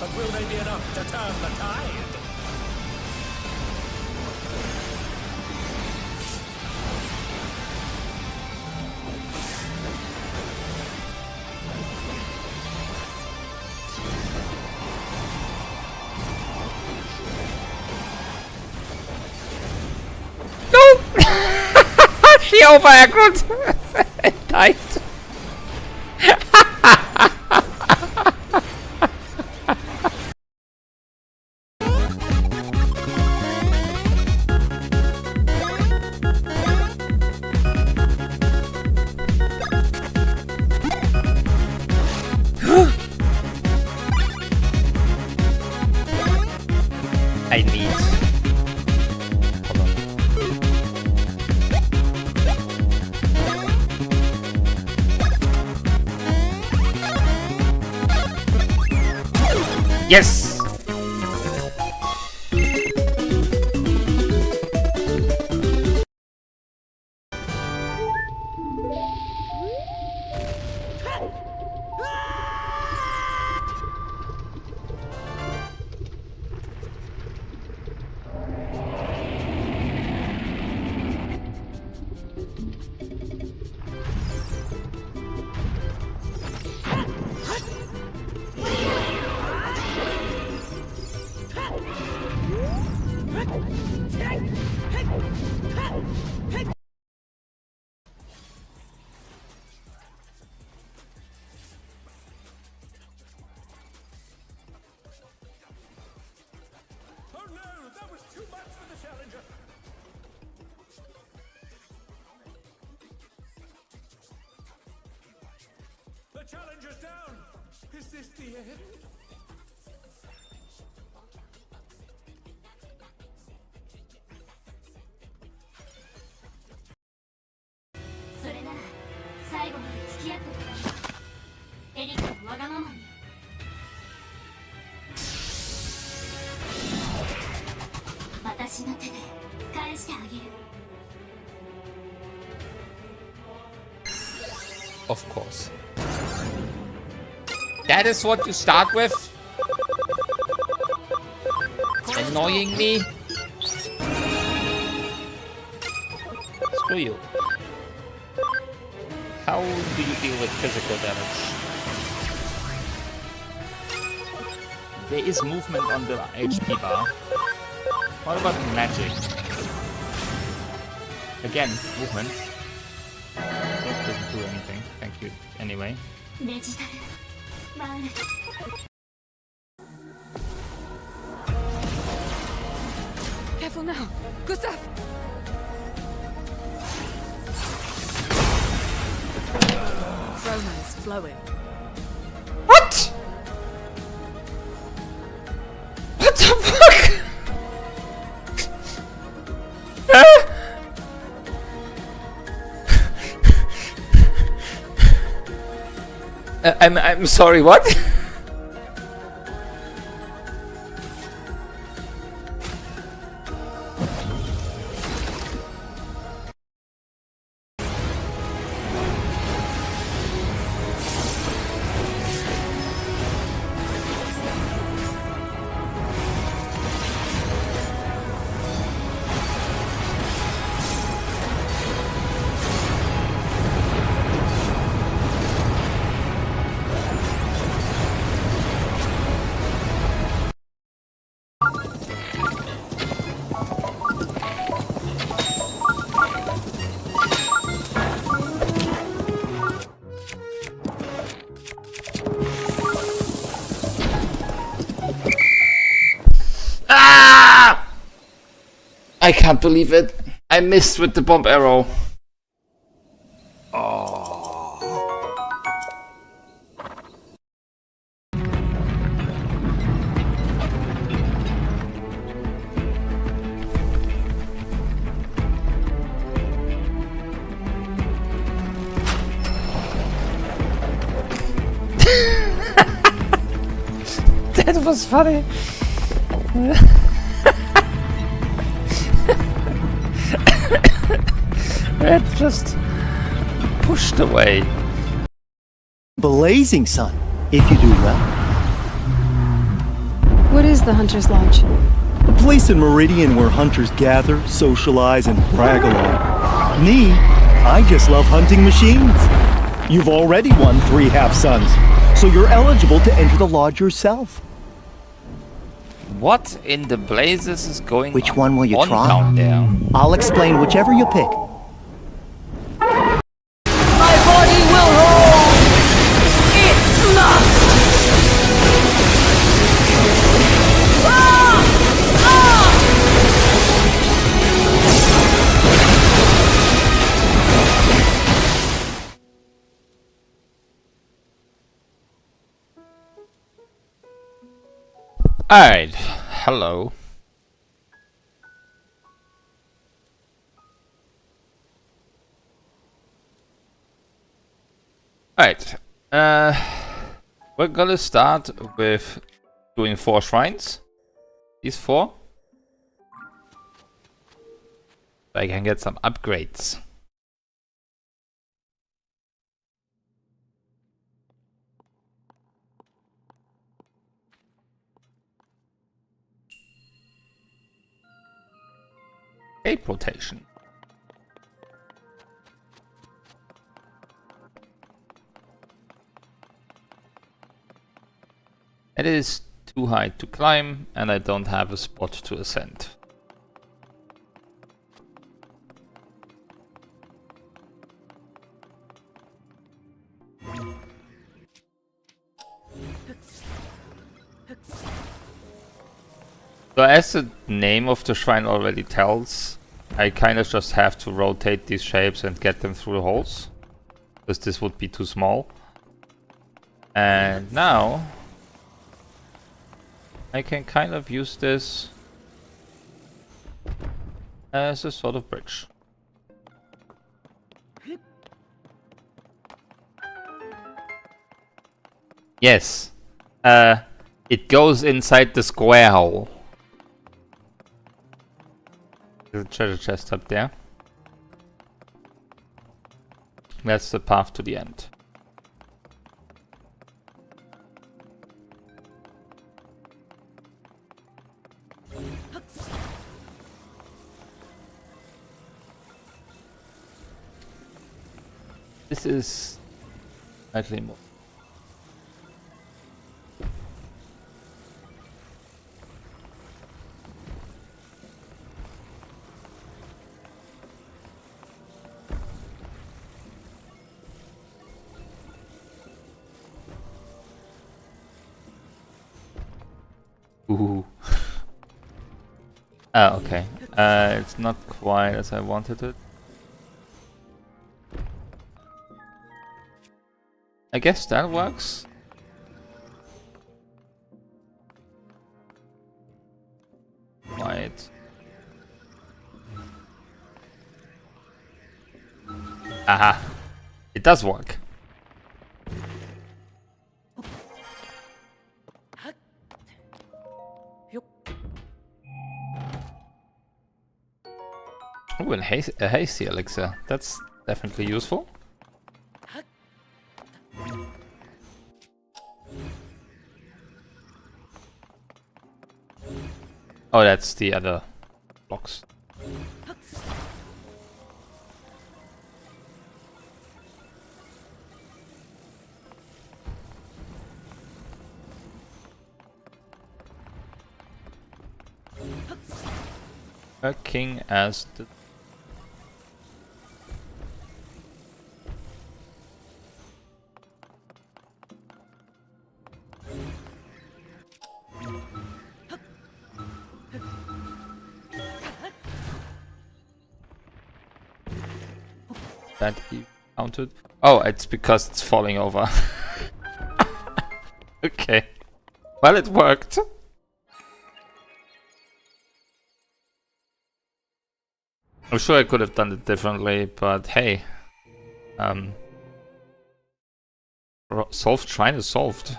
But will they be enough to turn the tide? She over-aggroed! Died. I need... Hold on. Yes! Oh no, that was too much for the challenger. The challenger's down. Is this the end? Of course. That is what you start with? Annoying me? Screw you. How do you deal with physical damage? There is movement on the HP bar. What about magic? Again, movement. That doesn't do anything. Thank you. Anyway. Careful now, Gustav! Romance flowing. What? What the fuck? I'm sorry, what? I can't believe it. I missed with the bomb arrow. Oh. That was funny. It just pushed away. Blazing sun, if you do well. is the Hunter's Lodge? A place in Meridian where hunters gather, socialize, and brag along. Me, I just love hunting machines. You've already won 3 half-suns, so you're eligible to enter the lodge yourself. What in the blazes is going Which one will you on try? down there? I'll explain whichever you pick. My body will hold! It must! Alright, hello. Alright, we're gonna start with doing 4 shrines. These 4. So I can get some upgrades. Cape rotation. It is too high to climb, and I don't have a spot to ascend. So as the name of the shrine already tells, I kind of just have to rotate these shapes and get them through the holes, because this would be too small. And now I can kind of use this as a sort of bridge. Yes, it goes inside the square hole. There's a treasure chest up there. That's the path to the end. This is slightly more. Ooh. Ah, okay. It's not quite as I wanted it. I guess that works. Right. Aha! It does work. Oh, and a hasty elixir. That's definitely useful. Oh, that's the other blocks. A king as the that he counted. Oh, it's because it's falling over. Okay. Well, it worked. I'm sure I could have done it differently, but hey. Solved shrine is solved.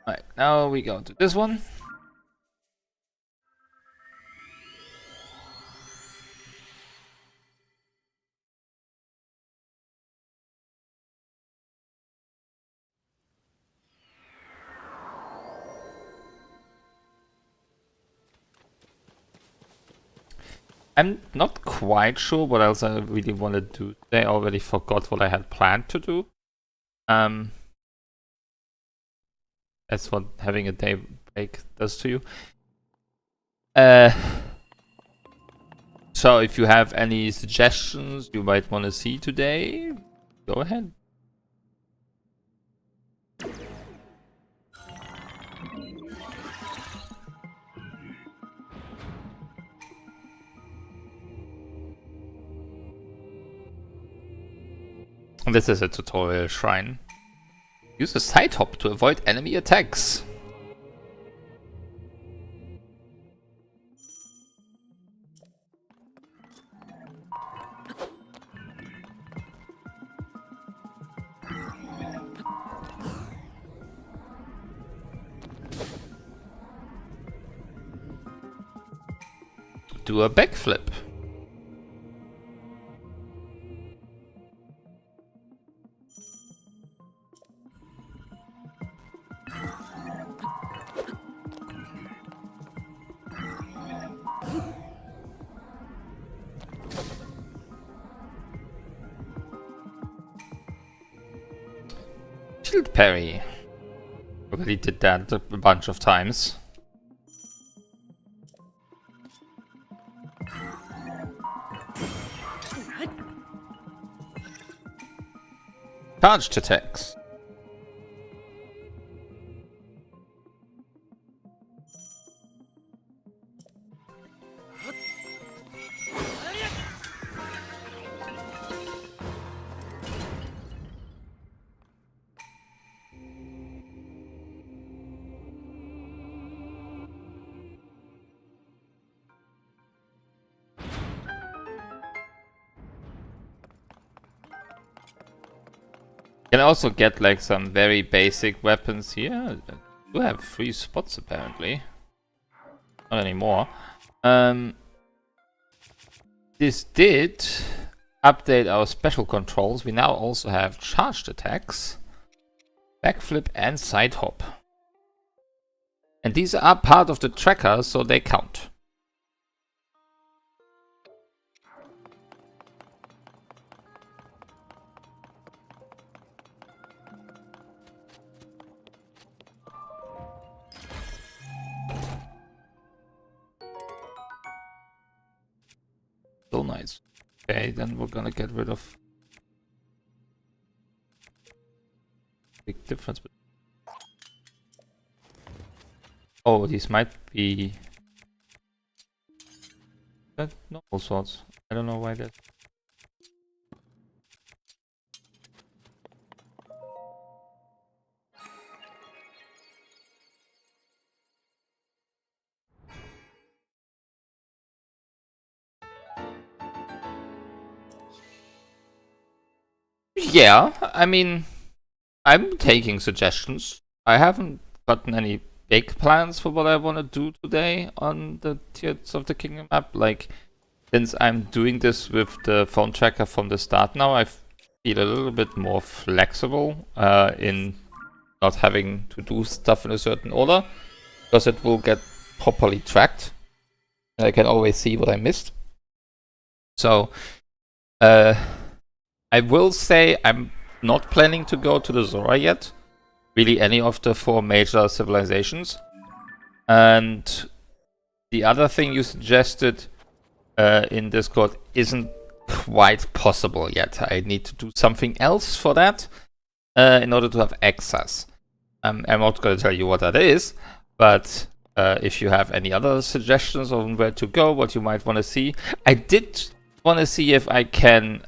Alright, now we go to this one. I'm not quite sure what else I really want to do today. I already forgot what I had planned to do. That's what having a day break does to you. So if you have any suggestions you might want to see today, go ahead. This is a tutorial shrine. Use a side hop to avoid enemy attacks. Do a backflip. Shield parry. Already did that a bunch of times. Charged attacks. You can also get like some very basic weapons here. I do have 3 spots apparently. Not anymore. This did update our special controls. We now also have charged attacks, backflip and side hop. And these are part of the tracker, so they count. Still nice. Okay, then we're gonna get rid of big difference. Oh, these might be normal swords. I don't know why that. Yeah, I mean, I'm taking suggestions. I haven't gotten any big plans for what I want to do today on the Tears of the Kingdom map. Like, since I'm doing this with the phone tracker from the start now, I feel a little bit more flexible in not having to do stuff in a certain order, because it will get properly tracked. And I can always see what I missed. So, I will say I'm not planning to go to the Zora yet. Really any of the 4 major civilizations. And the other thing you suggested in Discord isn't quite possible yet. I need to do something else for that in order to have access. I'm not going to tell you what that is, but if you have any other suggestions on where to go, what you might want to see. I did want to see if I can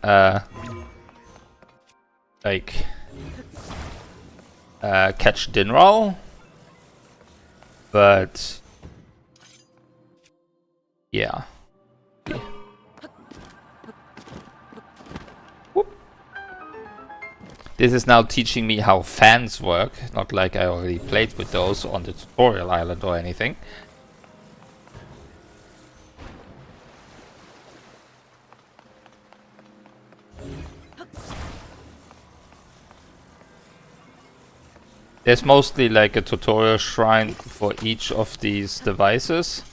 catch Dinral, but yeah. Whoop. This is now teaching me how fans work, not like I already played with those on the tutorial island or anything. There's mostly like a tutorial shrine for each of these devices.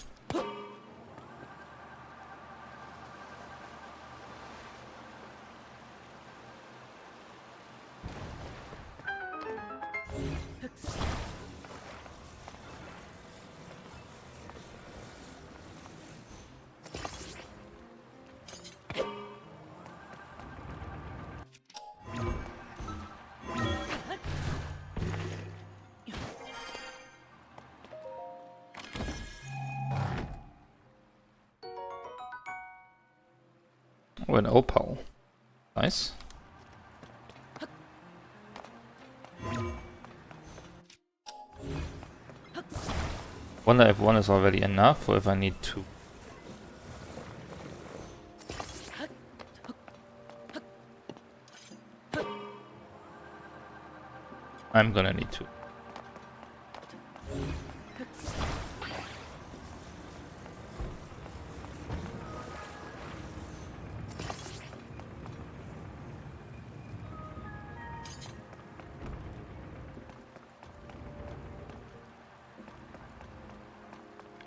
Oh, an opal. Nice. Wonder if one is already enough or if I need two. I'm gonna need two.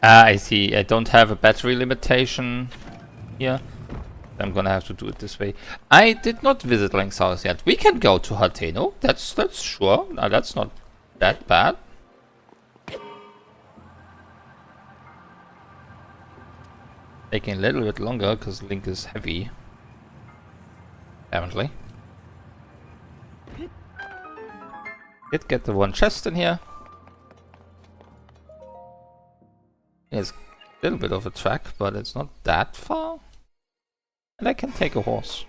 Ah, I see. I don't have a battery limitation here. I'm gonna have to do it this way. I did not visit Link's house yet. We can go to Hateno. That's sure. No, that's not that bad. Taking a little bit longer because Link is heavy. Apparently. Did get the one chest in here. It's a little bit of a track, but it's not that far. And I can take a horse.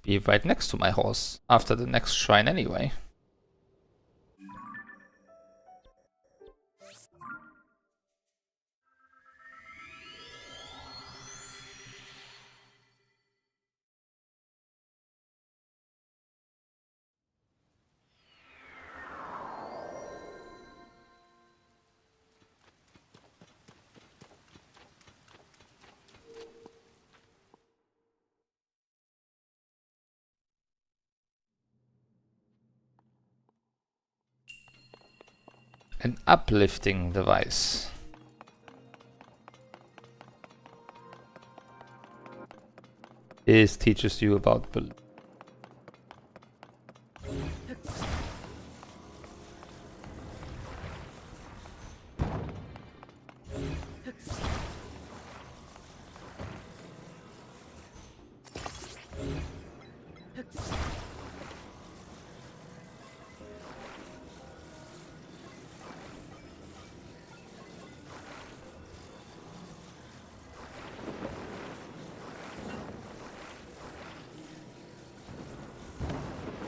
Be right next to my horse after the next shrine anyway. An uplifting device. This teaches you about balloons.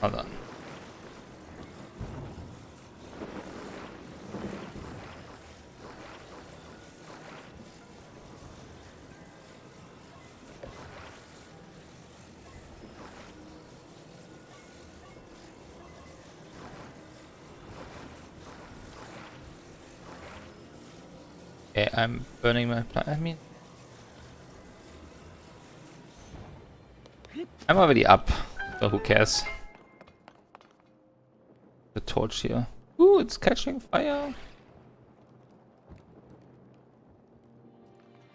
Hold on. Okay, I'm burning my plant. I mean, I'm already up, so who cares? The torch here. Ooh, it's catching fire.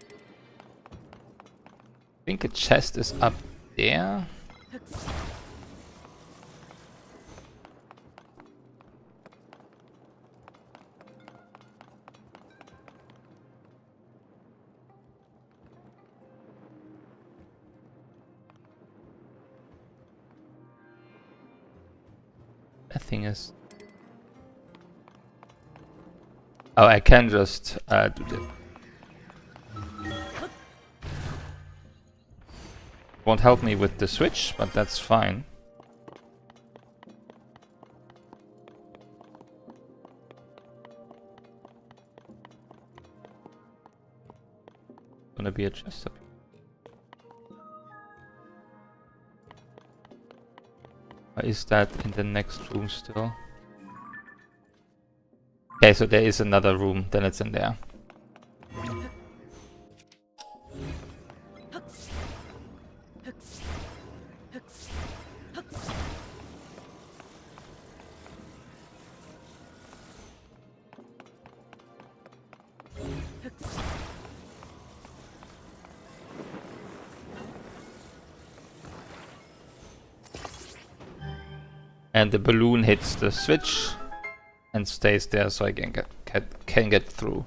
I think a chest is up there. That thing is... Oh, I can just do this. Won't help me with the switch, but that's fine. Gonna be a chest up here. Or is that in the next room still? Okay, so there is another room, then it's in there. And the balloon hits the switch and stays there, so I can get through.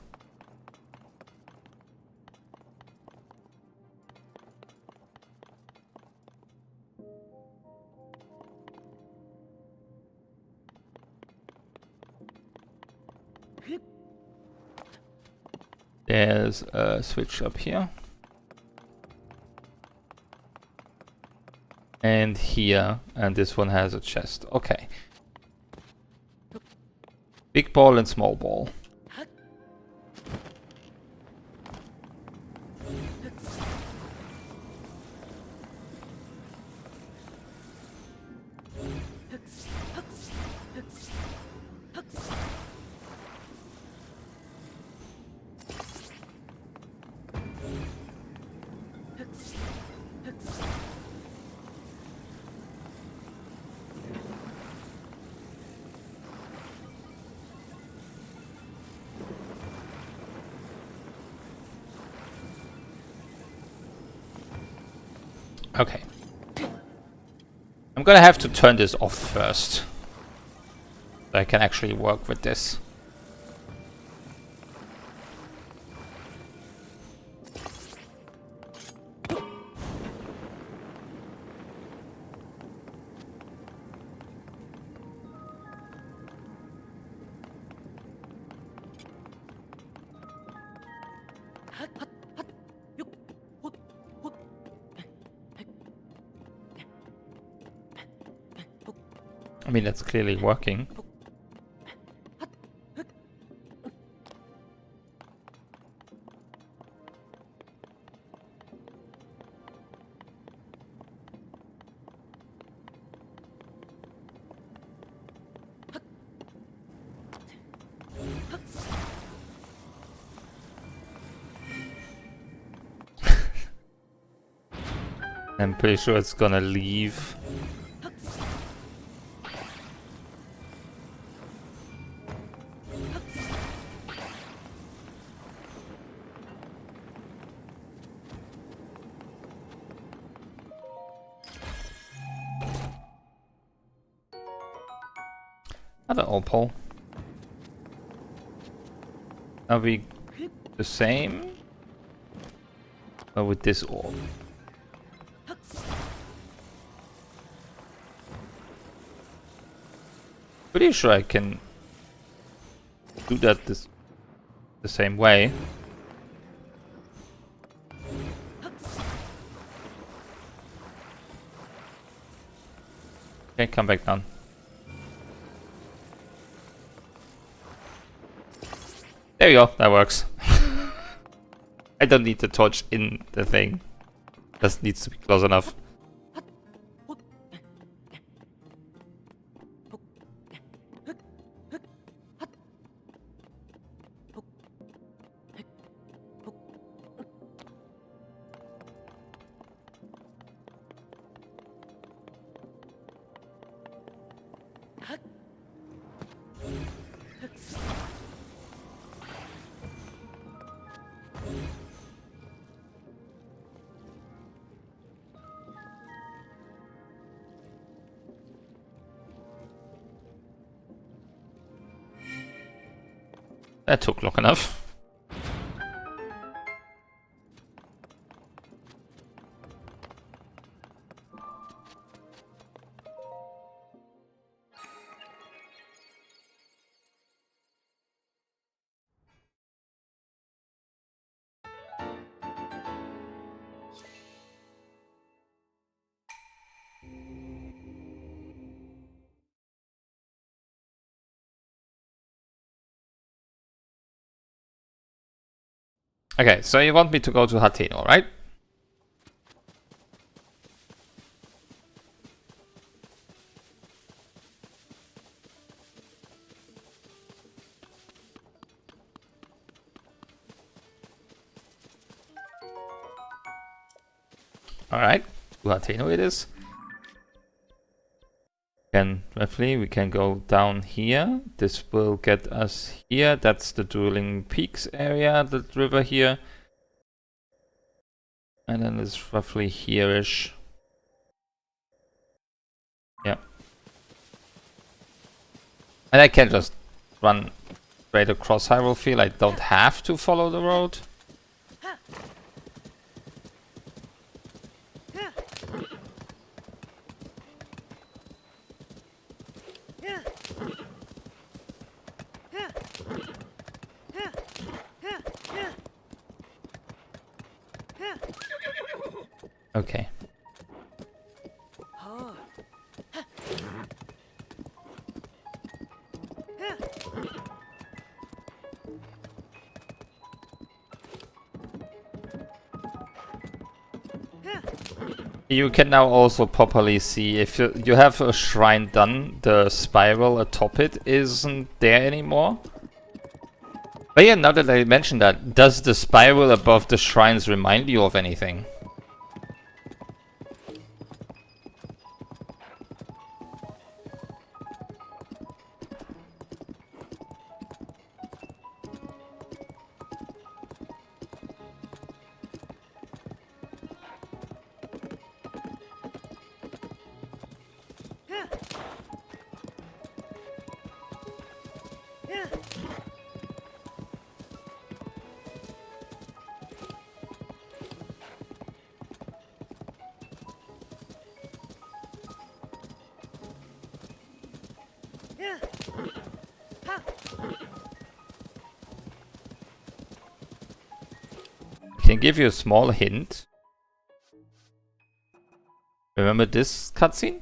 There's a switch up here. And here, and this one has a chest. Okay. Big ball and small ball. Okay. I'm gonna have to turn this off first, so I can actually work with this. I mean, that's clearly working. I'm pretty sure it's gonna leave. Another opal. Are we the same? Or with this orb? Pretty sure I can do that the same way. Okay, come back down. There you go, that works. I don't need the torch in the thing. Just needs to be close enough. That took long enough. Okay, so you want me to go to Hateno, right? Alright, to Hateno it is. We can go down here. This will get us here. That's the Dueling Peaks area, the river here. And then it's roughly here-ish. Yeah. And I can just run straight across Hyrule Field. I don't have to follow the road. Okay. You can now also properly see if you have a shrine done, the spiral atop it isn't there anymore. But yeah, now that I mentioned that, does the spiral above the shrines remind you of anything? Can give you a small hint. Remember this cutscene?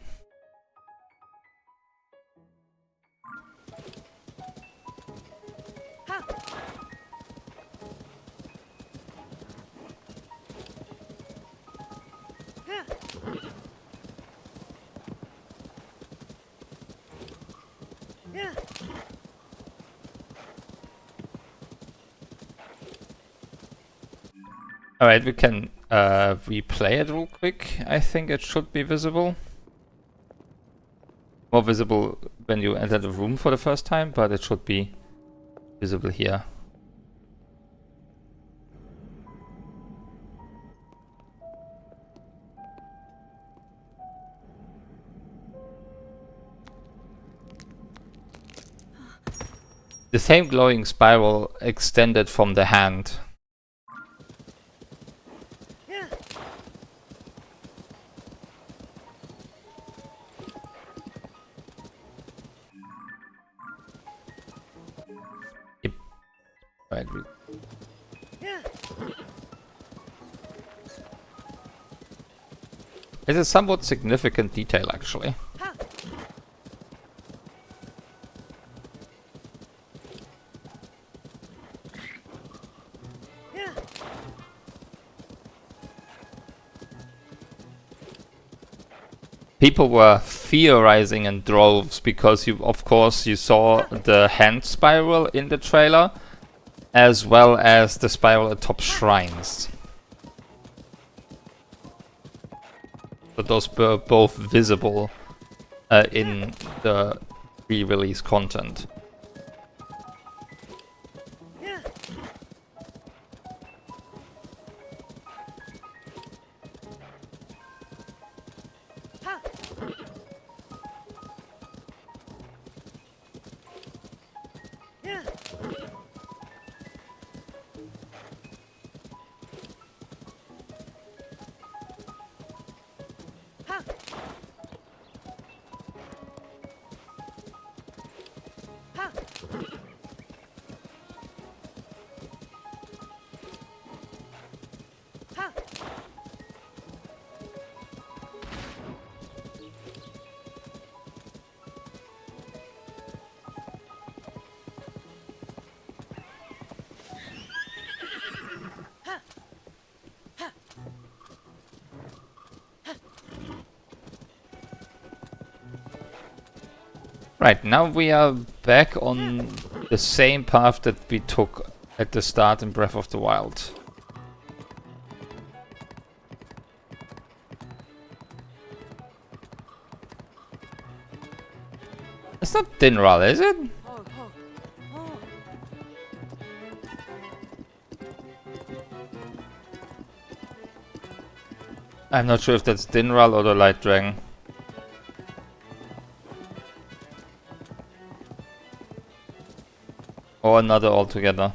Alright, we can replay it real quick. I think it should be visible. More visible when you enter the room for the first time, but it should be visible here. The same glowing spiral extended from the hand. Yep. Right. It's a somewhat significant detail, actually. People were theorizing in droves because of course you saw the hand spiral in the trailer, as well as the spiral atop shrines. So those were both visible in the pre-release content. Right, now we are back on the same path that we took at the start in Breath of the Wild. It's not Dinral, is it? I'm not sure if that's Dinral or the Light Dragon. Or another altogether.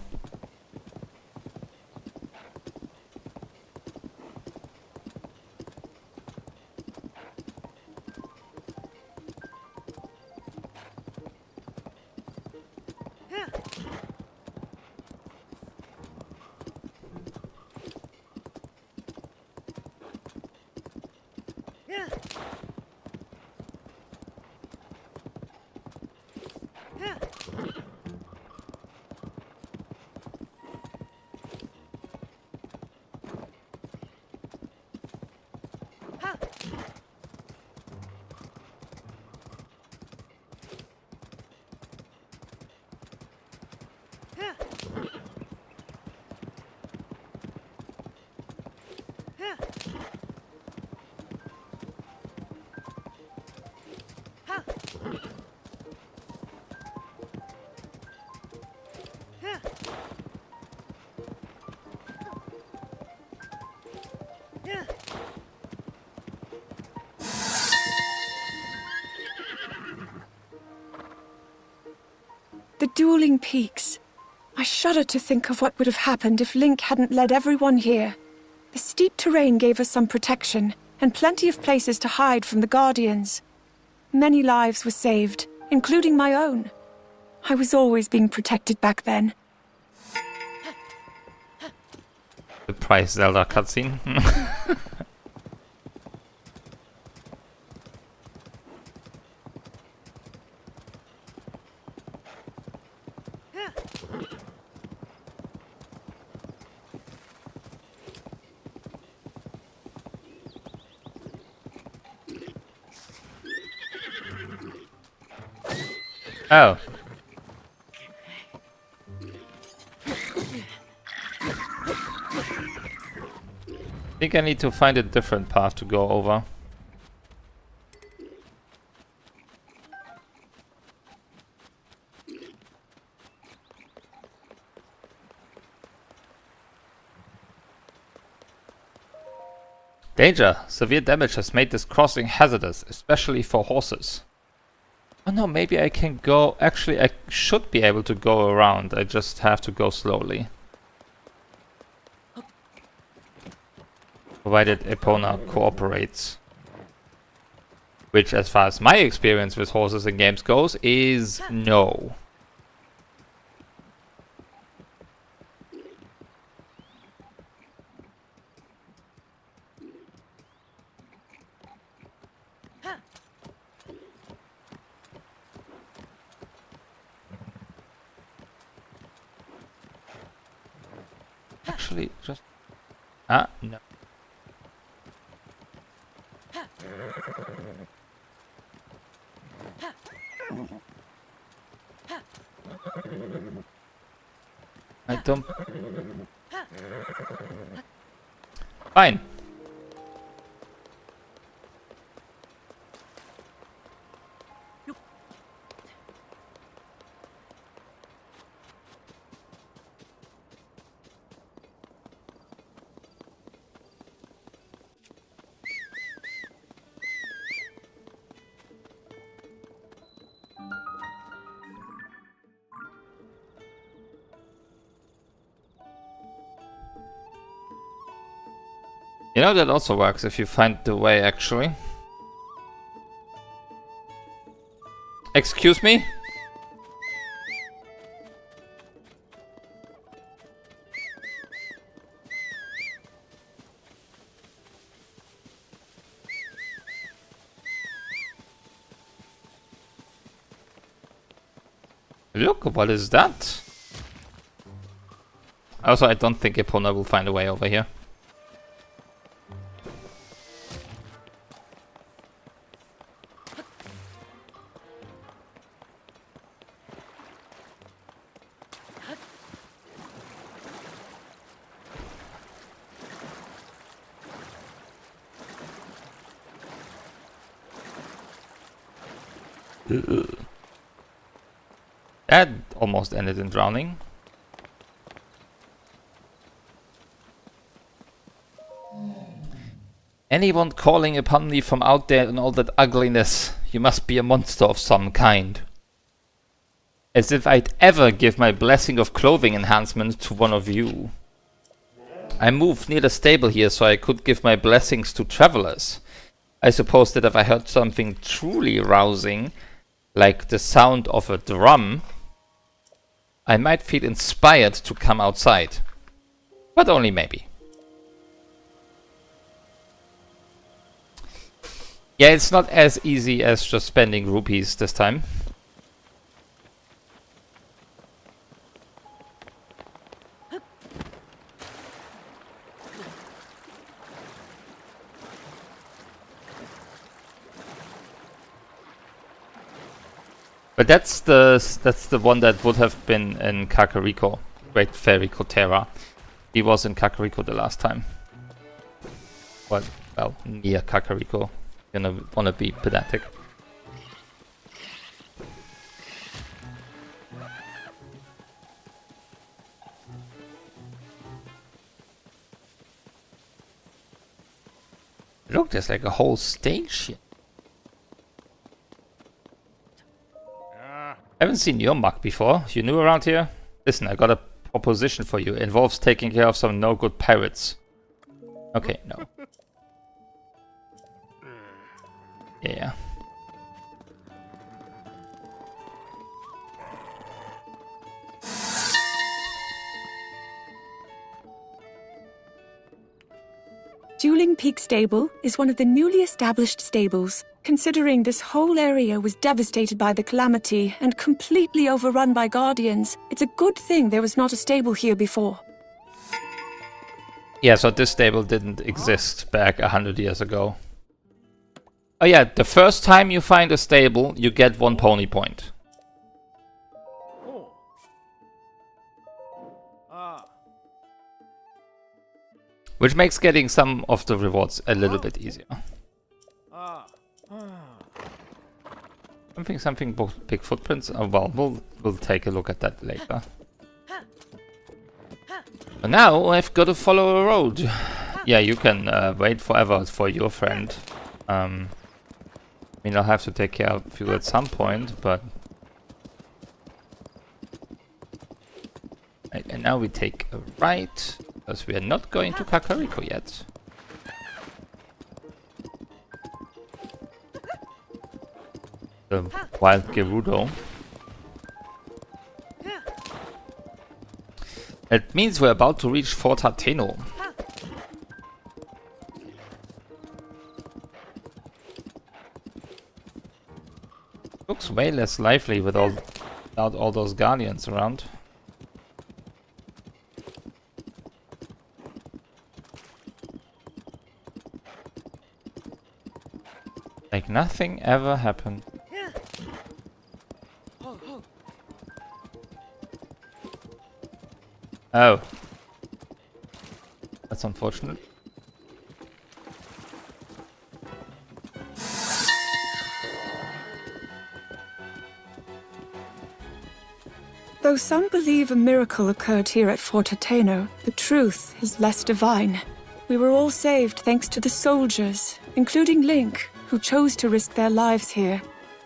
The dueling peaks. I shudder to think of what would have happened if Link hadn't led everyone here. The steep terrain gave us some protection, and plenty of places to hide from the Guardians. Many lives were saved, including my own. I was always being protected back then. Surprise Zelda cutscene. Oh. I think I need to find a different path to go over. Danger! Severe damage has made this crossing hazardous, especially for horses. Oh no, maybe I can go... Actually, I should be able to go around. I just have to go slowly. Provided Epona cooperates. Which, as far as my experience with horses in games goes, is no. Actually, just... Ah, no. I don't... Fine. You know, that also works if you find the way, actually. Excuse me? Look, what is that? Also, I don't think Epona will find a way over here. That almost ended in drowning. Anyone calling upon me from out there in all that ugliness, you must be a monster of some kind. As if I'd ever give my blessing of clothing enhancement to one of you. I moved near the stable here so I could give my blessings to travelers. I suppose that if I heard something truly rousing, like the sound of a drum, I might feel inspired to come outside. But only maybe. Yeah, it's not as easy as just spending rupees this time. But that's the one that would have been in Kakariko, Great Fairy Kotera. He was in Kakariko the last time. Well, near Kakariko. Gonna wanna be pedantic. Look, there's like a whole stage here. Haven't seen your mug before. You new around here? Listen, I got a proposition for you. It involves taking care of some no-good pirates. Okay, no. Yeah. Dueling Peak Stable is one of the newly established stables. Considering this whole area was devastated by the calamity and completely overrun by guardians, it's a good thing there was not a stable here before. Yeah, so this stable didn't exist back 100 years ago. Oh yeah, the first time you find a stable, you get 1 pony point. Which makes getting some of the rewards a little bit easier. Something big footprints? Oh, well, we'll take a look at that later. But now I've got to follow a road. Yeah, you can wait forever for your friend. I mean, I'll have to take care of you at some point, but... Right, and now we take a right, because we are not going to Kakariko yet. The wild Gerudo. That means we're about to reach Fort Hateno. Looks way less lively without all those guardians around. Like nothing ever happened. Oh. That's unfortunate. Though some believe a miracle occurred here at Fort Hateno, the truth is less divine. We were all saved thanks to the soldiers, including Link, who chose to risk their lives here.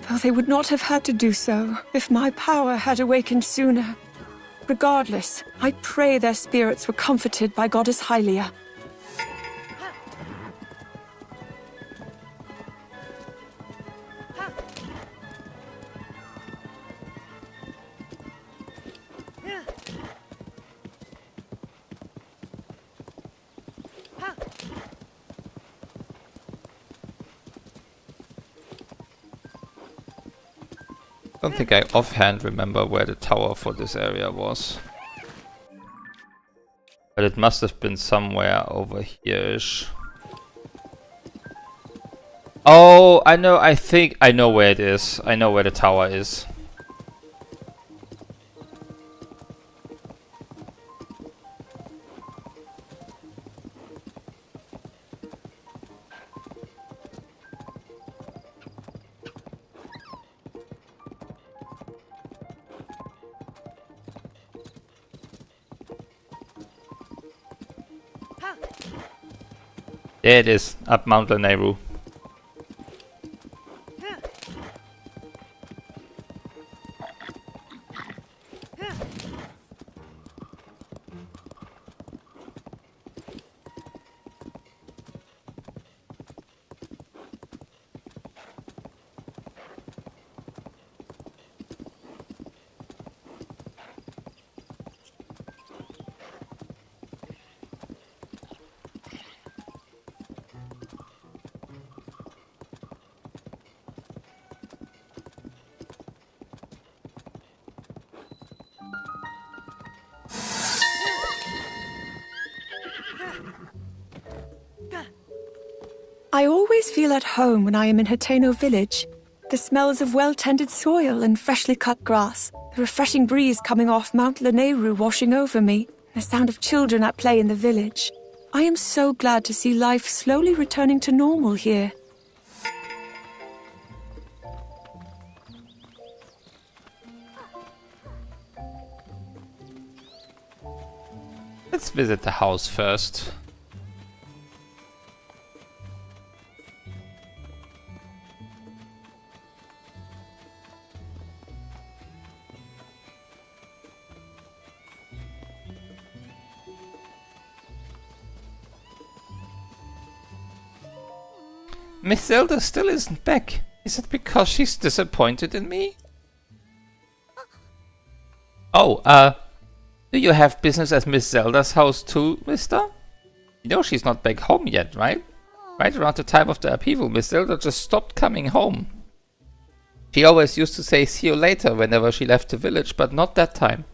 Though they would not have had to do so if my power had awakened sooner. Regardless, I pray their spirits were comforted by Goddess Hylia. I don't think I offhand remember where the tower for this area was. But it must have been somewhere over here-ish. Oh, I think I know where it is. I know where the tower is. There it is, up Mount Lanayru. I always feel at home when I am in Hateno village. The smells of well-tended soil and freshly cut grass, the refreshing breeze coming off Mount Lanayru washing over me, the sound of children at play in the village. I am so glad to see life slowly returning to normal here. Let's visit the house first. Miss Zelda still isn't back. Is it because she's disappointed in me? Oh, do you have business at Miss Zelda's house too, mister? You know she's not back home yet, right? Right around the time of the upheaval, Miss Zelda just stopped coming home. She always used to say see you later whenever she left the village, but not that time.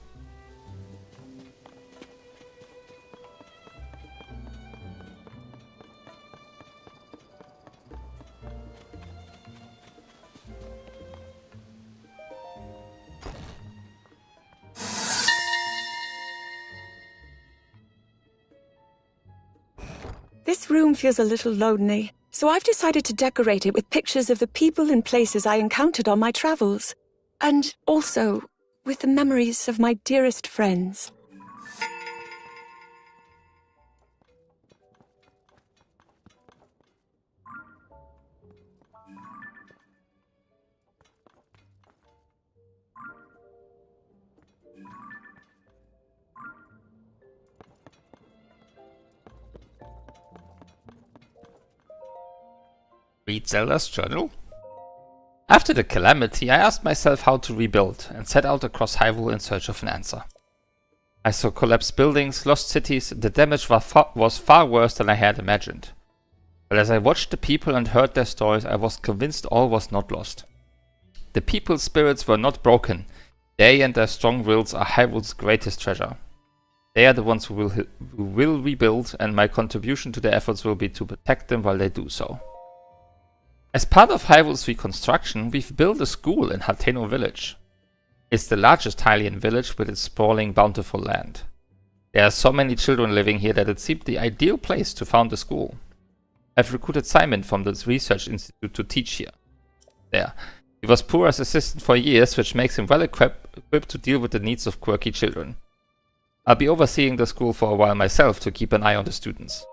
This room feels a little lonely, so I've decided to decorate it with pictures of the people and places I encountered on my travels. And also with the memories of my dearest friends. Read Zelda's journal? After the calamity, I asked myself how to rebuild and set out across Hyrule in search of an answer. I saw collapsed buildings, lost cities, the damage was far worse than I had imagined. But as I watched the people and heard their stories, I was convinced all was not lost. The people's spirits were not broken. They and their strong wills are Hyrule's greatest treasure. They are the ones who will rebuild, and my contribution to their efforts will be to protect them while they do so. As part of Hyrule's reconstruction, we've built a school in Hateno village. It's the largest Hylian village with its sprawling, bountiful land. There are so many children living here that it seemed the ideal place to found a school. I've recruited Simon from the research institute to teach here. There. He was Pura's assistant for years, which makes him well equipped to deal with the needs of quirky children. I'll be overseeing the school for a while myself to keep an eye on the students.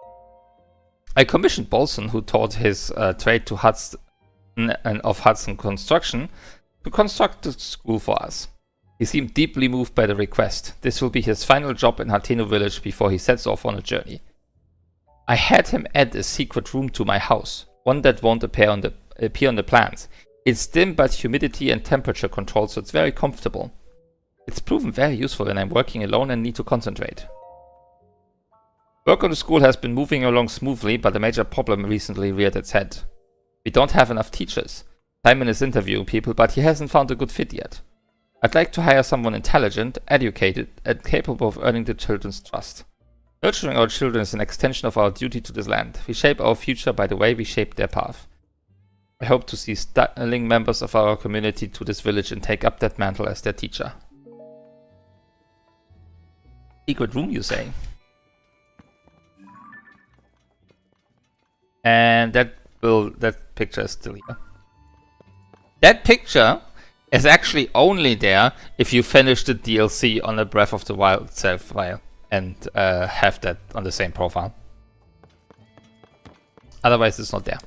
I commissioned Bolson, who taught his trade to Hudson and of Hudson Construction, to construct the school for us. He seemed deeply moved by the request. This will be his final job in Hateno village before he sets off on a journey. I had him add a secret room to my house, one that won't appear on the plans. It's dim but humidity and temperature controlled, so it's very comfortable. It's proven very useful when I'm working alone and need to concentrate. Work on the school has been moving along smoothly, but a major problem recently reared its head. We don't have enough teachers. Simon is interviewing people, but he hasn't found a good fit yet. I'd like to hire someone intelligent, educated, and capable of earning the children's trust. Nurturing our children is an extension of our duty to this land. We shape our future by the way we shape their path. I hope to see sterling members of our community to this village and take up that mantle as their teacher. Secret room, you say? And that picture is still here. That picture is actually only there if you finish the DLC on the Breath of the Wild self file and have that on the same profile. Otherwise, it's not there.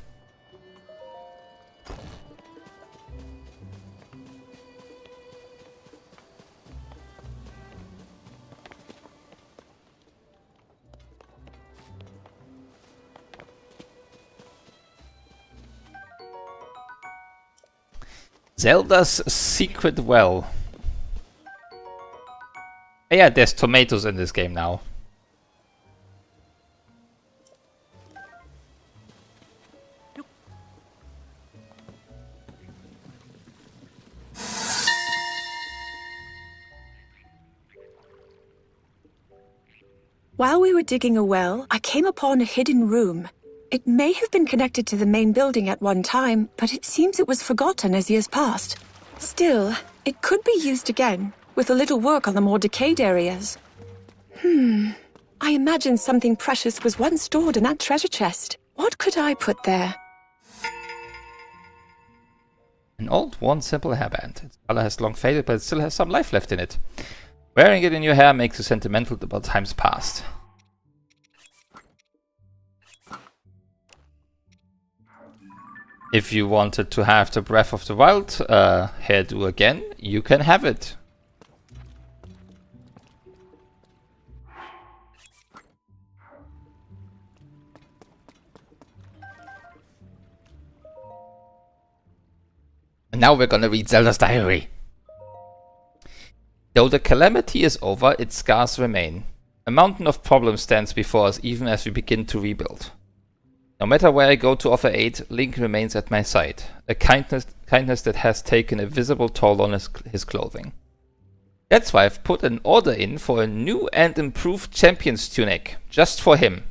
Zelda's secret well. Yeah, there's tomatoes in this game now. While we were digging a well, I came upon a hidden room. It may have been connected to the main building at one time, but it seems it was forgotten as years passed. Still, it could be used again, with a little work on the more decayed areas. I imagine something precious was once stored in that treasure chest. What could I put there? An old, worn, simple hairband. Its color has long faded, but it still has some life left in it. Wearing it in your hair makes you sentimental about times past. If you wanted to have the Breath of the Wild hairdo again, you can have it. And now we're gonna read Zelda's diary. Though the calamity is over, its scars remain. A mountain of problems stands before us even as we begin to rebuild. No matter where I go to offer aid, Link remains at my side. A kindness that has taken a visible toll on his clothing. That's why I've put an order in for a new and improved champion's tunic, just for him.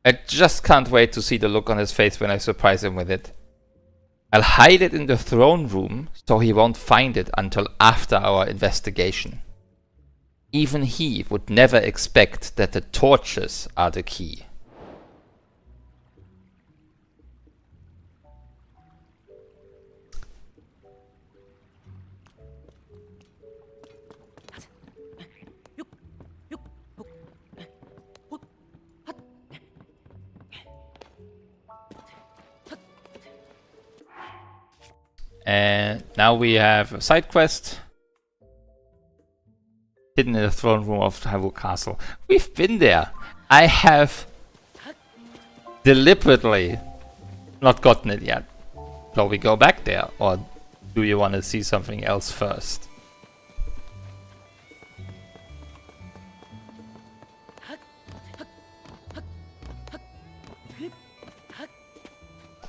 I just can't wait to see the look on his face when I surprise him with it. I'll hide it in the throne room so he won't find it until after our investigation. Even he would never expect that the torches are the key. And now we have a side quest. Hidden in the throne room of Hyrule Castle. We've been there. I have deliberately not gotten it yet. Shall we go back there? Or do you want to see something else first?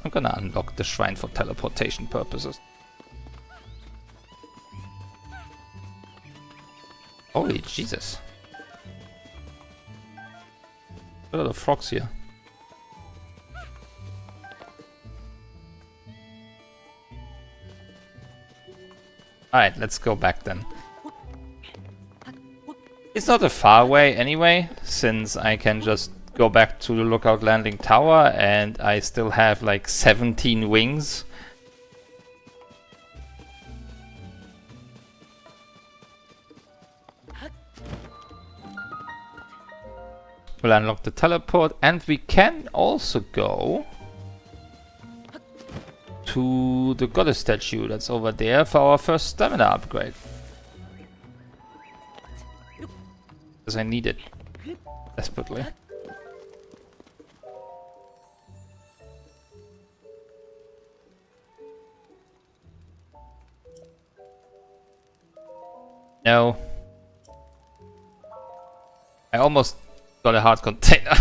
I'm gonna unlock the shrine for teleportation purposes. Holy Jesus. A lot of frogs here. Alright, let's go back then. It's not a far way anyway, since I can just go back to the Lookout Landing Tower and I still have like 17 wings. We'll unlock the teleport and we can also go to the goddess statue that's over there for our first stamina upgrade. Because I need it desperately. No. I almost got a hard container.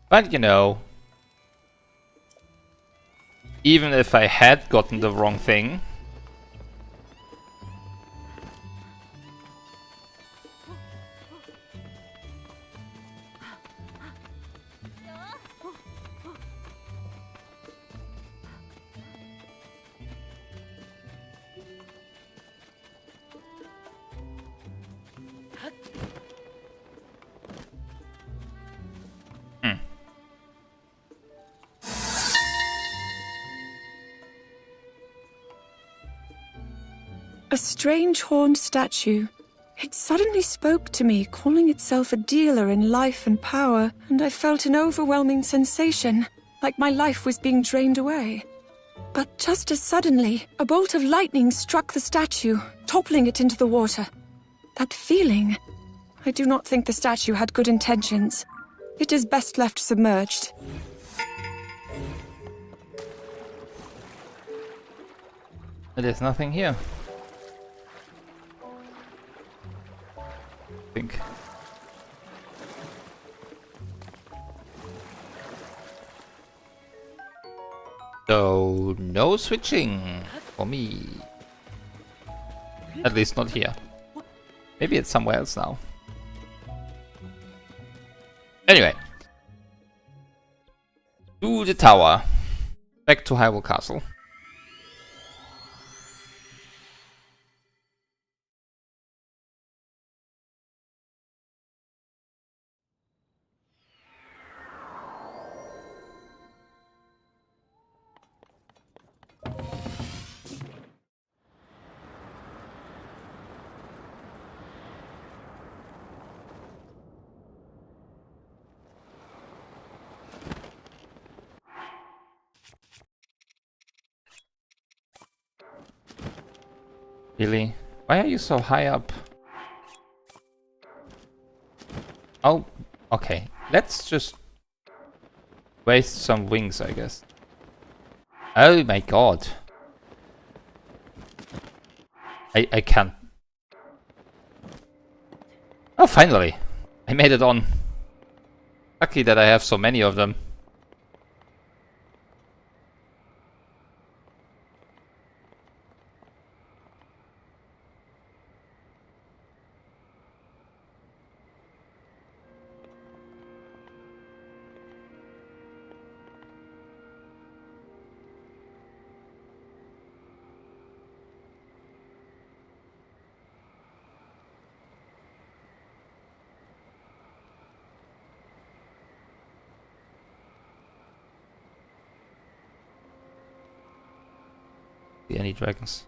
But you know, even if I had gotten the wrong thing, a strange horned statue. It suddenly spoke to me, calling itself a dealer in life and power, and I felt an overwhelming sensation, like my life was being drained away. But just as suddenly, a bolt of lightning struck the statue, toppling it into the water. That feeling... I do not think the statue had good intentions. It is best left submerged. There's nothing here. I think. So, no switching for me. At least not here. Maybe it's somewhere else now. Anyway. To the tower. Back to Hyrule Castle. Really? Why are you so high up? Oh, okay. Let's just waste some wings, I guess. Oh my god. I can't. Oh, finally. I made it on. Lucky that I have so many of them. See any dragons?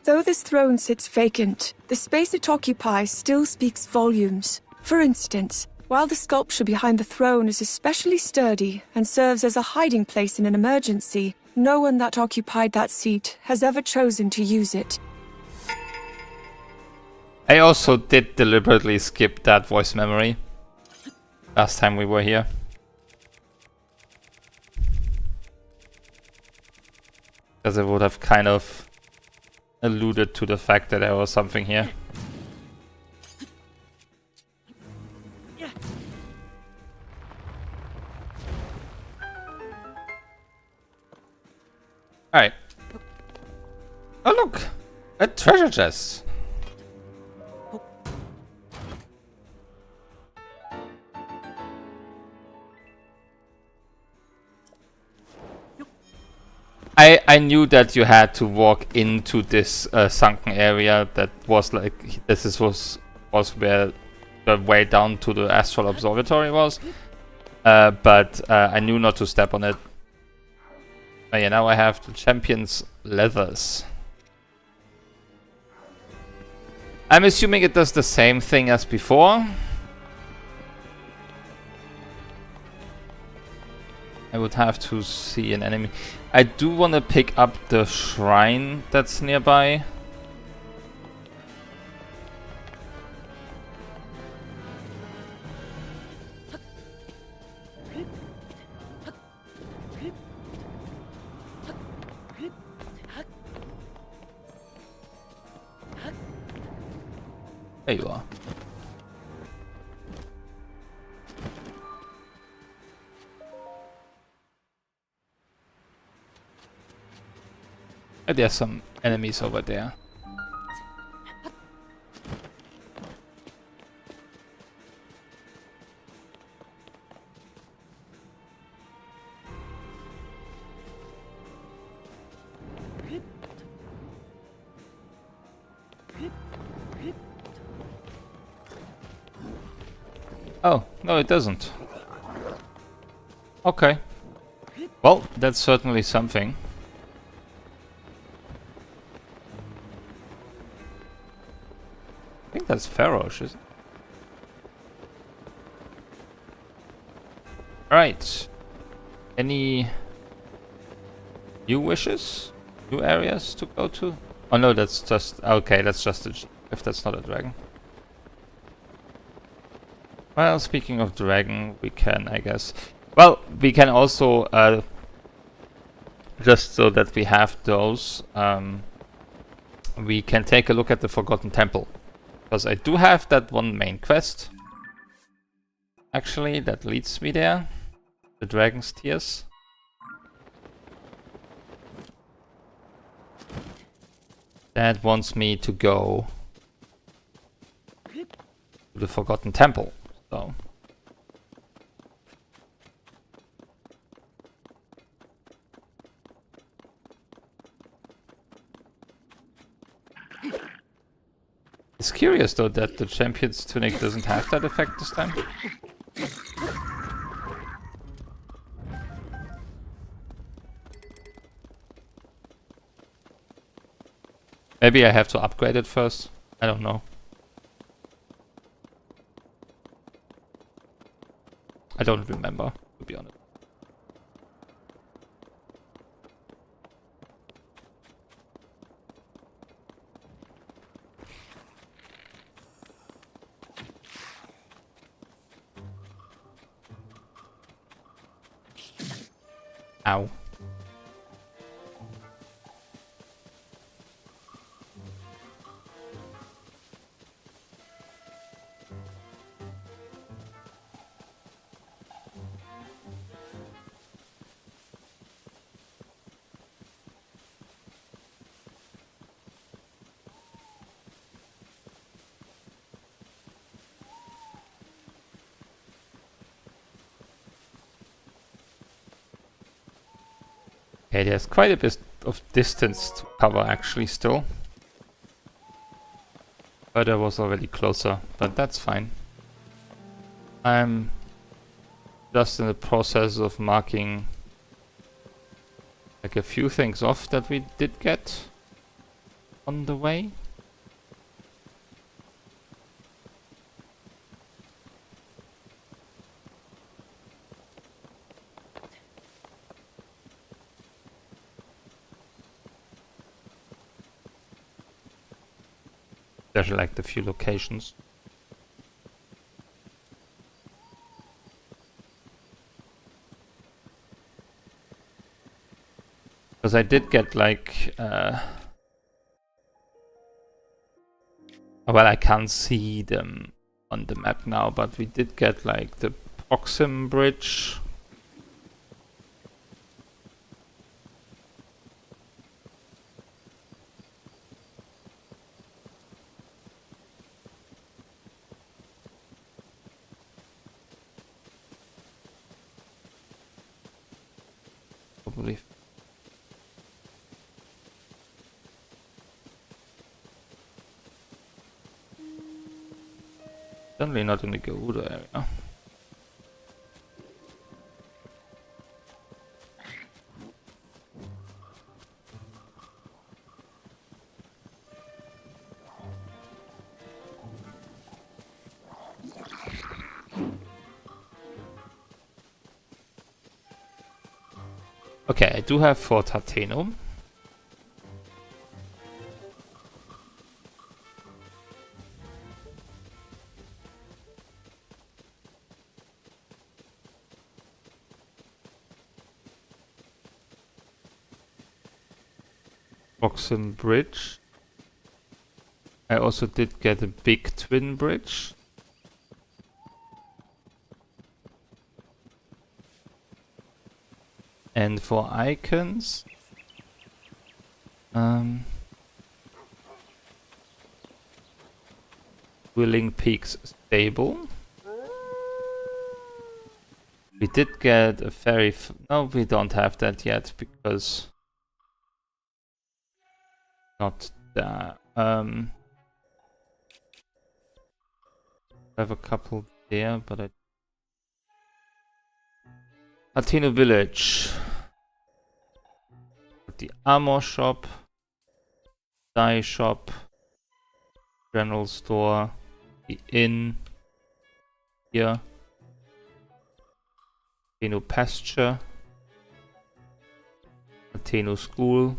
Though this throne sits vacant, the space it occupies still speaks volumes. For instance, while the sculpture behind the throne is especially sturdy and serves as a hiding place in an emergency, no one that occupied that seat has ever chosen to use it. I also did deliberately skip that voice memory last time we were here. Because it would have kind of alluded to the fact that there was something here. Alright. Oh look! A treasure chest! I knew that you had to walk into this sunken area that was like was where the way down to the Astral Observatory was, but I knew not to step on it. Oh yeah, now I have the champion's leathers. I'm assuming it does the same thing as before. I would have to see an enemy. I do want to pick up the shrine that's nearby. There you are. There's some enemies over there. Oh, no it doesn't. Okay. Well, that's certainly something. I think that's Ferosh, isn't it? Right. Any new wishes? New areas to go to? Oh no, that's just... Okay, that's just a... If that's not a dragon. Well, speaking of dragon, we can, I guess... Well, we can also... just so that we have those... we can take a look at the Forgotten Temple. Because I do have that one main quest. Actually, that leads me there. The Dragon's Tears. That wants me to go to the Forgotten Temple. So it's curious though that the Champion's Tunic doesn't have that effect this time. Maybe I have to upgrade it first. I don't know. I don't remember, to be honest. Ow. Okay, there's quite a bit of distance to cover actually still. But I was already closer, but that's fine. I'm just in the process of marking like a few things off that we did get on the way. Especially like the few locations. Because I did get like well, I can't see them on the map now, but we did get like the Proxim Bridge. Probably. Certainly not in the Gerudo area. Okay, I do have Fort Hateno. Proxim Bridge. I also did get a big twin bridge. And for icons, Willing Peaks Stable. We did get a ferry. No, we don't have that yet because not that. I have a couple there, but Hateno Village. the armor shop, dye shop, general store, the inn, here, Ateno pasture, Ateno school.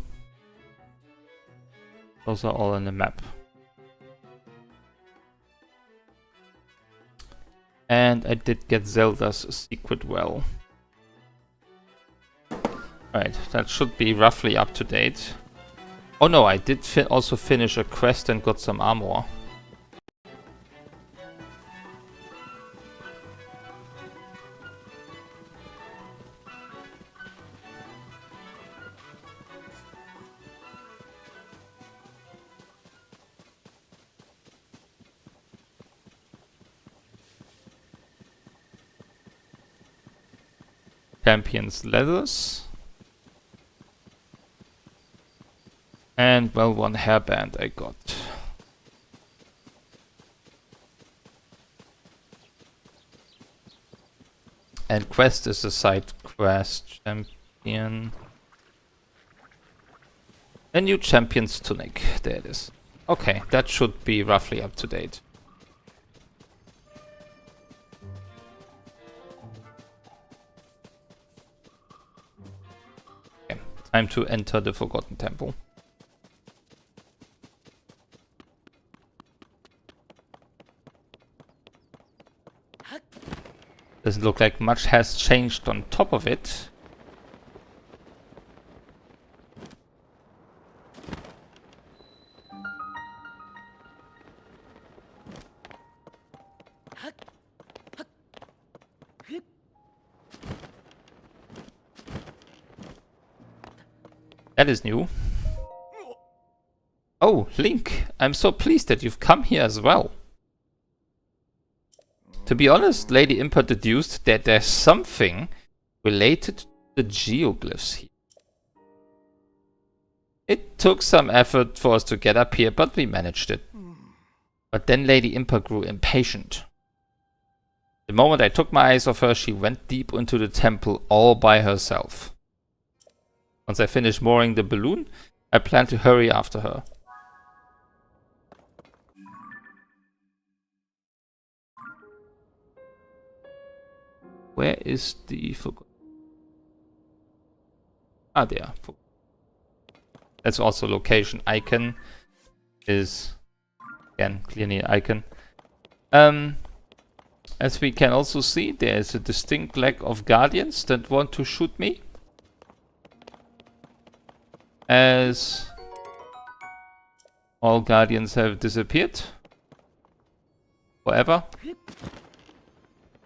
Those are all on the map. And I did get Zelda's secret well. Right, that should be roughly up to date. Oh no, I did also finish a quest and got some armor. Champion's leathers. And well, one hairband I got. And quest is a side quest. Champion. A new champion's tunic. There it is. Okay, that should be roughly up to date. Okay, time to enter the Forgotten Temple. Doesn't look like much has changed on top of it. That is new. Oh, Link, I'm so pleased that you've come here as well. To be honest, Lady Impa deduced that there's something related to the geoglyphs here. It took some effort for us to get up here, but we managed it. But then Lady Impa grew impatient. The moment I took my eyes off her, she went deep into the temple all by herself. Once I finished mooring the balloon, I planned to hurry after her. Where is the forgotten? Ah, there. That's also location icon. Is again clearly an icon. As we can also see, there is a distinct lack of guardians that want to shoot me. As all guardians have disappeared forever.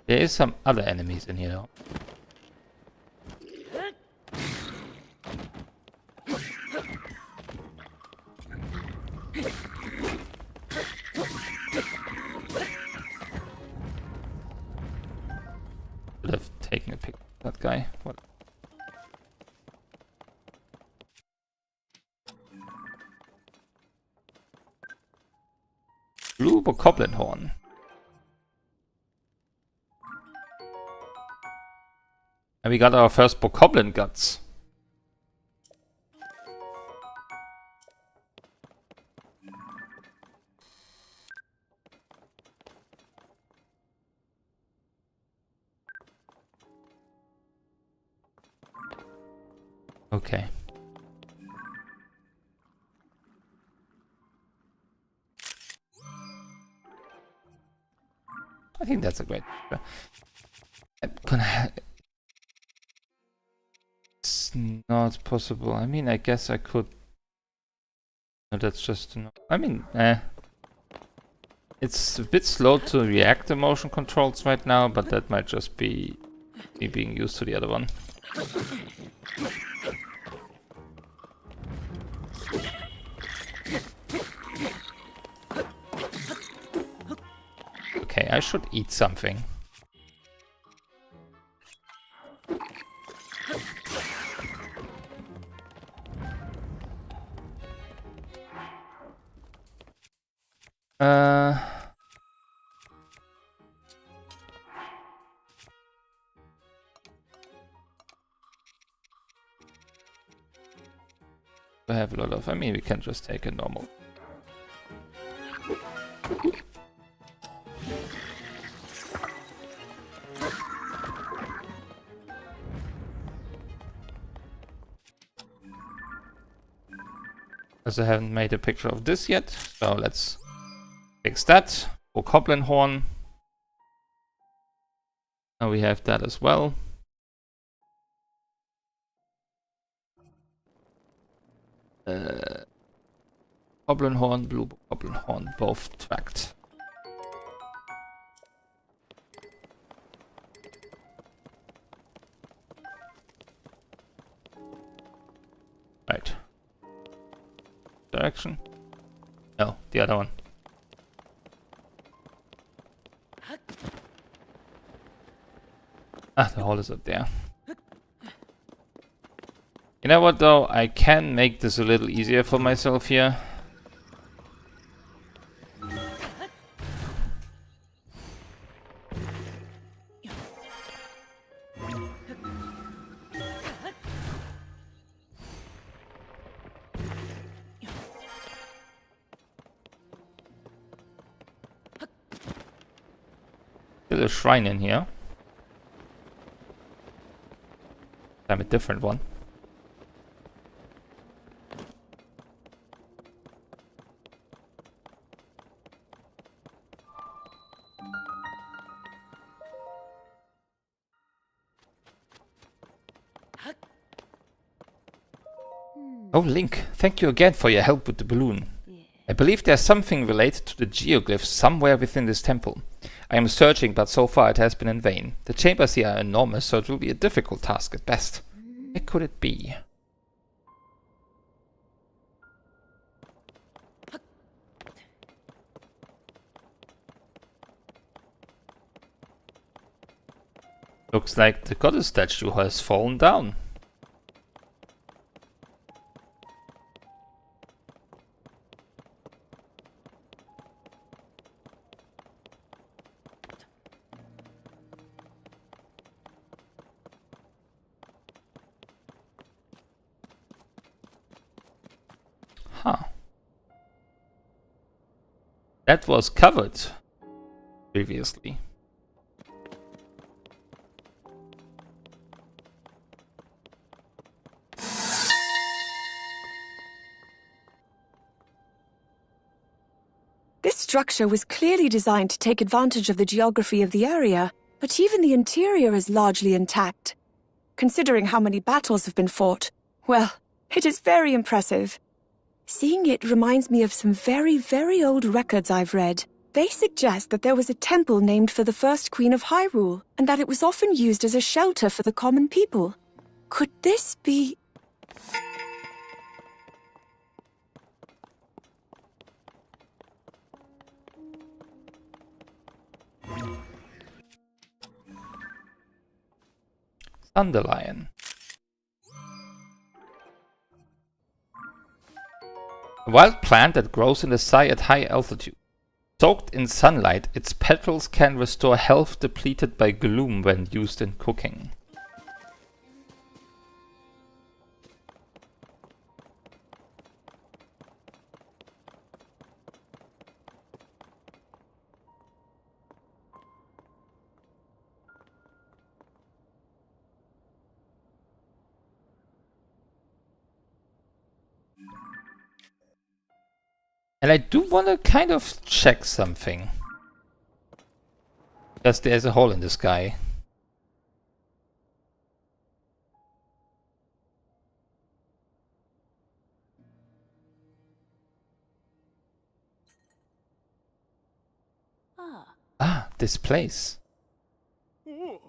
There is some other enemies in here though. Should have taken a pic of that guy. What? Blue Bokoblin horn. And we got our first Bokoblin guts. Okay. I think that's a great picture. I'm gonna... It's not possible. I mean, I guess I could... No, that's just... I mean, it's a bit slow to react to motion controls right now, but that might just be me being used to the other one. Okay, I should eat something. We have a lot of... I mean, we can just take a normal. As I haven't made a picture of this yet, so let's fix that. For Goblin Horn. Now we have that as well. Goblin Horn, Blue Goblin Horn, both tracked. Right. Direction? No, the other one. Ah, the hole is up there. You know what though? I can make this a little easier for myself here. There's a shrine in here. I'm a different one. Oh, Link, thank you again for your help with the balloon. I believe there's something related to the geoglyphs somewhere within this temple. I am searching, but so far it has been in vain. The chambers here are enormous, so it will be a difficult task at best. Where could it be? Looks like the goddess statue has fallen down. Huh. That was covered previously. This structure was clearly designed to take advantage of the geography of the area, but even the interior is largely intact. Considering how many battles have been fought, well, it is very impressive. Seeing it reminds me of some very, very old records I've read. They suggest that there was a temple named for the first Queen of Hyrule, and that it was often used as a shelter for the common people. Could this be... Dandelion. A wild plant that grows in the sky at high altitude. Soaked in sunlight, its petals can restore health depleted by gloom when used in cooking. And I do want to kind of check something. Because there's a hole in the sky. Ah, this place.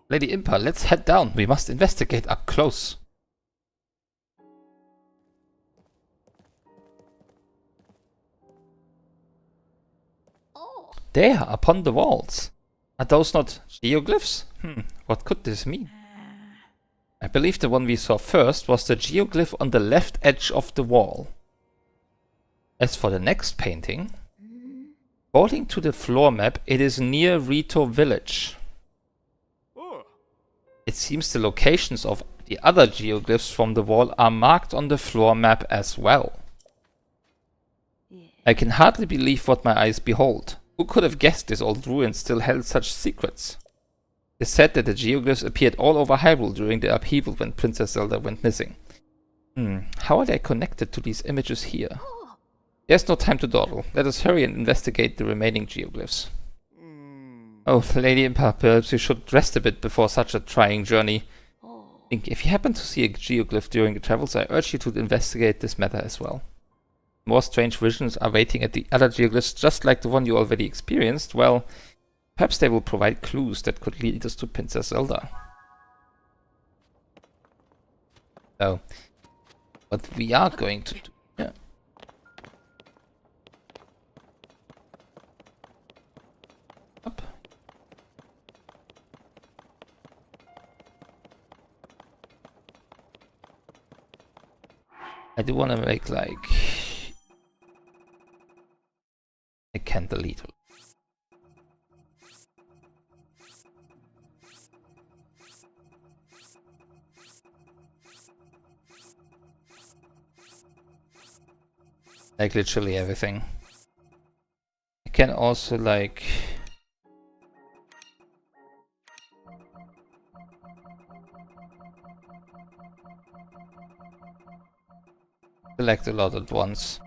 Lady Impa, let's head down. We must investigate up close. There, upon the walls. Are those not geoglyphs? What could this mean? I believe the one we saw first was the geoglyph on the left edge of the wall. As for the next painting, according to the floor map, it is near Rito village. It seems the locations of the other geoglyphs from the wall are marked on the floor map as well. I can hardly believe what my eyes behold. Who could have guessed this old ruin still held such secrets? It is said that the geoglyphs appeared all over Hyrule during the upheaval when Princess Zelda went missing. How are they connected to these images here? There's no time to dawdle. Let us hurry and investigate the remaining geoglyphs. Oh, Lady Impa, perhaps you should rest a bit before such a trying journey. Think, if you happen to see a geoglyph during your travels, I urge you to investigate this matter as well. More strange visions are waiting at the other geoglyphs, just like the one you already experienced. Well, perhaps they will provide clues that could lead us to Princess Zelda. So, what we are going to do... Yeah. Up. I do want to make like a cantilever. Like literally everything. I can also like select a lot at once.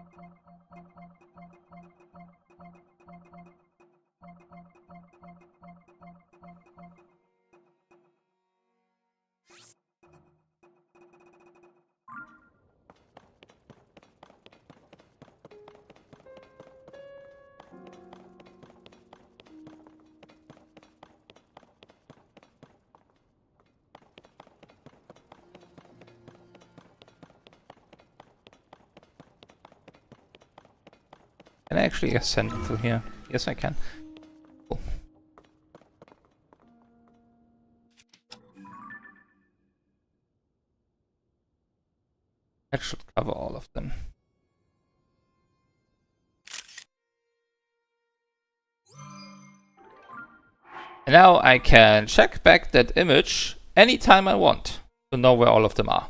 Can I actually ascend through here? Yes, I can. Cool. That should cover all of them. And now I can check back that image anytime I want to know where all of them are.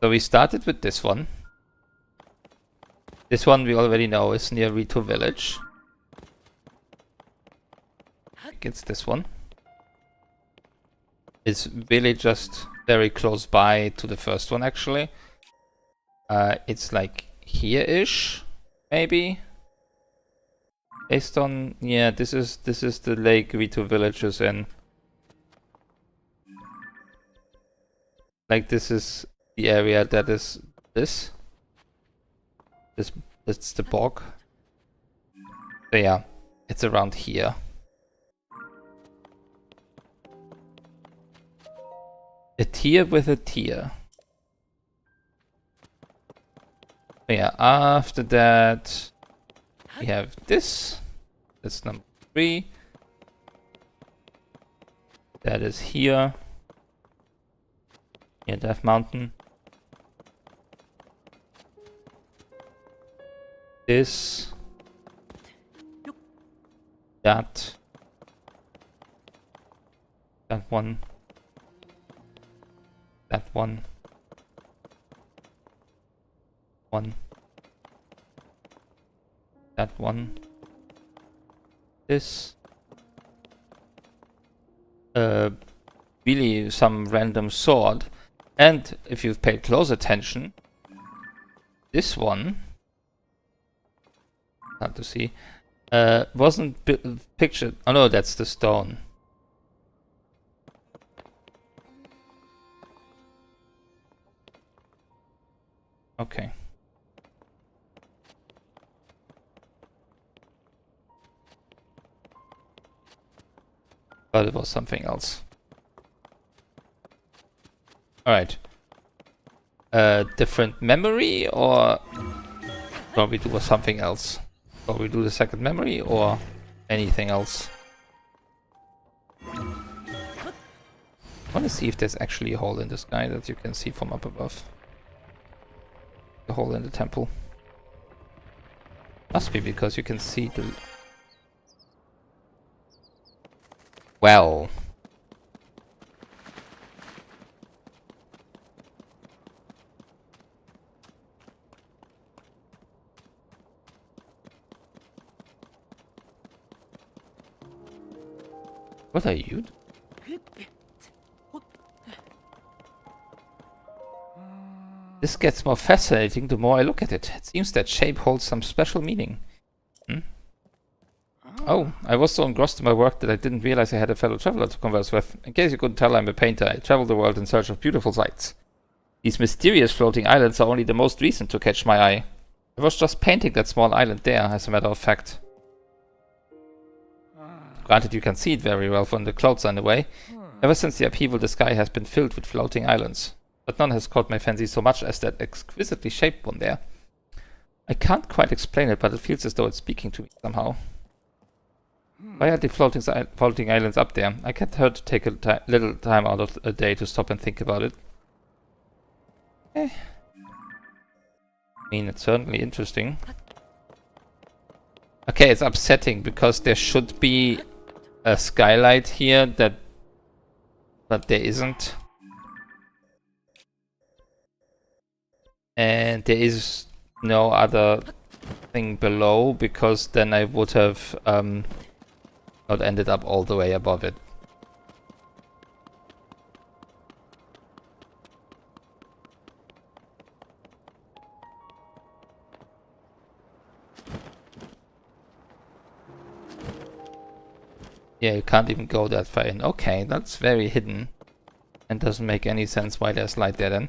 So we started with this one. This one we already know is near Rito Village. I think it's this one. It's really just very close by to the first one actually. It's like here-ish, maybe. Based on, yeah, this is the lake Rito Village is in. Like this is the area that is this. That's the bog. So yeah, it's around here. A tier with a tier. So yeah, after that we have this. That's number 3. That is here. Here, Death Mountain. This. That. That one. That one. One. That one. This. Really some random sword. And if you've paid close attention, this one, hard to see, wasn't pictured. Oh no, that's the stone. Okay. But it was something else. Alright. Different memory, or probably do something else? Probably do the second memory or anything else? I want to see if there's actually a hole in the sky that you can see from up above. The hole in the temple. Must be because you can see the... Well, What are you? This gets more fascinating the more I look at it. It seems that shape holds some special meaning. Oh, I was so engrossed in my work that I didn't realize I had a fellow traveler to converse with. In case you couldn't tell, I'm a painter. I travel the world in search of beautiful sights. These mysterious floating islands are only the most recent to catch my eye. I was just painting that small island there, as a matter of fact. Granted, you can see it very well when the clouds are in the way. Ever since the upheaval, the sky has been filled with floating islands. But none has caught my fancy so much as that exquisitely shaped one there. I can't quite explain it, but it feels as though it's speaking to me somehow. Why are the floating islands up there? I can't hurt to take a little time out of a day to stop and think about it. I mean, it's certainly interesting. Okay, it's upsetting because there should be a skylight here but there isn't. And there is no other thing below because then I would have not ended up all the way above it. Yeah, you can't even go that far in. Okay, that's very hidden. And doesn't make any sense why there's light there then.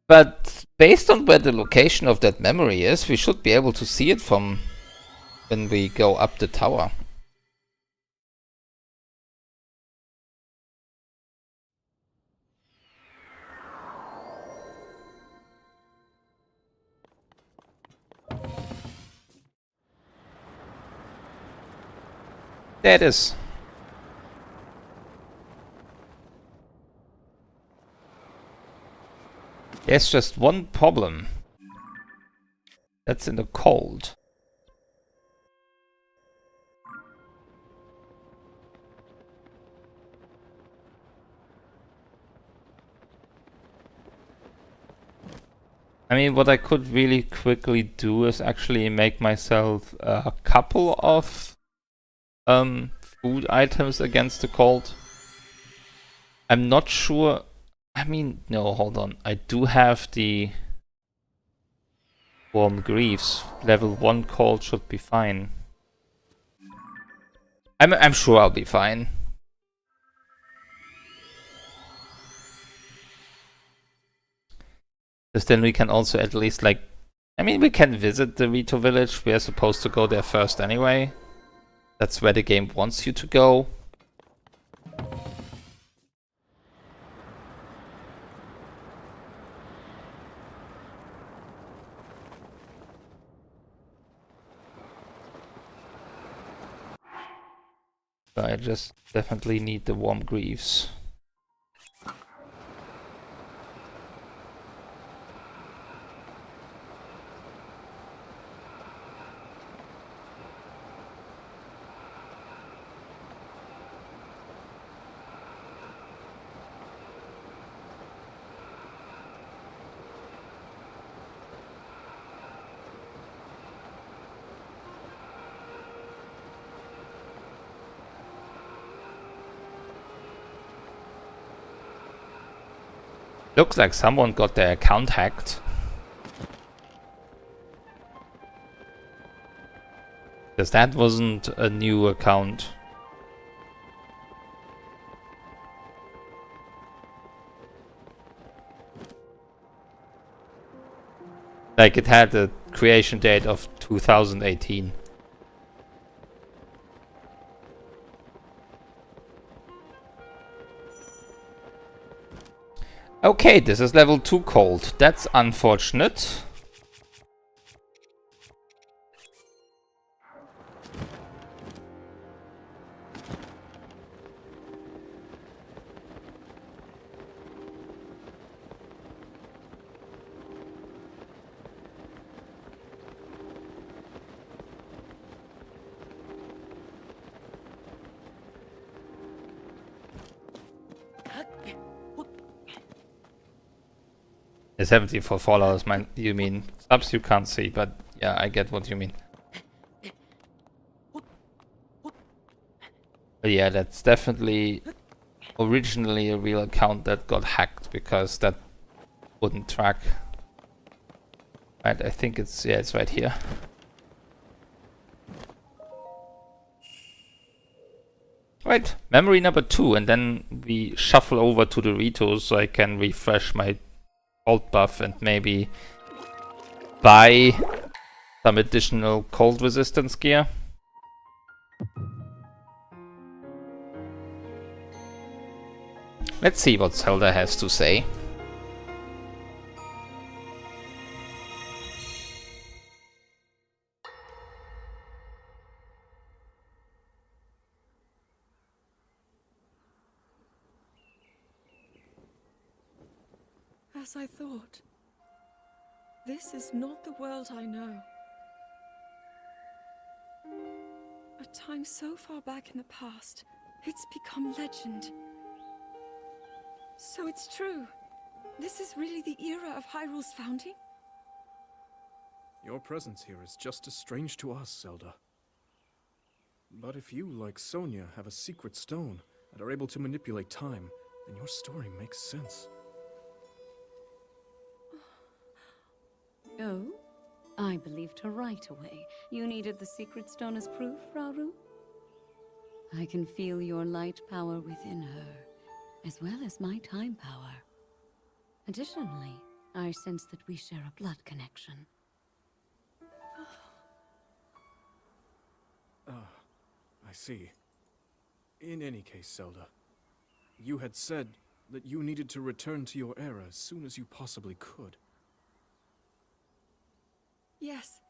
But based on where the location of that memory is, we should be able to see it from when we go up the tower. There it is. There's just one problem. That's in the cold. I mean, what I could really quickly do is actually make myself a couple of food items against the cold. I'm not sure. I mean, no, hold on. I do have the warm greaves. Level 1 cold should be fine. I'm sure I'll be fine. Because then we can also at least, like, I mean, we can visit the Rito village. We are supposed to go there first anyway. That's where the game wants you to go. So I just definitely need the warm greaves. Looks like someone got their account hacked. Because that wasn't a new account. Like, it had a creation date of 2018. Okay, this is level 2 cold. That's unfortunate. The 74 followers, you mean subs you can't see, but Yeah, I get what you mean. But yeah, that's definitely originally a real account that got hacked because that wouldn't track. Right, I think it's, yeah, it's right here. Right, memory number 2, and then we shuffle over to the Ritos so I can refresh my cold buff and maybe buy some additional cold resistance gear. Let's see what Zelda has to say. As I thought. This is not the world I know. A time so far back in the past, it's become legend. So it's true. This is really the era of Hyrule's founding? Your presence here is just as strange to us, Zelda. But if you, like Sonia, have a secret stone and are able to manipulate time, then your story makes sense. Oh? I believed her right away. You needed the secret stone as proof, Rauru? I can feel your light power within her, as well as my time power. Additionally, I sense that we share a blood connection. I see. In any case, Zelda, you had said that you needed to return to your era as soon as you possibly could. Yes.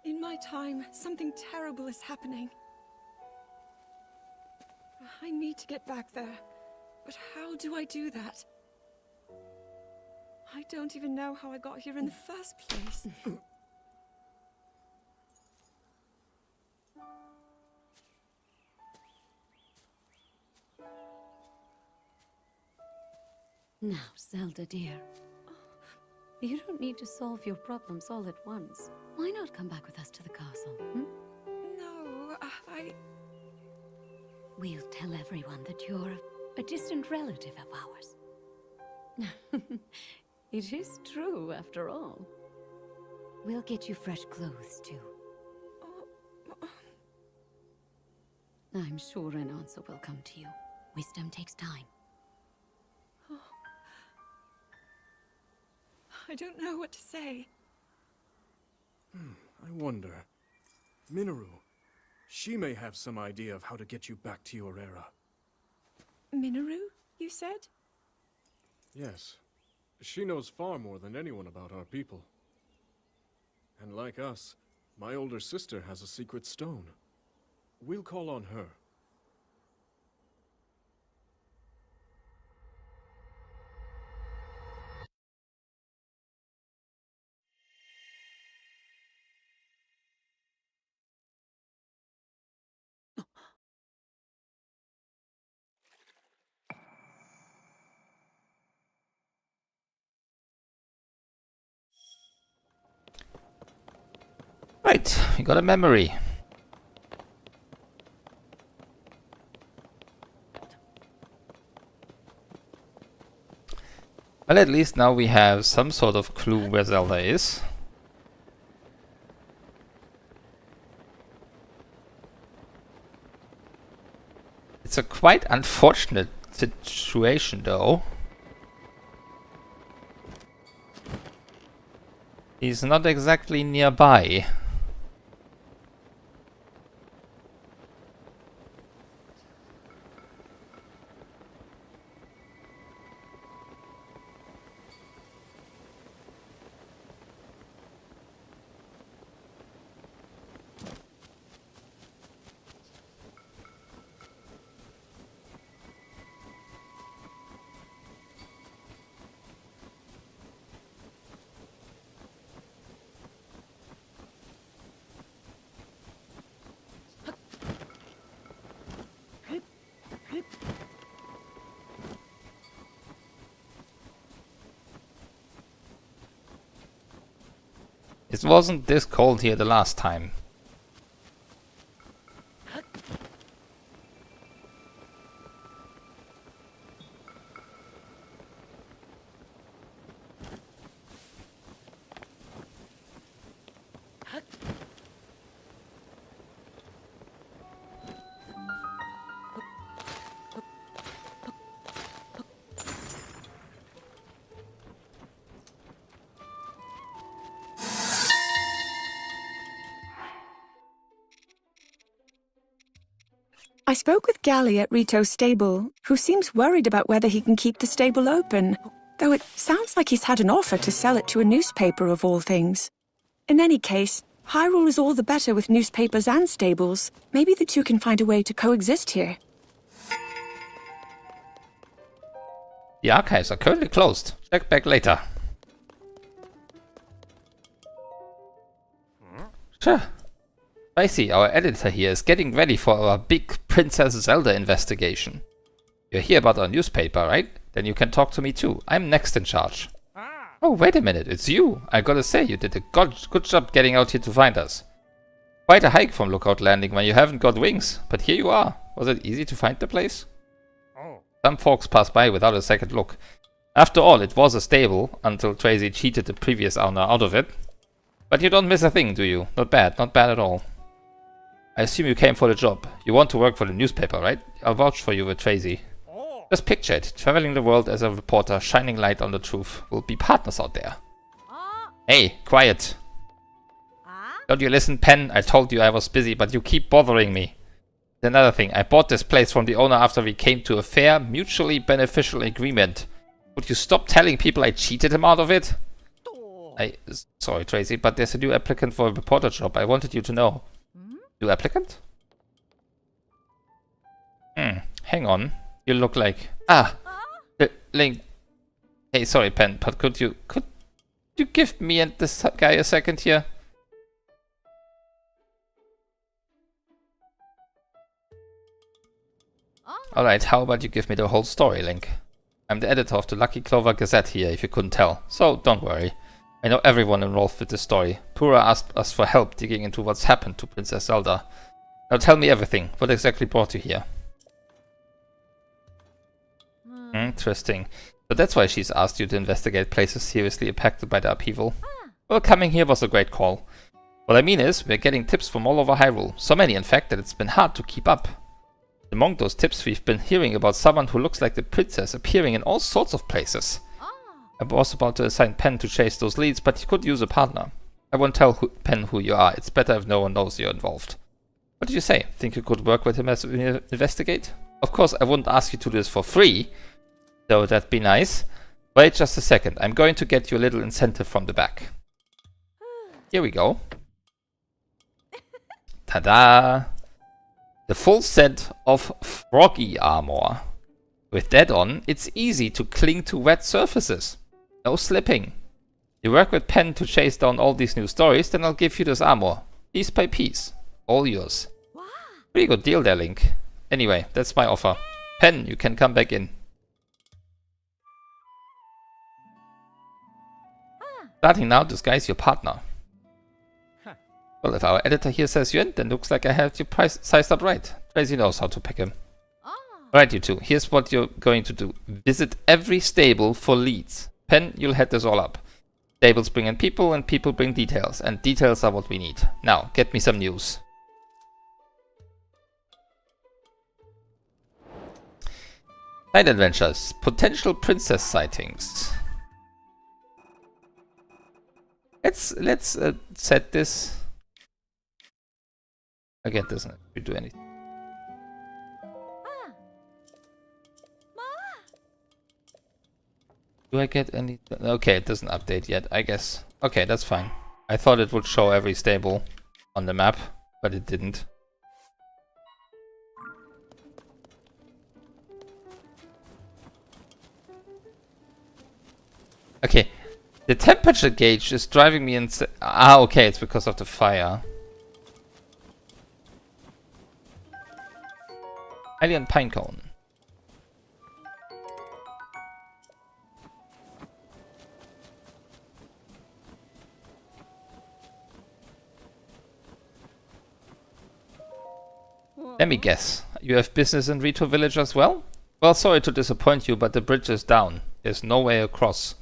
In my time, something terrible is happening. I need to get back there. But how do I do that? I don't even know how I got here in the first place. Now, Zelda dear, you don't need to solve your problems all at once. Why not come back with us to the castle, hmm? No, We'll tell everyone that you're a distant relative of ours. It is true, after all. We'll get you fresh clothes, too. I'm sure an answer will come to you. Wisdom takes time. I don't know what to say. I wonder. Minoru, she may have some idea of how to get you back to your era. Minoru, you said? Yes. She knows far more than anyone about our people. And like us, my older sister has a secret stone. We'll call on her. Right, we got a memory. Well, at least now we have some sort of clue where Zelda is. It's a quite unfortunate situation, though. He's not exactly nearby. It wasn't this cold here the last time. I spoke with Gally at Rito's stable, who seems worried about whether he can keep the stable open, though it sounds like he's had an offer to sell it to a newspaper of all things. In any case, Hyrule is all the better with newspapers and stables. Maybe the two can find a way to coexist here. The archives are currently closed. Check back later. Sure. Tracy, our editor here, is getting ready for our big Princess Zelda investigation. You're here about our newspaper, right? Then you can talk to me too. I'm next in charge. Oh, wait a minute, it's you. I gotta say, you did a good job getting out here to find us. Quite a hike from Lookout Landing when you haven't got wings, but here you are. Was it easy to find the place? Some folks pass by without a second look. After all, it was a stable, until Tracy cheated the previous owner out of it. But you don't miss a thing, do you? Not bad at all. I assume you came for the job. You want to work for the newspaper, right? I'll vouch for you with Tracy. Just picture it, traveling the world as a reporter, shining light on the truth. We'll be partners out there. Hey, quiet. Don't you listen, Pen? I told you I was busy, but you keep bothering me. Another thing, I bought this place from the owner after we came to a fair, mutually beneficial agreement. Would you stop telling people I cheated him out of it? Sorry, Tracy, but there's a new applicant for a reporter job. I wanted you to know. New applicant? Hang on. You look like... Link. Hey, sorry, Pen, but could you give me and this guy a second here? Alright, how about you give me the whole story, Link? I'm the editor of the Lucky Clover Gazette here, if you couldn't tell. So, don't worry. I know everyone involved with this story. Pura asked us for help digging into what's happened to Princess Zelda. Now tell me everything. What exactly brought you here? Interesting. So that's why she's asked you to investigate places seriously impacted by the upheaval. Well, coming here was a great call. What I mean is, we're getting tips from all over Hyrule. So many, in fact, that it's been hard to keep up. Among those tips, we've been hearing about someone who looks like the princess appearing in all sorts of places. I was about to assign Pen to chase those leads, but he could use a partner. I won't tell Pen who you are. It's better if no one knows you're involved. What did you say? Think you could work with him as we investigate? Of course, I wouldn't ask you to do this for free, though that'd be nice. Wait just a second. I'm going to get you a little incentive from the back. Here we go. Ta-da! The full set of Froggy armor. With that on, it's easy to cling to wet surfaces. No slipping. You work with Pen to chase down all these new stories, then I'll give you this armor. Piece by piece. All yours. Pretty good deal there, Link. Anyway, that's my offer. Pen, you can come back in. Starting now, this guy's your partner. Well, if our editor here says you're in, then looks like I have you sized up right. Tracy knows how to pick him. Alright, you two, here's what you're going to do. Visit every stable for leads. Pen, you'll head this all up. Stables bring in people, and people bring details. And details are what we need. Now, get me some news. Night adventures. Potential princess sightings. Let's set this. Again, doesn't do anything. Do I get any? Okay, it doesn't update yet, I guess. Okay, that's fine. I thought it would show every stable on the map, but it didn't. Okay, the temperature gauge is driving me insane. Ah, okay, it's because of the fire. Alien Pinecone. Let me guess. You have business in Rito Village as well? Well, sorry to disappoint you, but the bridge is down. There's no way across.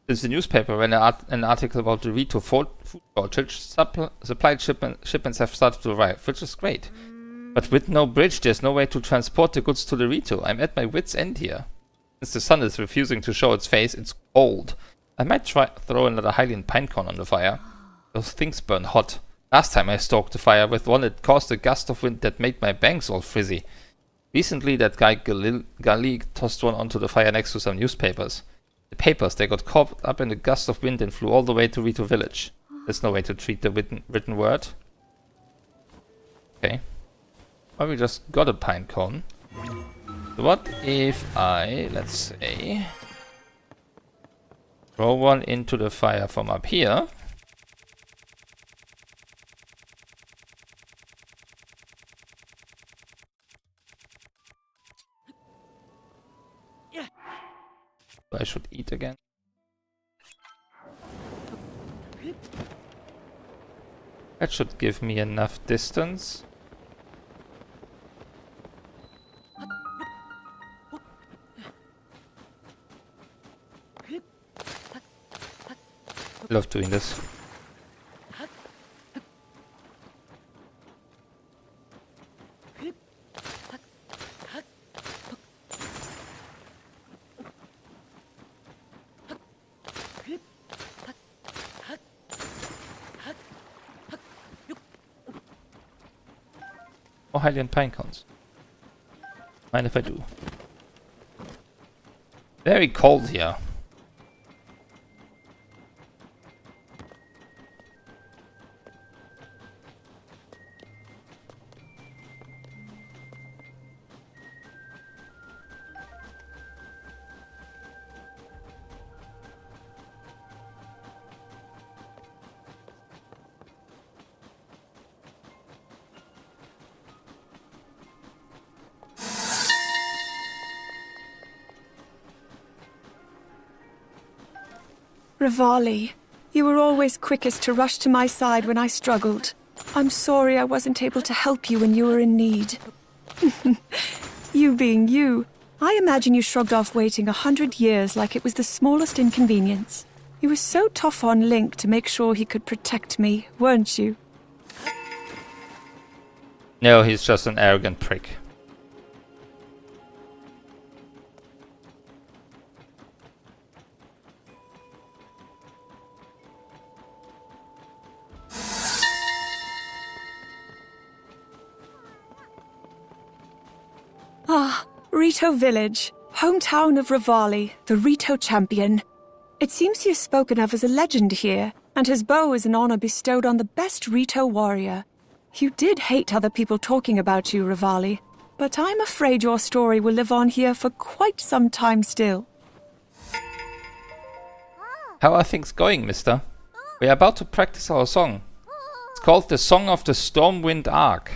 Since the newspaper ran an article about the Rito food shortage, supplied shipments have started to arrive, which is great. But with no bridge, there's no way to transport the goods to the Rito. I'm at my wit's end here. Since the sun is refusing to show its face, it's cold. I might try throw another Hylian pinecone on the fire. Those things burn hot. Last time I stoked the fire with one, it caused a gust of wind that made my bangs all frizzy. Recently, that guy Gali tossed one onto the fire next to some newspapers. The papers, they got caught up in a gust of wind and flew all the way to Rito Village. There's no way to treat the written word. Okay. Well, we just got a pine cone. So what if I, let's say, throw one into the fire from up here? I should eat again. That should give me enough distance. I love doing this. More Hylian pinecones. Mind if I do? Very cold here. Rivali, you were always quickest to rush to my side when I struggled. I'm sorry I wasn't able to help you when you were in need. You being you, I imagine you shrugged off waiting 100 years like it was the smallest inconvenience. You were so tough on Link to make sure he could protect me, weren't you? No, he's just an arrogant prick. Ah, Rito Village, hometown of Rivali, the Rito champion. It seems he is spoken of as a legend here, and his bow is an honor bestowed on the best Rito warrior. You did hate other people talking about you, Rivali, but I'm afraid your story will live on here for quite some time still. How are things going, mister? We are about to practice our song. It's called the Song of the Stormwind Arc.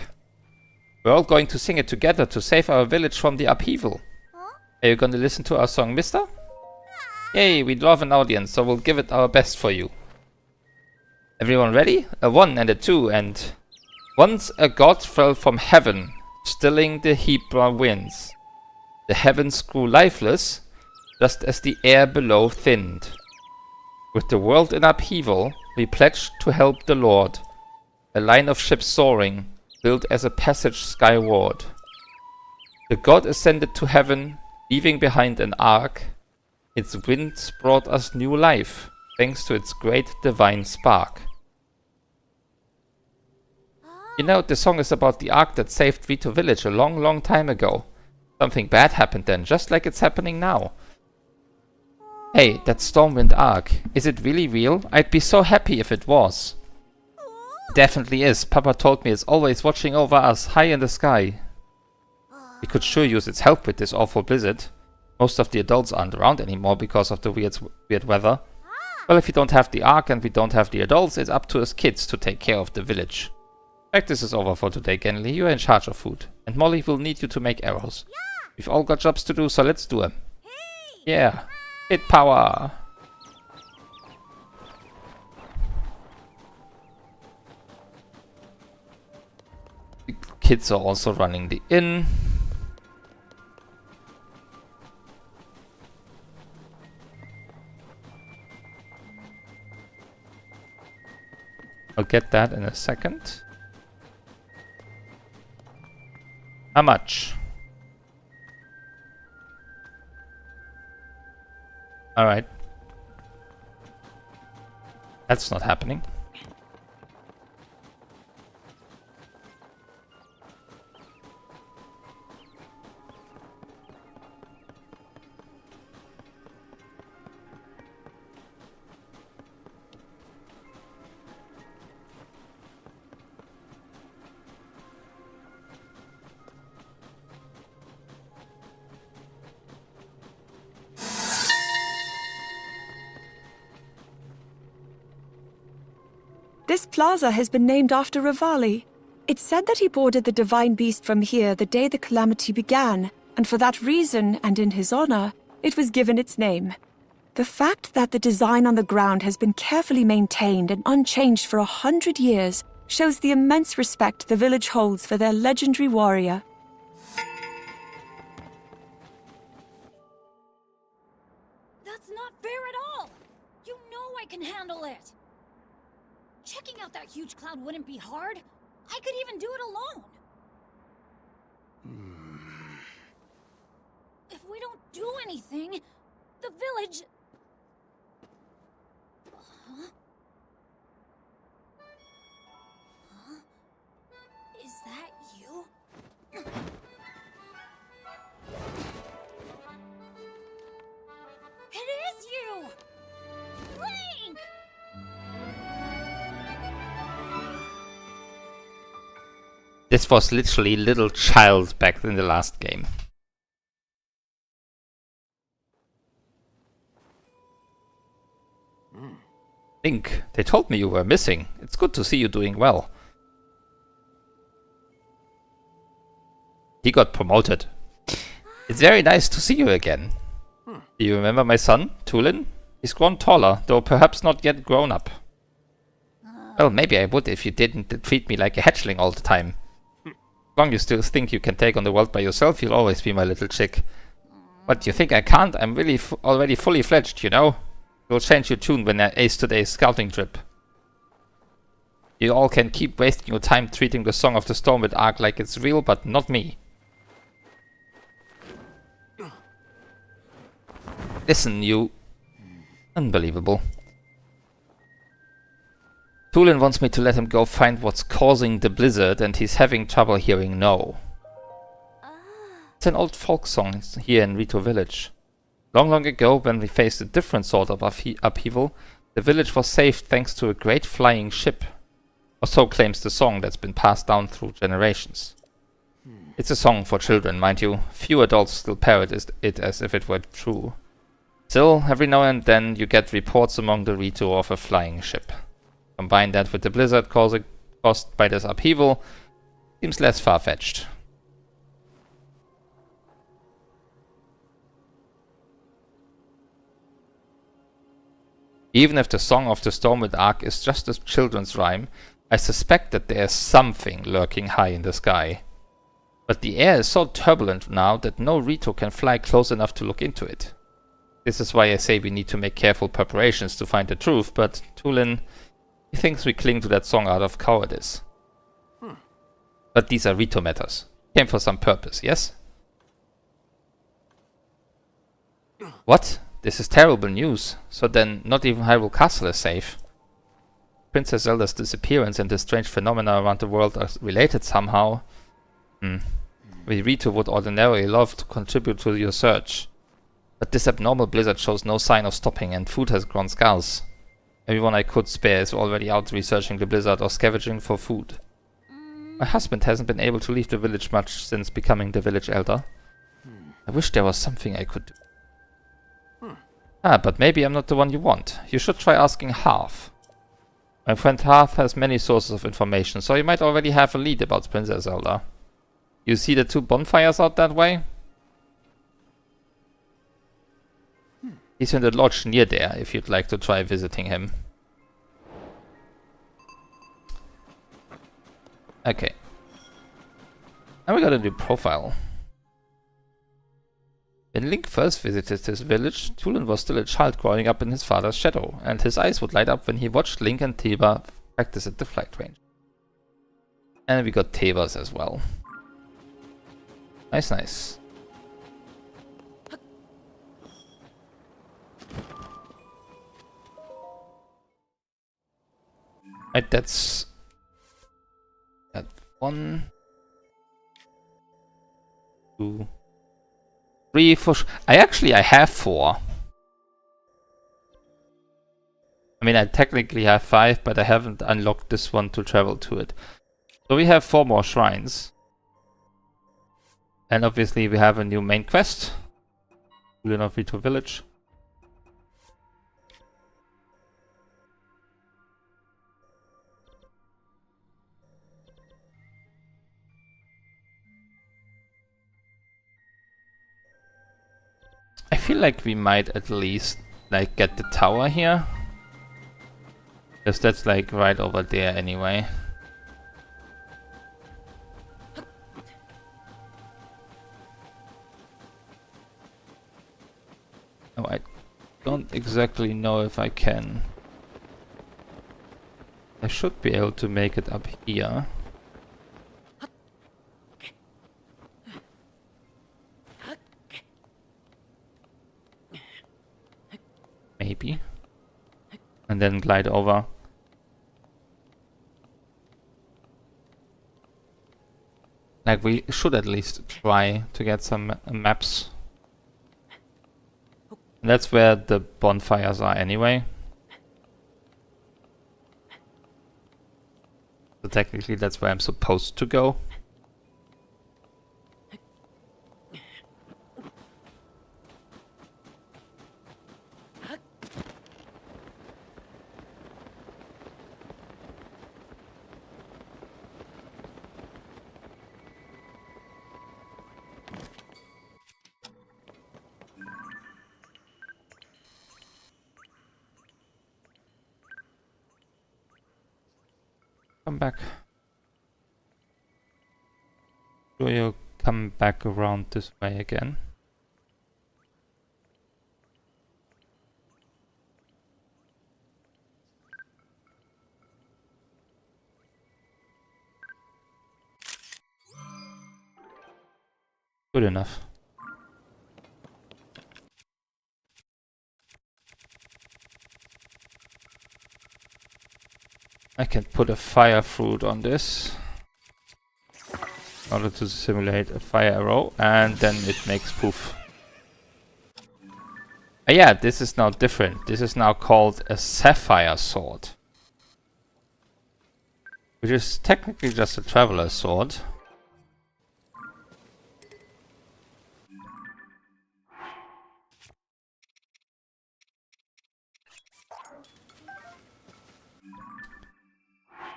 We're all going to sing it together to save our village from the upheaval. Are you going to listen to our song, mister? Yay, we love an audience, so we'll give it our best for you. Everyone ready? A 1 and a 2 and... Once a god fell from heaven, stilling the Hebra winds. The heavens grew lifeless, just as the air below thinned. With the world in upheaval, we pledged to help the Lord. A line of ships soaring, built as a passage skyward. The god ascended to heaven, leaving behind an ark. Its winds brought us new life, thanks to its great divine spark. You know, the song is about the ark that saved Rito Village a long, long time ago. Something bad happened then, just like it's happening now. Hey, that Stormwind Arc, is it really real? I'd be so happy if it was. Definitely is. Papa told me it's always watching over us, high in the sky. We could sure use its help with this awful blizzard. Most of the adults aren't around anymore because of the weird weather. Well, if we don't have the Ark and we don't have the adults, it's up to us kids to take care of the village. Practice is over for today, Genli. You're in charge of food. And Molly will need you to make arrows. We've all got jobs to do, so let's do them. Yeah. Hit power. Kids are also running the inn. I'll get that in a second. How much? Alright. That's not happening. This plaza has been named after Rivali. It's said that he boarded the divine beast from here the day the calamity began, and for that reason, and in his honor, it was given its name. The fact that the design on the ground has been carefully maintained and unchanged for 100 years shows the immense respect the village holds for their legendary warrior. That's not fair at all! You know I can handle it! Checking out that huge cloud wouldn't be hard. I could even do it alone. If we don't do anything, the village... Huh? Huh? Is that you? It is you! Link! This was literally little child back in the last game. Link, they told me you were missing. It's good to see you doing well. He got promoted. It's very nice to see you again. Do you remember my son, Tulin? He's grown taller, though perhaps not yet grown up. Well, maybe I would if you didn't treat me like a hatchling all the time. As long as you still think you can take on the world by yourself, you'll always be my little chick. What, you think I can't? I'm really already fully fledged, you know? We'll change your tune when I ace today's scouting trip. You all can keep wasting your time treating the Song of the Stormwind arc like it's real, but not me. Listen, you... Unbelievable. Tulin wants me to let him go find what's causing the blizzard, and he's having trouble hearing no. It's an old folk song here in Rito village. Long, long ago, when we faced a different sort of upheaval, the village was saved thanks to a great flying ship. Or so claims the song that's been passed down through generations. It's a song for children, mind you. Few adults still parrot it as if it were true. Still, every now and then you get reports among the Rito of a flying ship. Combine that with the blizzard caused by this upheaval, seems less far-fetched. Even if the Song of the Stormwind arc is just a children's rhyme, I suspect that there is something lurking high in the sky. But the air is so turbulent now that no Rito can fly close enough to look into it. This is why I say we need to make careful preparations to find the truth, but Tulin, he thinks we cling to that song out of cowardice. But these are Rito matters. Came for some purpose, yes? What? This is terrible news. So then, not even Hyrule Castle is safe. Princess Zelda's disappearance and the strange phenomena around the world are related somehow. We Rito would ordinarily love to contribute to your search. But this abnormal blizzard shows no sign of stopping, and food has grown scarce. Everyone I could spare is already out researching the blizzard or scavenging for food. My husband hasn't been able to leave the village much since becoming the village elder. I wish there was something I could do. But maybe I'm not the one you want. You should try asking Harth. My friend Harth has many sources of information, so you might already have a lead about Princess Zelda. You see the 2 bonfires out that way? He's in the lodge near there, if you'd like to try visiting him. Okay. And we got a new profile. When Link first visited his village, Tulin was still a child growing up in his father's shadow, and his eyes would light up when he watched Link and Teba practice at the flight range. And we got Tebas as well. Nice, nice. Right, that's that 1, 2, 3 for I have 4. I mean, I technically have 5, but I haven't unlocked this one to travel to it. So we have 4 more shrines. And obviously we have a new main quest. Tulin of Rito Village. I feel like we might at least like get the tower here. Because that's like right over there anyway. Oh, I don't exactly know if I can. I should be able to make it up here. Maybe. And then glide over. Like, we should at least try to get some maps. And that's where the bonfires are anyway. So technically that's where I'm supposed to go. Come back. So you come back around this way again. Good enough. I can put a fire fruit on this in order to simulate a fire arrow, and then it makes poof. Yeah, this is now different. This is now called a sapphire sword, which is technically just a traveler's sword.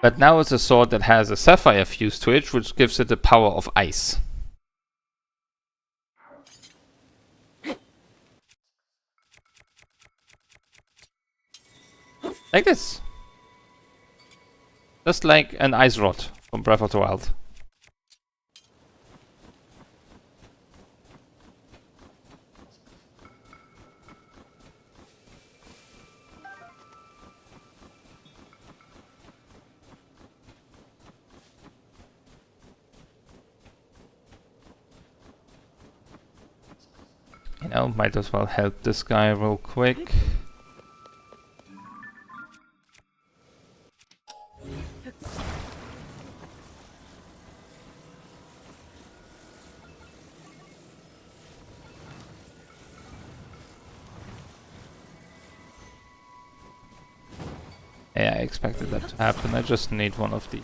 But now it's a sword that has a sapphire fuse to it, which gives it the power of ice. Like this. Just like an ice rod from Breath of the Wild. You know, might as well help this guy real quick. Yeah, I expected that to happen. I just need one of the...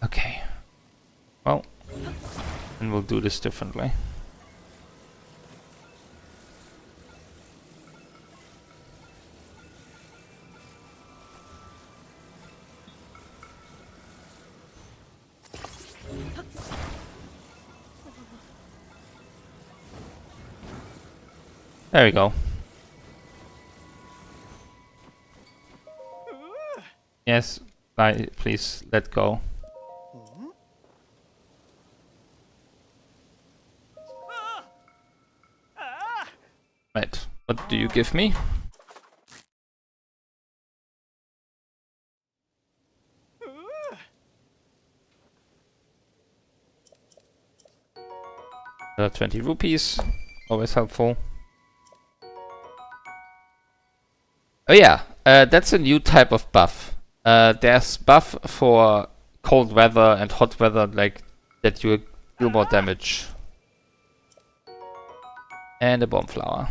Okay. Well, and we'll do this differently. There we go. Yes, please let go. Right, what do you give me? Another 20 rupees, always helpful. Oh yeah, that's a new type of buff. There's buff for cold weather and hot weather, like that you deal more damage. And a bomb flower.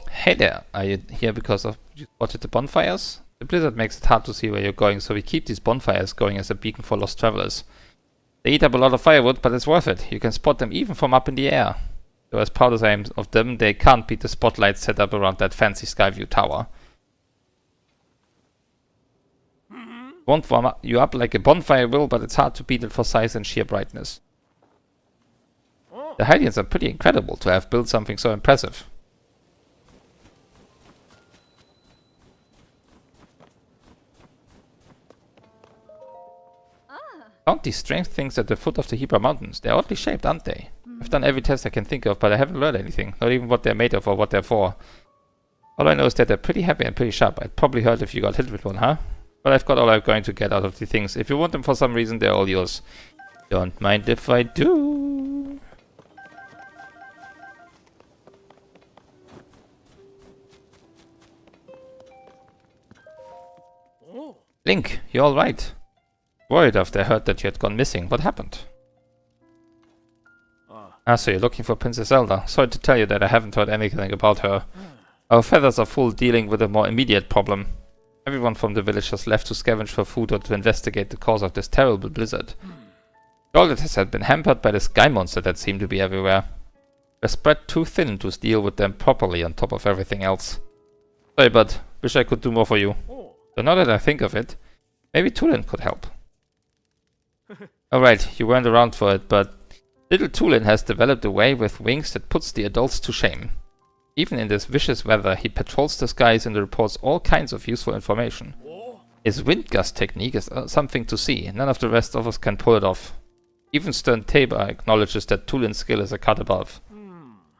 Hey there, are you here because of you spotted the bonfires? The blizzard makes it hard to see where you're going, so we keep these bonfires going as a beacon for lost travelers. They eat up a lot of firewood, but it's worth it. You can spot them even from up in the air. Though as proud as I am of them, they can't beat the spotlights set up around that fancy Skyview tower. Won't warm you up like a bonfire will, but it's hard to beat it for size and sheer brightness. The Hylians are pretty incredible to have built something so impressive. Found these strange things at the foot of the Hebra Mountains. They're oddly shaped, aren't they? I've done every test I can think of, but I haven't learned anything. Not even what they're made of or what they're for. All I know is that they're pretty heavy and pretty sharp. I'd probably hurt if you got hit with one, huh? But I've got all I'm going to get out of the things. If you want them for some reason, they're all yours. Don't mind if I do. Link, you're alright. Worried after I heard that you had gone missing. What happened? Ah, so you're looking for Princess Zelda. Sorry to tell you that I haven't heard anything about her. Our feathers are full dealing with a more immediate problem. Everyone from the village has left to scavenge for food or to investigate the cause of this terrible blizzard. All that has been hampered by the sky monster that seem to be everywhere. We're spread too thin to deal with them properly on top of everything else. Sorry, but wish I could do more for you. So now that I think of it, maybe Tulin could help. Alright, you weren't around for it, but little Tulin has developed a way with wings that puts the adults to shame. Even in this vicious weather, he patrols the skies and reports all kinds of useful information. His wind gust technique is something to see. None of the rest of us can pull it off. Even Stern Tabor acknowledges that Tulin's skill is a cut above.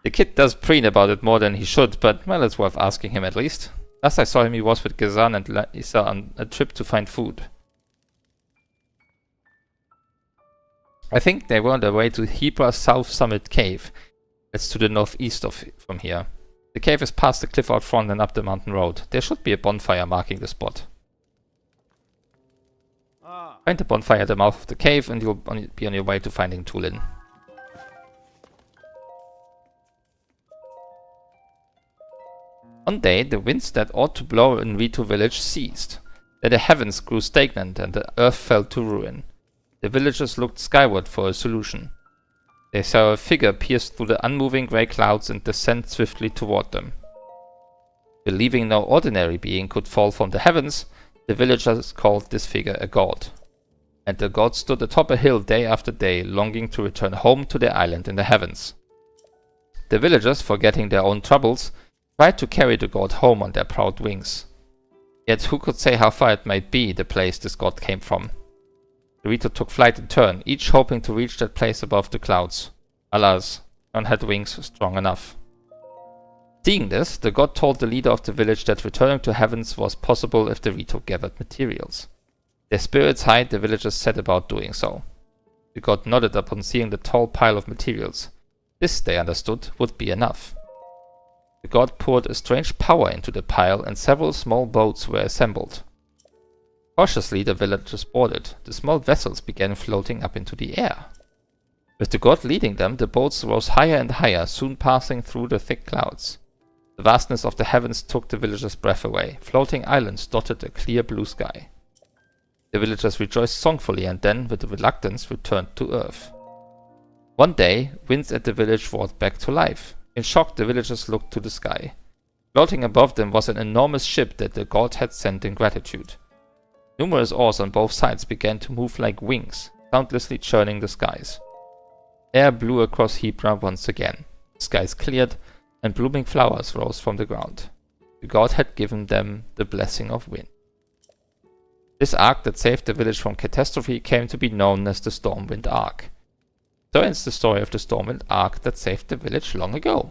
The kid does preen about it more than he should, but well, it's worth asking him at least. Last I saw him, he was with Gazan and Lisa on a trip to find food. I think they were on their way to Hebra South Summit Cave. It's to the northeast from here. The cave is past the cliff out front and up the mountain road. There should be a bonfire marking the spot. Find the bonfire at the mouth of the cave and you'll be on your way to finding Tulin. One day, the winds that ought to blow in Rito village ceased. Then the heavens grew stagnant and the earth fell to ruin. The villagers looked skyward for a solution. They saw a figure pierce through the unmoving grey clouds and descend swiftly toward them. Believing no ordinary being could fall from the heavens, the villagers called this figure a god. And the god stood atop a hill day after day, longing to return home to their island in the heavens. The villagers, forgetting their own troubles, tried to carry the god home on their proud wings. Yet who could say how far it might be, the place this god came from? The Rito took flight in turn, each hoping to reach that place above the clouds. Alas, none had wings strong enough. Seeing this, the god told the leader of the village that returning to heavens was possible if the Rito gathered materials. Their spirits high, the villagers set about doing so. The god nodded upon seeing the tall pile of materials. This, they understood, would be enough. The god poured a strange power into the pile and several small boats were assembled. Cautiously, the villagers boarded. The small vessels began floating up into the air. With the god leading them, the boats rose higher and higher, soon passing through the thick clouds. The vastness of the heavens took the villagers' breath away. Floating islands dotted a clear blue sky. The villagers rejoiced songfully and then, with reluctance, returned to earth. One day, winds at the village roared back to life. In shock, the villagers looked to the sky. Floating above them was an enormous ship that the god had sent in gratitude. Numerous oars on both sides began to move like wings, countlessly churning the skies. Air blew across Hebra once again. Skies cleared, and blooming flowers rose from the ground. The god had given them the blessing of wind. This arc that saved the village from catastrophe came to be known as the Stormwind Arc. So ends the story of the Stormwind Arc that saved the village long ago.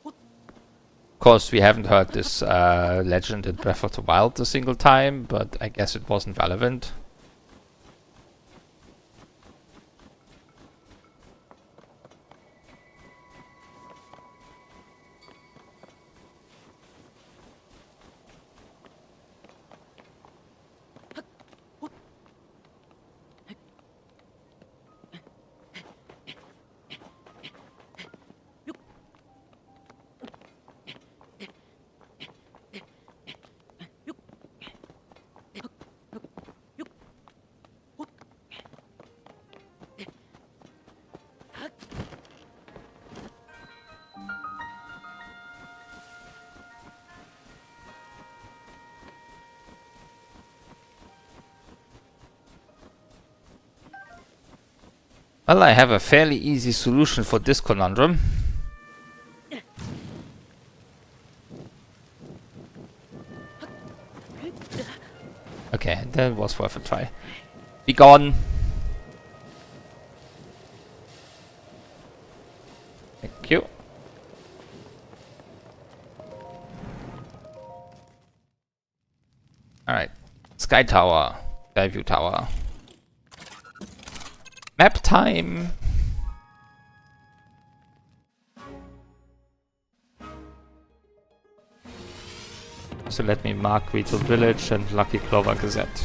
Of course, we haven't heard this legend in Breath of the Wild a single time, but I guess it wasn't relevant. Well, I have a fairly easy solution for this conundrum. Okay, that was worth a try. Be gone! Thank you. Alright. Sky Tower. Skyview Tower. Map time! So let me mark Retail Village and Lucky Clover Gazette.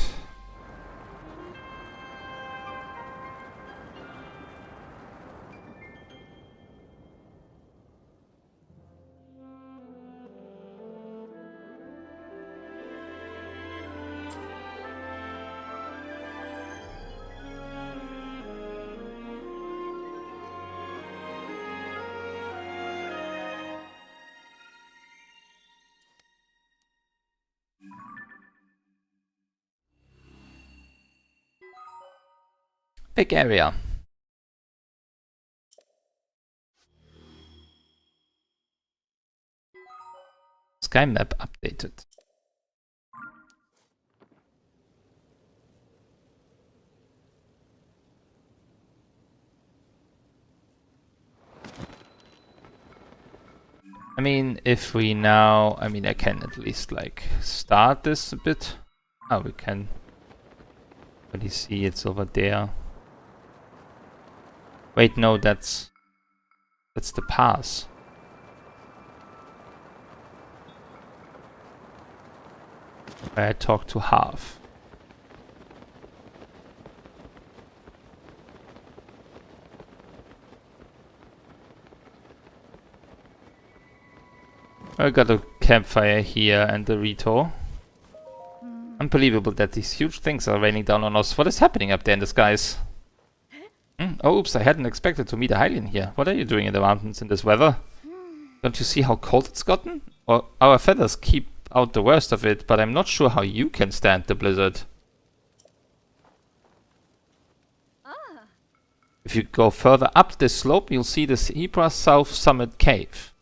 Big area. Sky map updated. I mean, if we now... I mean, I can at least, like, start this a bit. Oh, we can. But you see, it's over there. Wait, no, that's the pass. Where I talk to Half. I got a campfire here and the Rito. Unbelievable that these huge things are raining down on us. What is happening up there in the skies? Oh, oops, I hadn't expected to meet a Hylian here. What are you doing in the mountains in this weather? Don't you see how cold it's gotten? Or our feathers keep out the worst of it, but I'm not sure how you can stand the blizzard. If you go further up this slope, you'll see the Hebra South Summit Cave.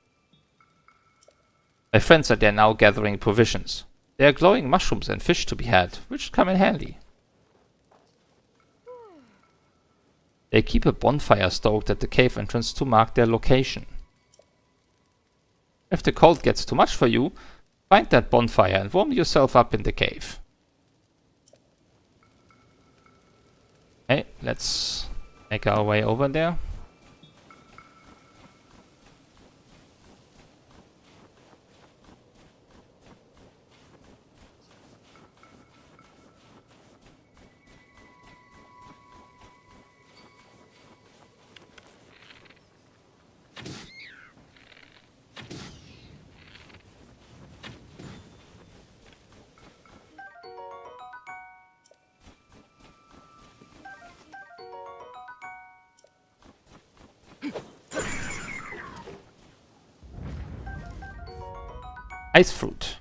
My friends are there now gathering provisions. There are glowing mushrooms and fish to be had, which come in handy. They keep a bonfire stoked at the cave entrance to mark their location. If the cold gets too much for you, find that bonfire and warm yourself up in the cave. Okay, let's make our way over there. Ice fruit.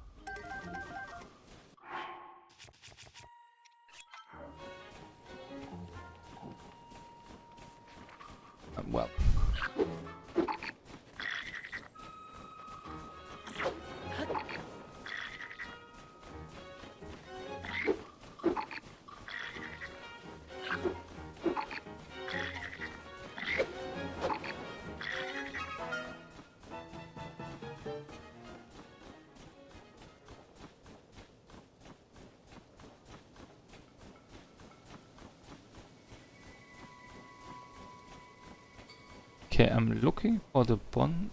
Well. Okay, I'm looking for the bond.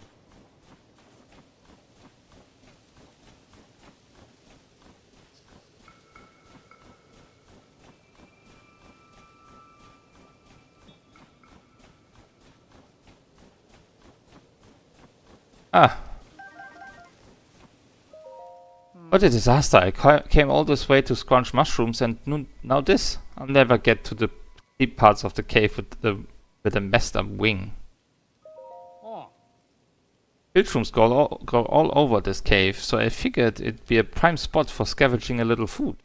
Ah. What a disaster. I came all this way to scrunch mushrooms and now this. I'll never get to the deep parts of the cave with a messed up wing. Pilshrooms grow all over this cave, so I figured it'd be a prime spot for scavenging a little food.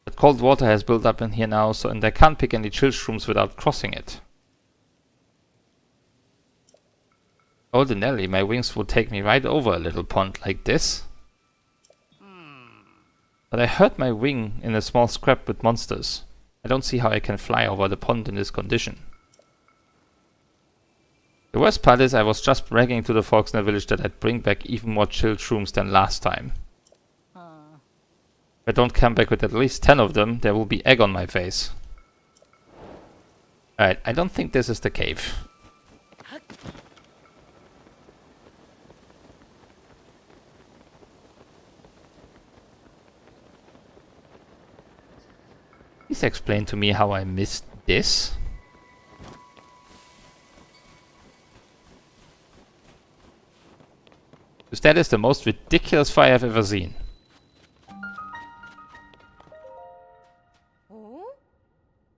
But cold water has built up in here now, and I can't pick any chillshrooms without crossing it. Ordinarily, my wings would take me right over a little pond like this. But I hurt my wing in a small scrap with monsters. I don't see how I can fly over the pond in this condition. The worst part is I was just bragging to the folks in the village that I'd bring back even more chilled shrooms than last time. If I don't come back with at least 10 of them, there will be egg on my face. Alright, I don't think this is the cave. Please explain to me how I missed this. Because that is the most ridiculous fire I've ever seen.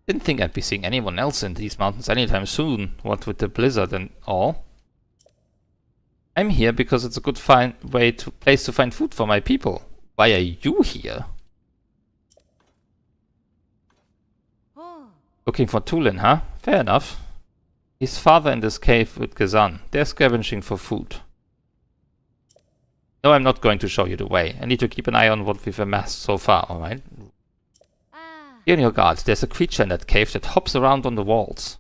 Didn't think I'd be seeing anyone else in these mountains anytime soon, what with the blizzard and all. I'm here because it's a good place to find food for my people. Why are you here? Looking for Tulin, huh? Fair enough. His father in this cave with Gazan. They're scavenging for food. No, I'm not going to show you the way. I need to keep an eye on what we've amassed so far, alright? Be on your guard. There's a creature in that cave that hops around on the walls.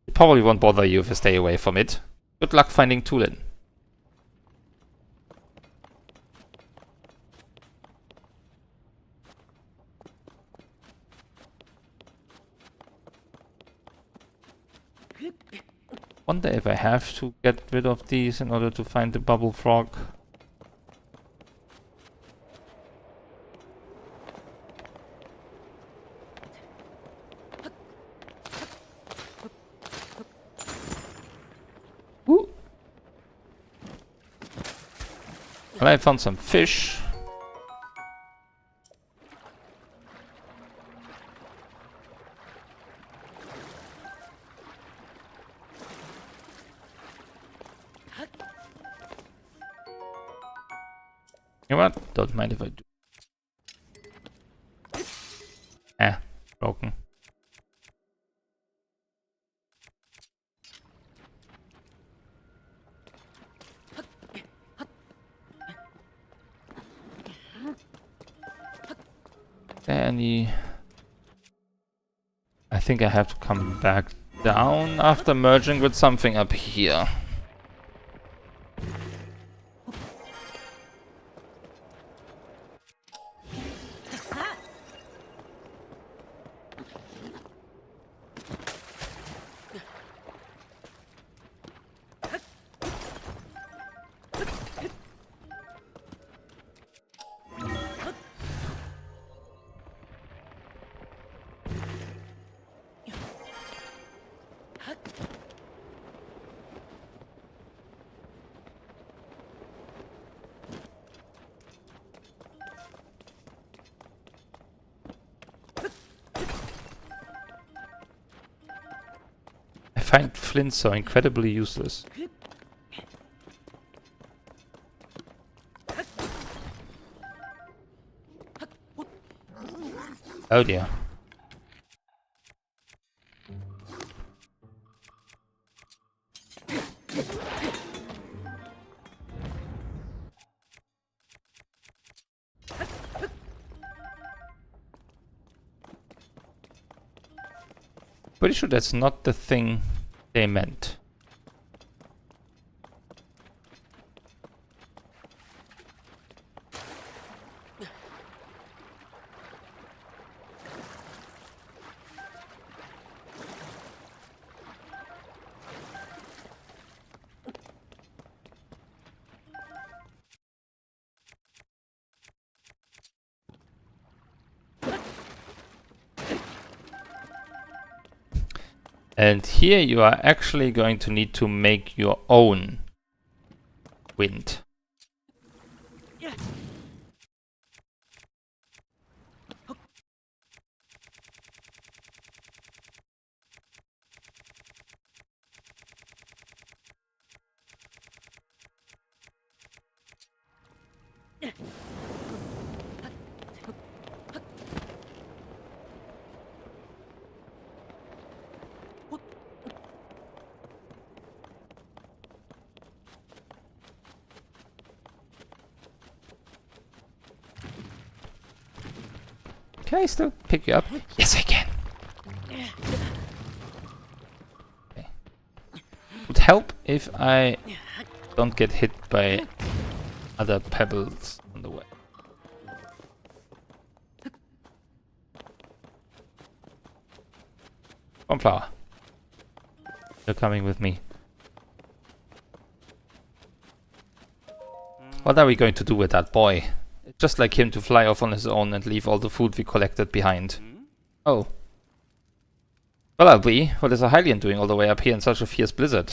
It probably won't bother you if you stay away from it. Good luck finding Tulin. Wonder if I have to get rid of these in order to find the bubble frog. Ooh. Well, I found some fish. You know what? Don't mind if I do. Broken. Any... I think I have to come back down after merging with something up here. I find flint so incredibly useless. Oh dear. Pretty sure that's not the thing they meant. And here you are actually going to need to make your own wind. Can I still pick you up? Yes, I can. Okay. Would help if I don't get hit by other pebbles on the way. Cornflower. You're coming with me. What are we going to do with that boy? Just like him to fly off on his own and leave all the food we collected behind. Oh. Well, I'll be. What is a Hylian doing all the way up here in such a fierce blizzard?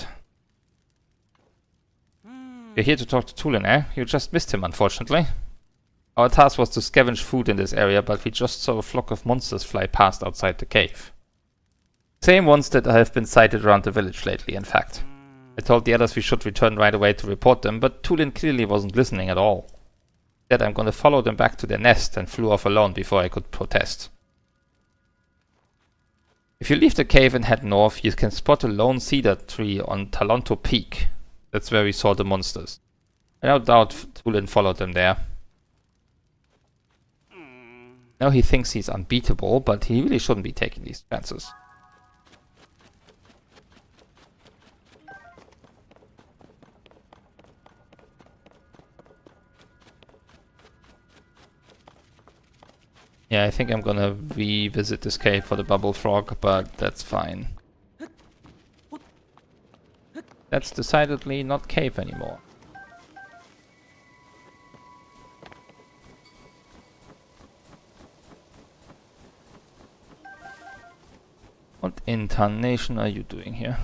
You're here to talk to Tulin, eh? You just missed him, unfortunately. Our task was to scavenge food in this area, but we just saw a flock of monsters fly past outside the cave. Same ones that have been sighted around the village lately, in fact. I told the others we should return right away to report them, but Tulin clearly wasn't listening at all. Said I'm gonna follow them back to their nest and flew off alone before I could protest. If you leave the cave and head north, you can spot a lone cedar tree on Talonto Peak. That's where we saw the monsters. I no doubt Tulin followed them there. Now he thinks he's unbeatable, but he really shouldn't be taking these chances. Yeah, I think I'm gonna revisit this cave for the bubble frog, but that's fine. That's decidedly not cave anymore. What in tarnation are you doing here?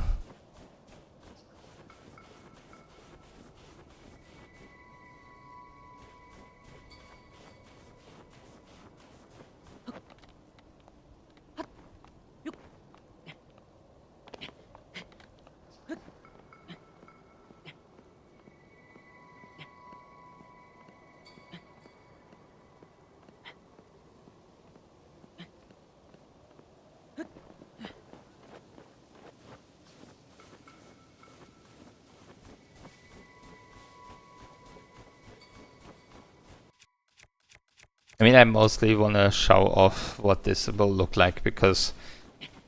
I mean, I mostly want to show off what this will look like, because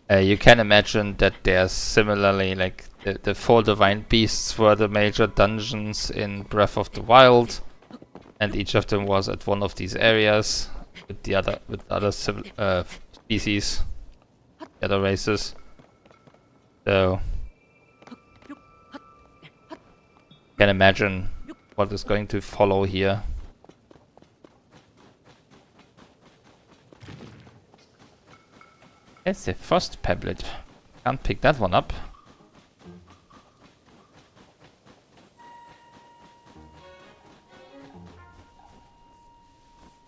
you can imagine that there's similarly, like, the four divine beasts were the major dungeons in Breath of the Wild, and each of them was at one of these areas with the other species, the other races. So you can imagine what is going to follow here. It's the first peblet. Can't pick that one up.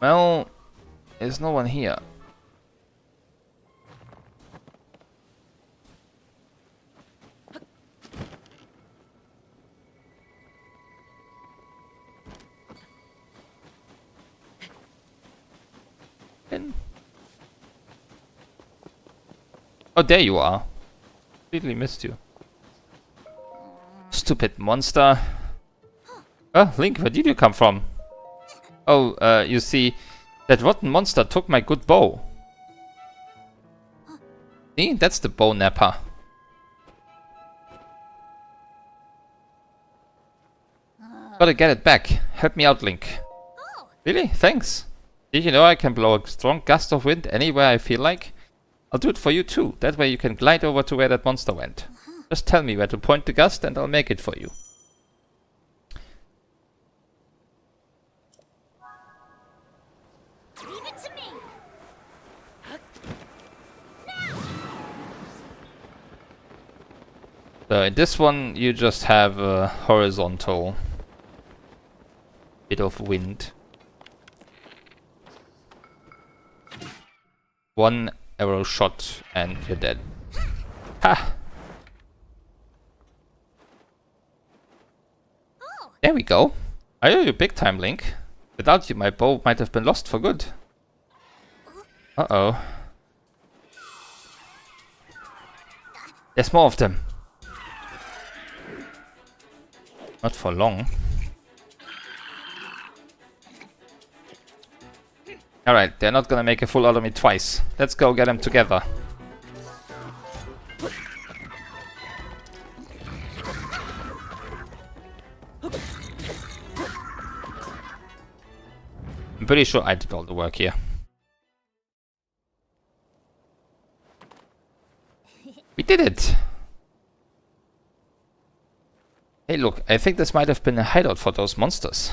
Well, there's no one here. Oh, there you are. Completely missed you. Stupid monster. Oh, Link, where did you come from? Oh, you see, that rotten monster took my good bow. See, that's the bow napper. Gotta get it back. Help me out, Link. Really? Thanks. Did you know I can blow a strong gust of wind anywhere I feel like? I'll do it for you too. That way you can glide over to where that monster went. Just tell me where to point the gust and I'll make it for you. Leave it to me. So in this one you just have a horizontal bit of wind. One arrow shot and you're dead. Ha! There we go. I owe you big time, Link. Without you, my bow might have been lost for good. Uh-oh. There's more of them. Not for long. Alright, they're not gonna make a fool out of me twice. Let's go get them together. I'm pretty sure I did all the work here. We did it! Hey look, I think this might have been a hideout for those monsters.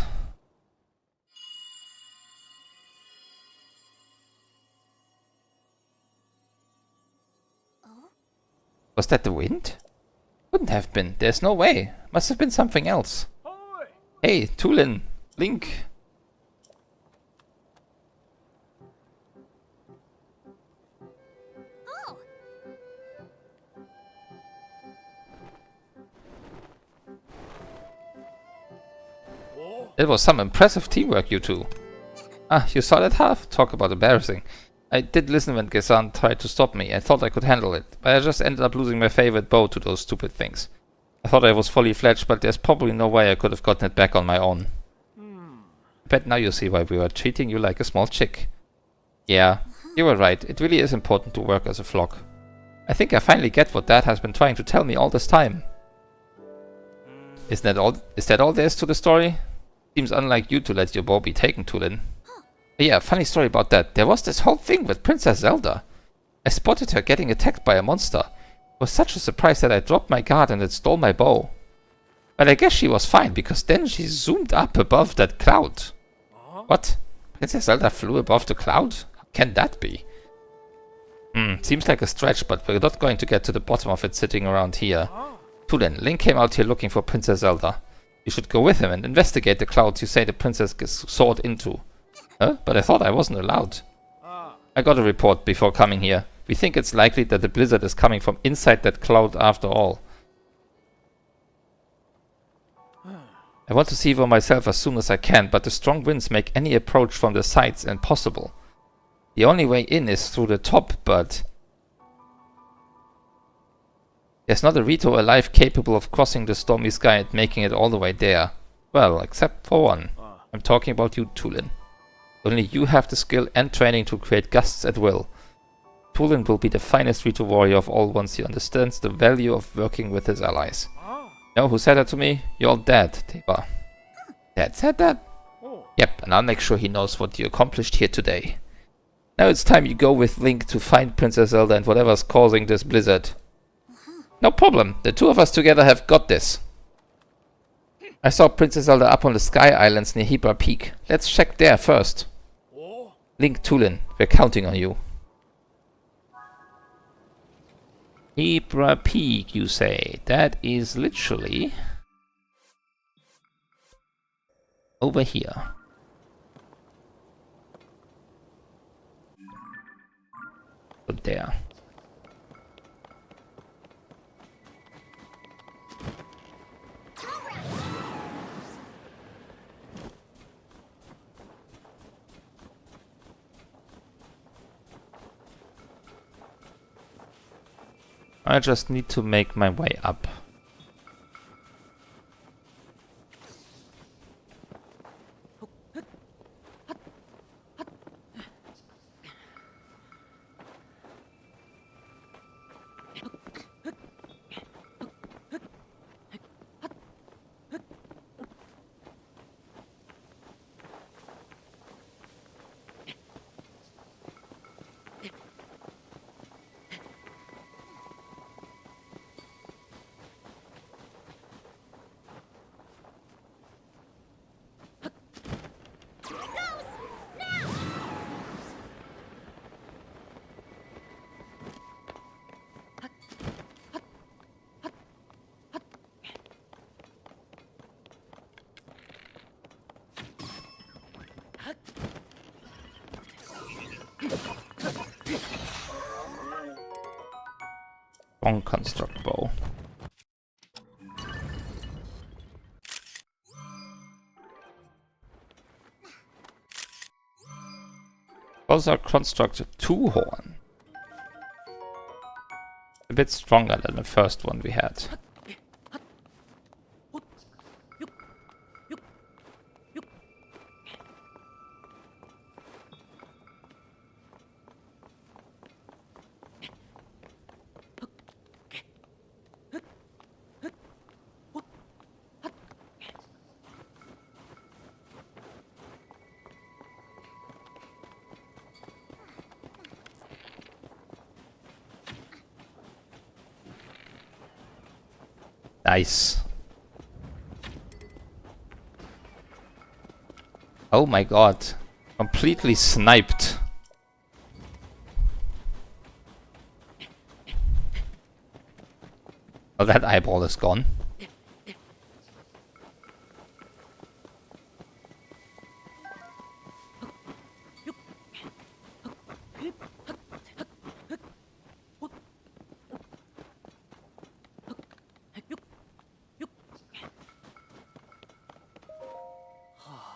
Was that the wind? Couldn't have been. There's no way. Must have been something else. Hey, Tulin, Link. It was some impressive teamwork, you two. Ah, you saw that half? Talk about embarrassing. I did listen when Gesan tried to stop me. I thought I could handle it, but I just ended up losing my favorite bow to those stupid things. I thought I was fully fledged, but there's probably no way I could have gotten it back on my own. I bet now you see why we were treating you like a small chick. Yeah, you were right. It really is important to work as a flock. I think I finally get what Dad has been trying to tell me all this time. Isn't that all? Is that all there is to the story? Seems unlike you to let your bow be taken, Tulin. Yeah, funny story about that. There was this whole thing with Princess Zelda. I spotted her getting attacked by a monster. It was such a surprise that I dropped my guard and it stole my bow. But I guess she was fine, because then she zoomed up above that cloud. What? Princess Zelda flew above the cloud? How can that be? Seems like a stretch, but we're not going to get to the bottom of it sitting around here. Tulin, Link came out here looking for Princess Zelda. You should go with him and investigate the clouds you say the princess gets soared into. Huh? But I thought I wasn't allowed. I got a report before coming here. We think it's likely that the blizzard is coming from inside that cloud after all. I want to see for myself as soon as I can, but the strong winds make any approach from the sides impossible. The only way in is through the top, but there's not a Rito alive capable of crossing the stormy sky and making it all the way there. Well, except for one. I'm talking about you, Tulin. Only you have the skill and training to create gusts at will. Tulin will be the finest Rito warrior of all once he understands the value of working with his allies. Know who said that to me? Your dad, Teba. Dad said that? Yep, and I'll make sure he knows what you accomplished here today. Now it's time you go with Link to find Princess Zelda and whatever's causing this blizzard. No problem, the two of us together have got this. I saw Princess Zelda up on the Sky Islands near Hebra Peak. Let's check there first. Link, Tulin, we're counting on you. Hebra Peak, you say? That is literally over here. So there. I just need to make my way up. Strong construct bow. Also constructed 2 horn. A bit stronger than the first one we had. Nice. Oh my god. Completely sniped. Well, that eyeball is gone.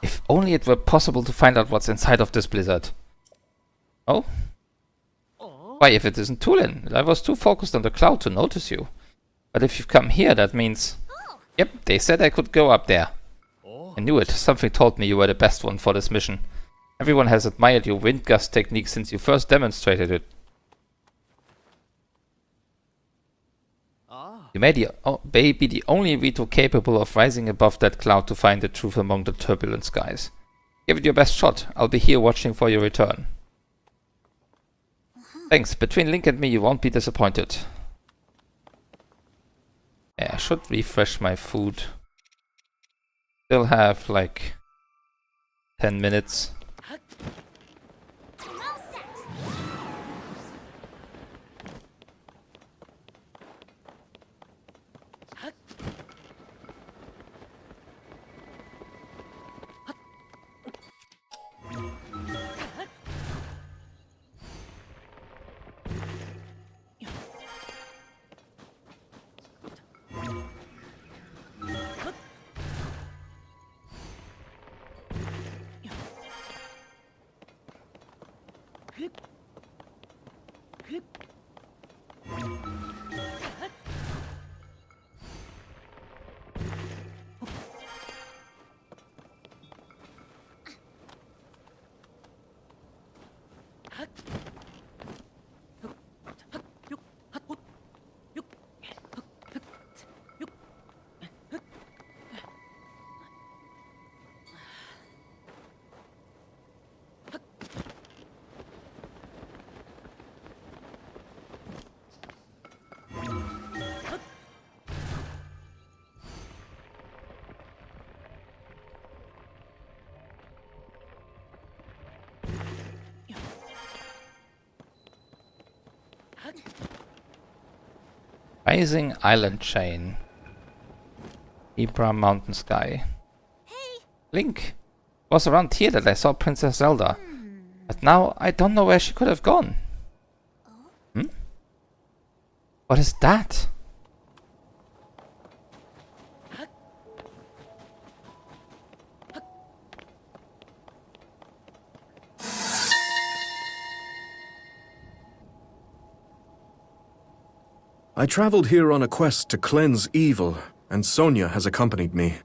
If only it were possible to find out what's inside of this blizzard. Oh? Why, if it isn't Tulin? I was too focused on the cloud to notice you. But if you've come here, that means... Yep, they said I could go up there. I knew it. Something told me you were the best one for this mission. Everyone has admired your wind gust technique since you first demonstrated it. You may be the only Vito capable of rising above that cloud to find the truth among the turbulent skies. Give it your best shot. I'll be here watching for your return. Thanks. Between Link and me, you won't be disappointed. Yeah, I should refresh my food. Still have like 10 minutes. Rising Island Chain. Ibra Mountain Sky. Hey! Link! It was around here that I saw Princess Zelda. But now I don't know where she could have gone. Hmm? What is that? I traveled here on a quest to cleanse evil, and Sonia has accompanied me.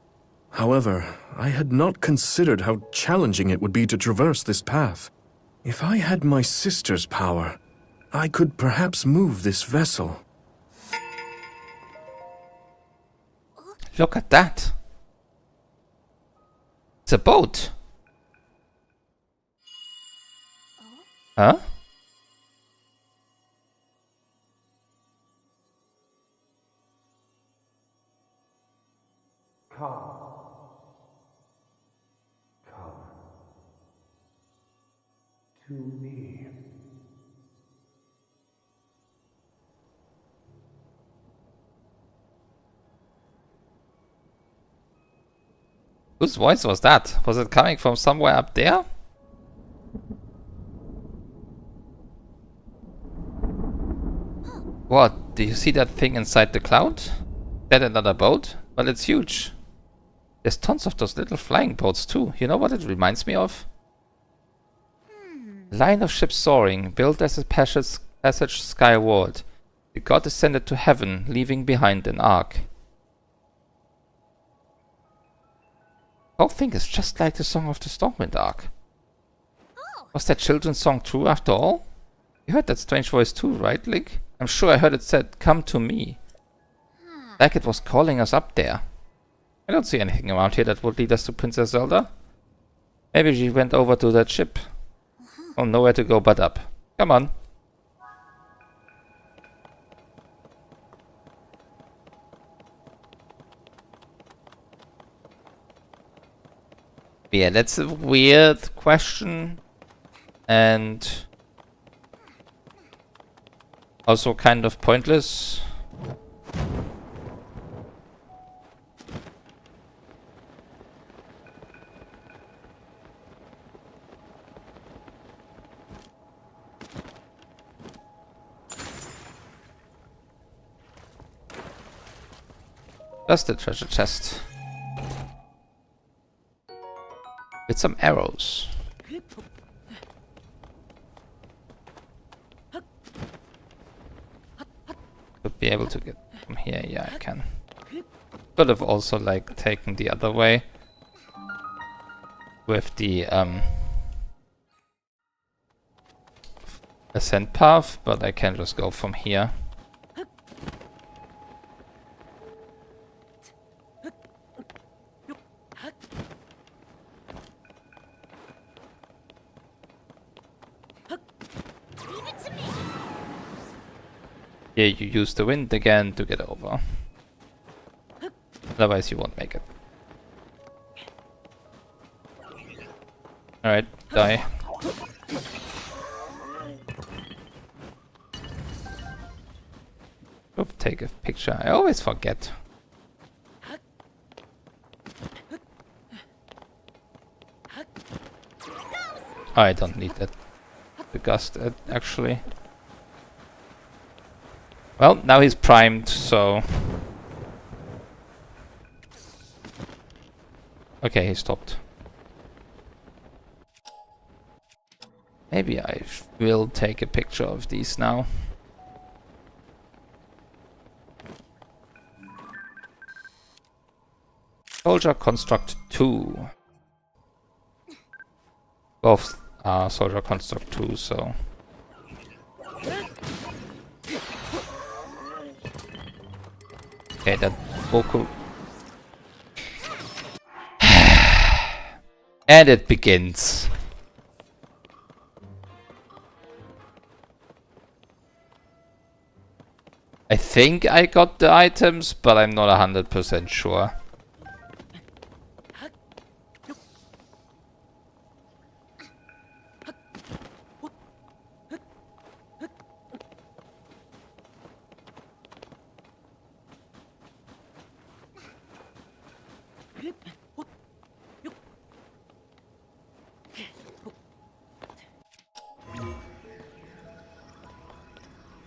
However, I had not considered how challenging it would be to traverse this path. If I had my sister's power, I could perhaps move this vessel. Look at that. It's a boat. Huh? To me. Whose voice was that? Was it coming from somewhere up there? What? Do you see that thing inside the cloud? That another boat? Well, it's huge. There's tons of those little flying boats too. You know what it reminds me of? Line of ships soaring, built as a passage skyward. The god ascended to heaven, leaving behind an ark. The whole thing is just like the Song of the Stormwind arc. Was that children's song true after all? You heard that strange voice too, right, Link? I'm sure I heard it said, "Come to me." Like it was calling us up there. I don't see anything around here that would lead us to Princess Zelda. Maybe she went over to that ship. Oh, nowhere to go but up. Come on. Yeah, that's a weird question. And also kind of pointless. Just the treasure chest. With some arrows. Could be able to get from here, yeah I can. Could have also like taken the other way. With the ascent path, but I can just go from here. Yeah, you use the wind again to get over. Otherwise you won't make it. Alright, die. Oop, take a picture. I always forget. Oh, I don't need that. The gust, actually. Well, now he's primed, so... Okay, he stopped. Maybe I will take a picture of these now. Soldier Construct 2. Both are Soldier Construct 2, so... Okay, that Boku... And it begins. I think I got the items, but I'm not 100% sure.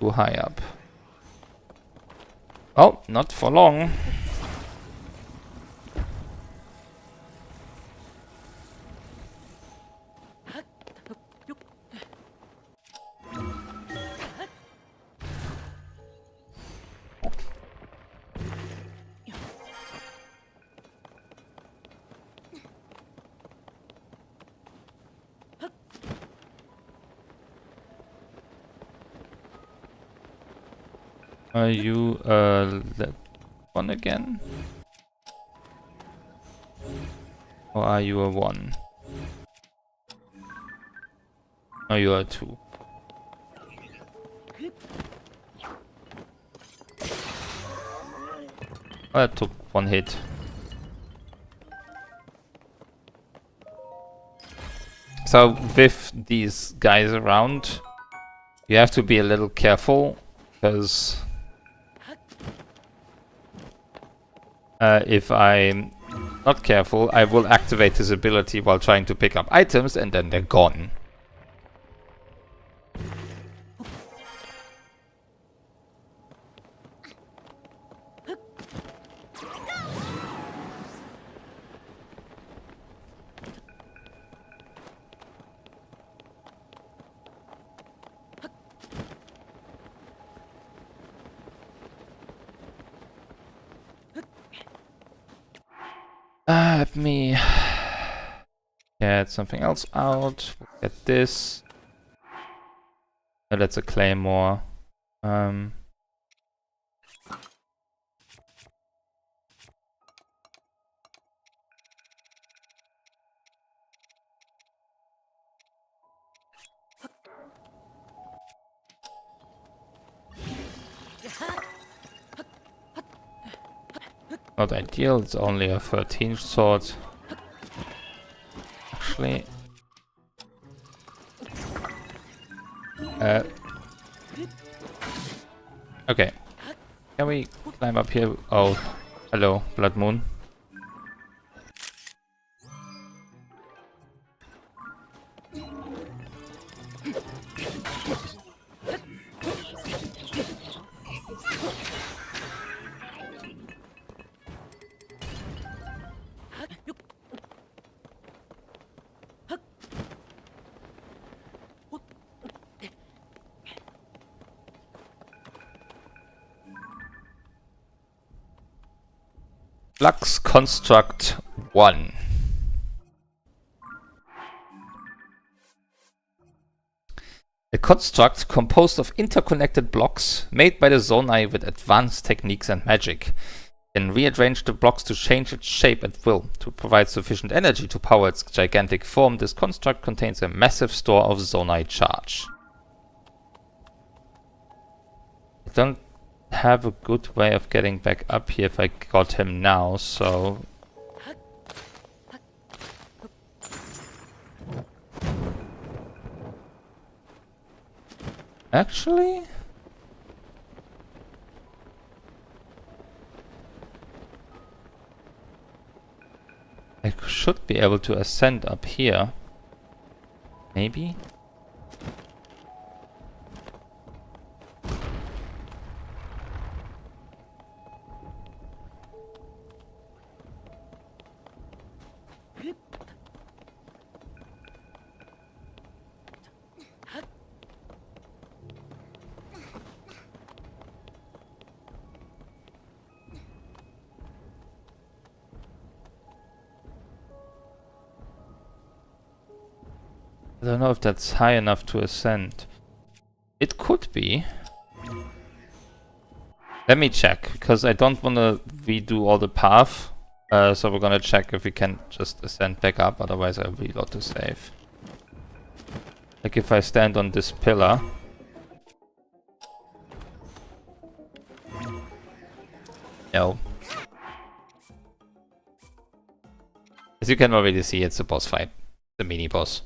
Too high up. Oh, not for long. Are you that one again? Or are you a 1? Oh, you are a 2. Oh, that took 1 hit. So with these guys around, you have to be a little careful, because if I'm not careful, I will activate his ability while trying to pick up items, and then they're gone. Let me get something else out. We'll get this. That's a claymore. Not ideal, it's only a 13 sword. Actually. Okay. Can we climb up here? Oh, hello, Blood Moon. Flux Construct 1. A construct composed of interconnected blocks made by the Zonai with advanced techniques and magic. Can rearrange the blocks to change its shape at will. To provide sufficient energy to power its gigantic form, this construct contains a massive store of Zonai charge. I don't have a good way of getting back up here if I got him now, so... Actually... I should be able to ascend up here. Maybe? I don't know if that's high enough to ascend. It could be. Let me check, because I don't want to redo all the path. So we're gonna check if we can just ascend back up, otherwise I'll reload to save. Like if I stand on this pillar. No. As you can already see, it's a boss fight. The mini boss.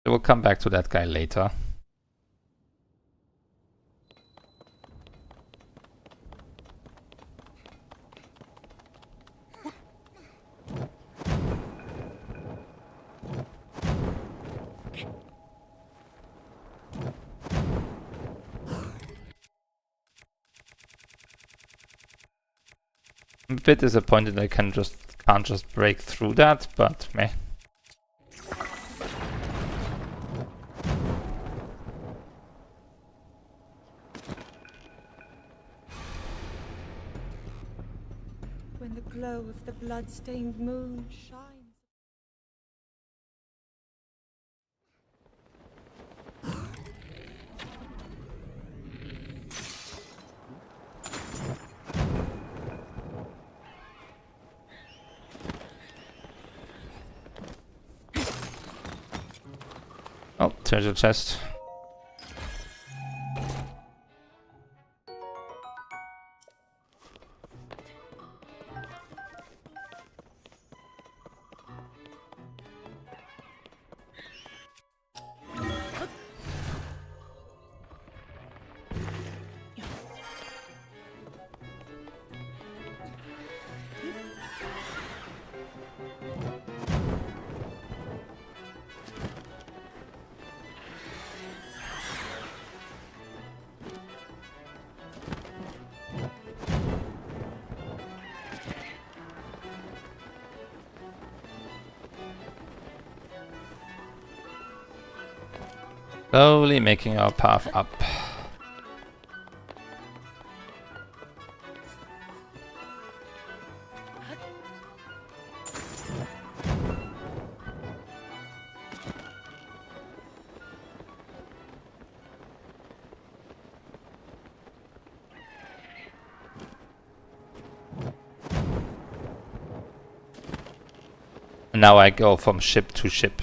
So we'll come back to that guy later. I'm a bit disappointed I can't just break through that, but meh. When the glow of the blood-stained moon shines. Oh, treasure chest. Slowly making our path up. And now I go from ship to ship.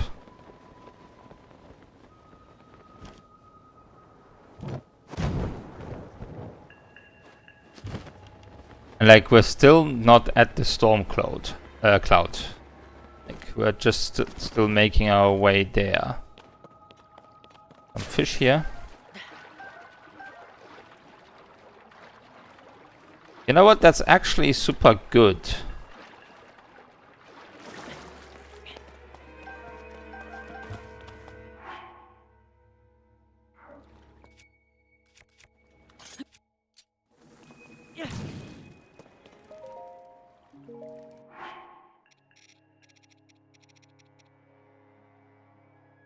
And like we're still not at the storm cloud. Like we're just still making our way there. Some fish here. You know what? That's actually super good.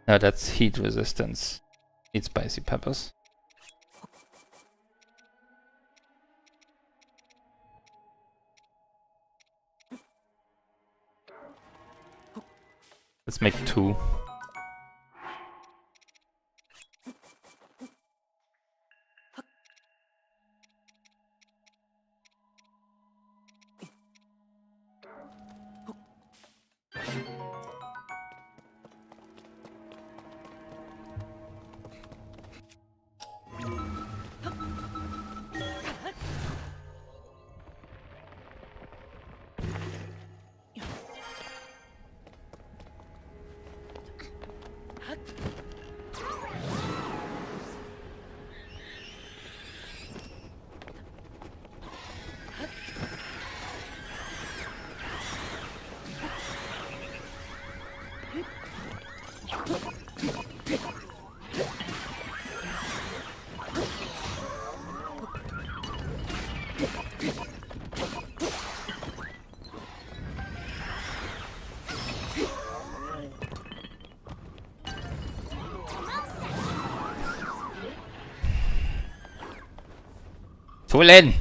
No, that's heat resistance. Need spicy peppers. Let's make 2. Full in!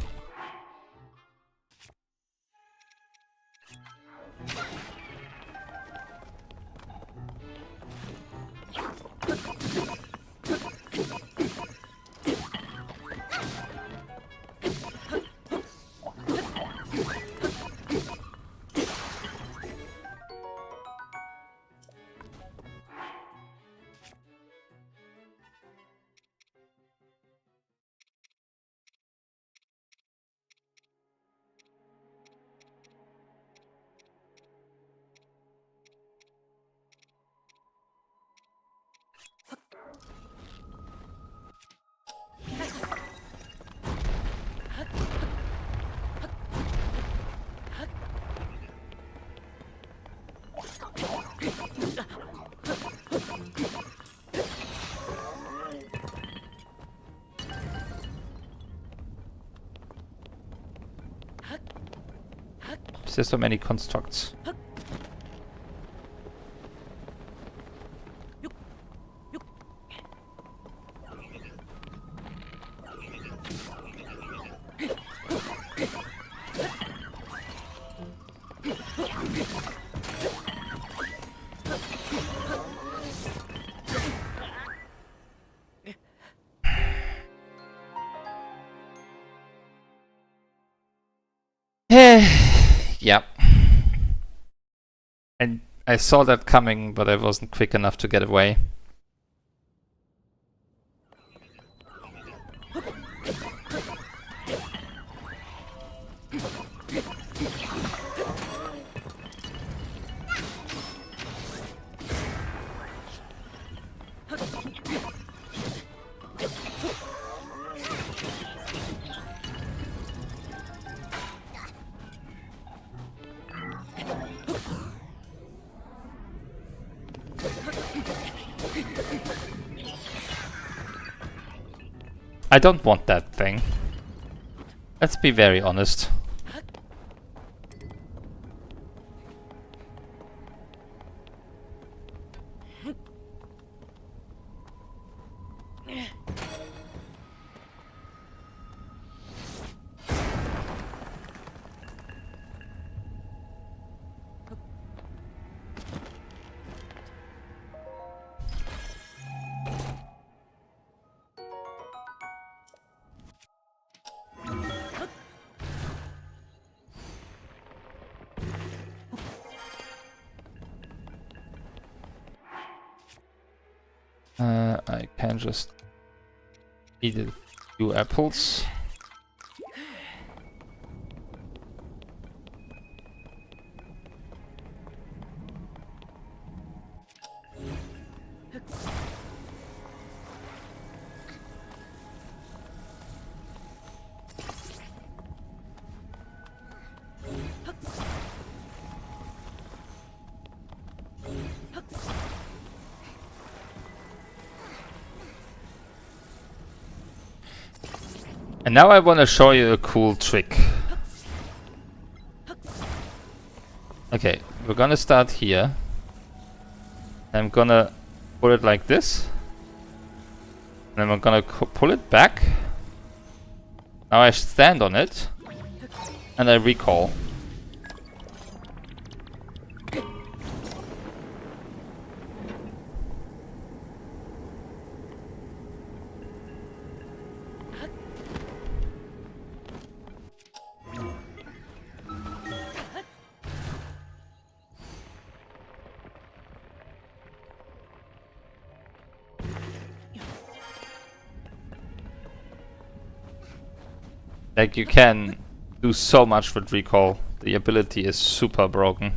There's so many constructs. Yeah. And I saw that coming, but I wasn't quick enough to get away. I don't want that thing. Let's be very honest. I can just eat a few apples. And now I want to show you a cool trick. Okay, we're gonna start here. I'm gonna pull it like this. And then I'm gonna pull it back. Now I stand on it. And I recall. Like, you can do so much with recall. The ability is super broken.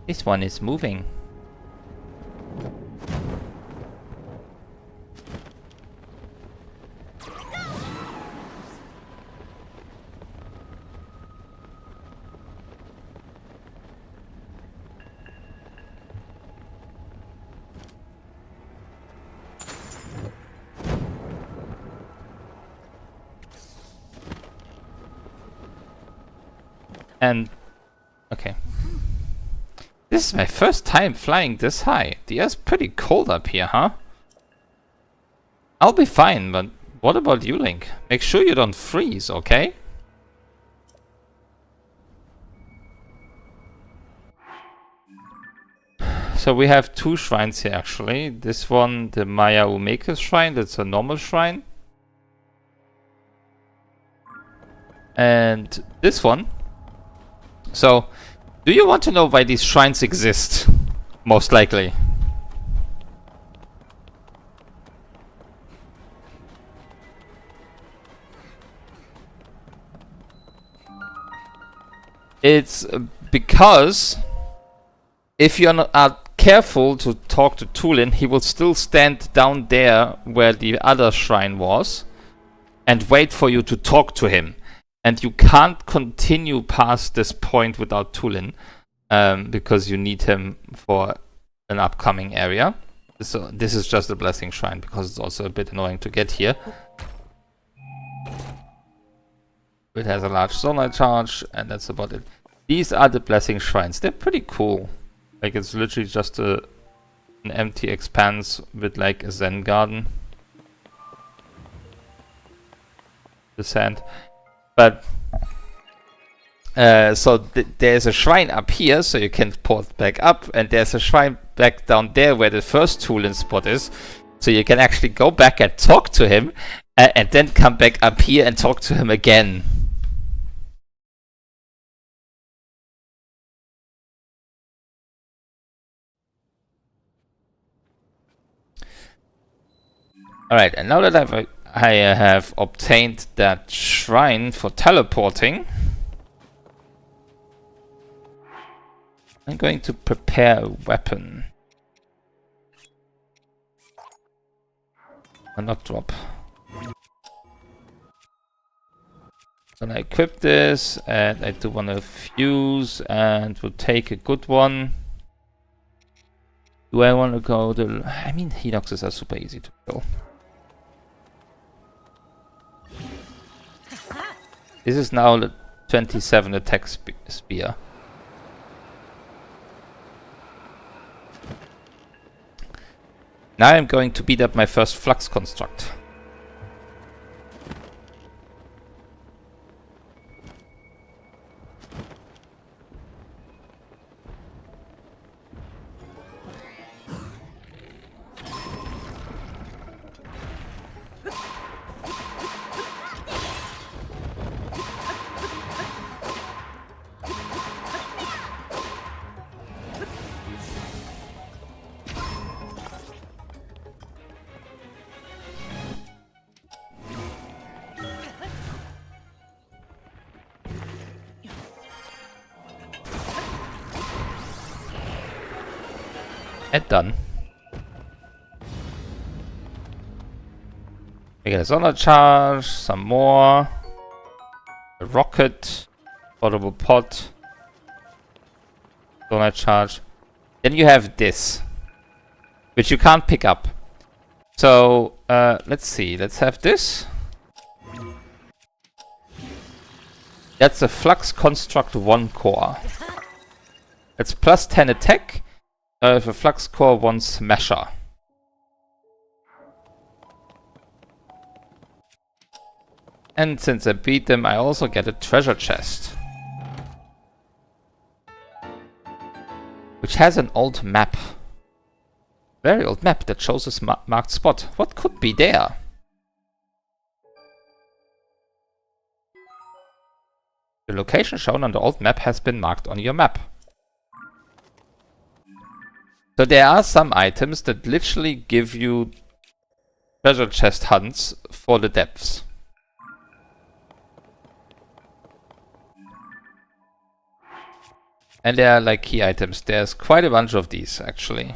This one is moving. And okay, this is my first time flying this high. The air's pretty cold up here, huh? I'll be fine, but what about you, Link? Make sure you don't freeze, okay? So we have two shrines here, actually. This one, the Maya Umeke shrine, that's a normal shrine. And this one. So, do you want to know why these shrines exist? Most likely. It's because if you're not careful to talk to Tulin, he will still stand down there where the other shrine was and wait for you to talk to him. And you can't continue past this point without Tulin, because you need him for an upcoming area. So this is just a blessing shrine, because it's also a bit annoying to get here. It has a large zonite charge, and that's about it. These are the blessing shrines. They're pretty cool. Like, it's literally just an empty expanse with like a Zen garden. The sand. But so there's a shrine up here, so you can port back up, and there's a shrine back down there where the first Tulin spot is, so you can actually go back and talk to him, and then come back up here and talk to him again. Alright, and now that I have obtained that shrine for teleporting, I'm going to prepare a weapon. And not drop. Then I equip this, and I do want to fuse, and we'll take a good one. Do I want to go to... I mean, Hinoxes are super easy to kill. This is now the 27 attack spear. Now I'm going to beat up my first flux construct. And done. We get a solar charge, some more, a rocket, portable pod, solar charge. Then you have this, which you can't pick up. So let's see. Let's have this. That's a Flux Construct 1 core. That's plus 10 attack. With a Flux Core 1 Smasher. And since I beat them, I also get a treasure chest. Which has an old map. Very old map that shows this marked spot. What could be there? The location shown on the old map has been marked on your map. So there are some items that literally give you treasure chest hunts for the depths. And they are like key items. There's quite a bunch of these actually.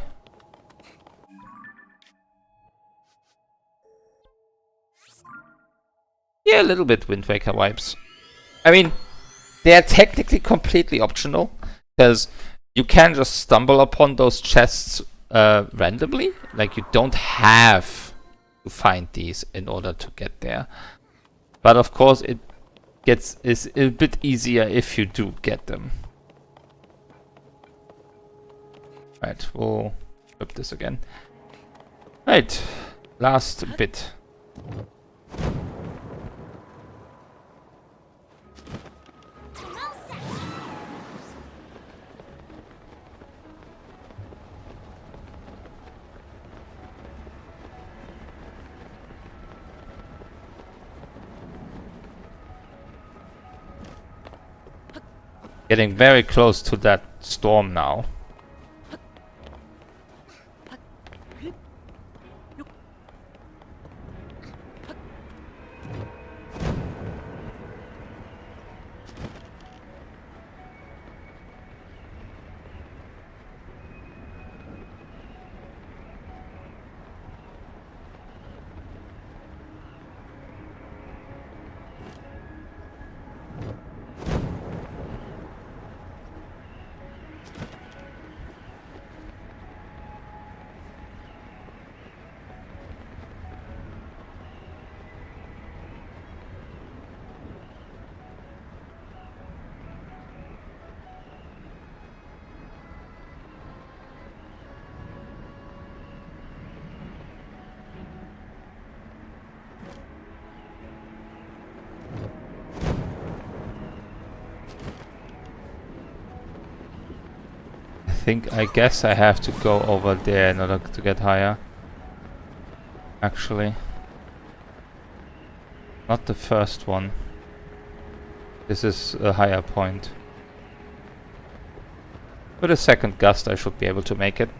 Yeah, a little bit Wind Waker vibes. I mean, they are technically completely optional, because you can just stumble upon those chests randomly. Like, you don't have to find these in order to get there. But of course, is a bit easier if you do get them. Right, we'll flip this again. Right, last bit. Getting very close to that storm now. I guess I have to go over there in order to get higher. Actually. Not the first one. This is a higher point. With a second gust I should be able to make it.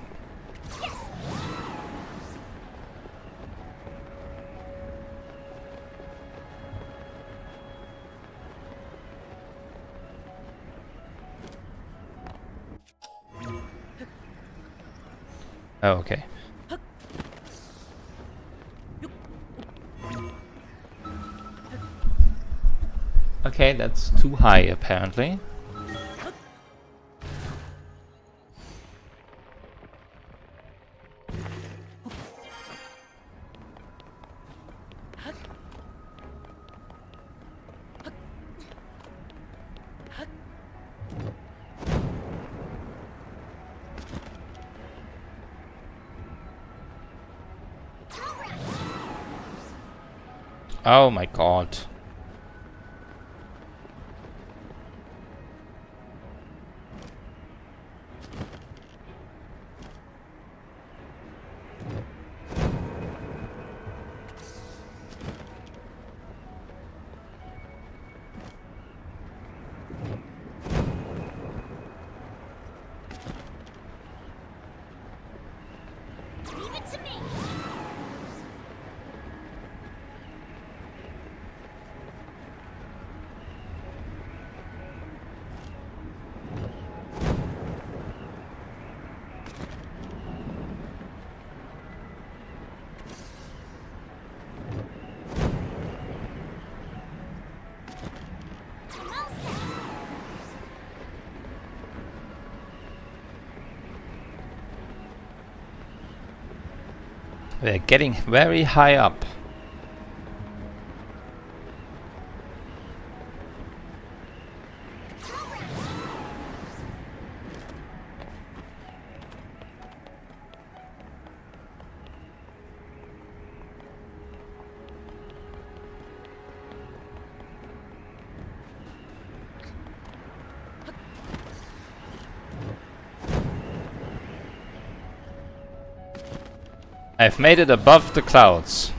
Oh, okay. Okay, that's too high apparently. Oh my god. Leave it to me. I'm all set. We're getting very high up. I've made it above the clouds.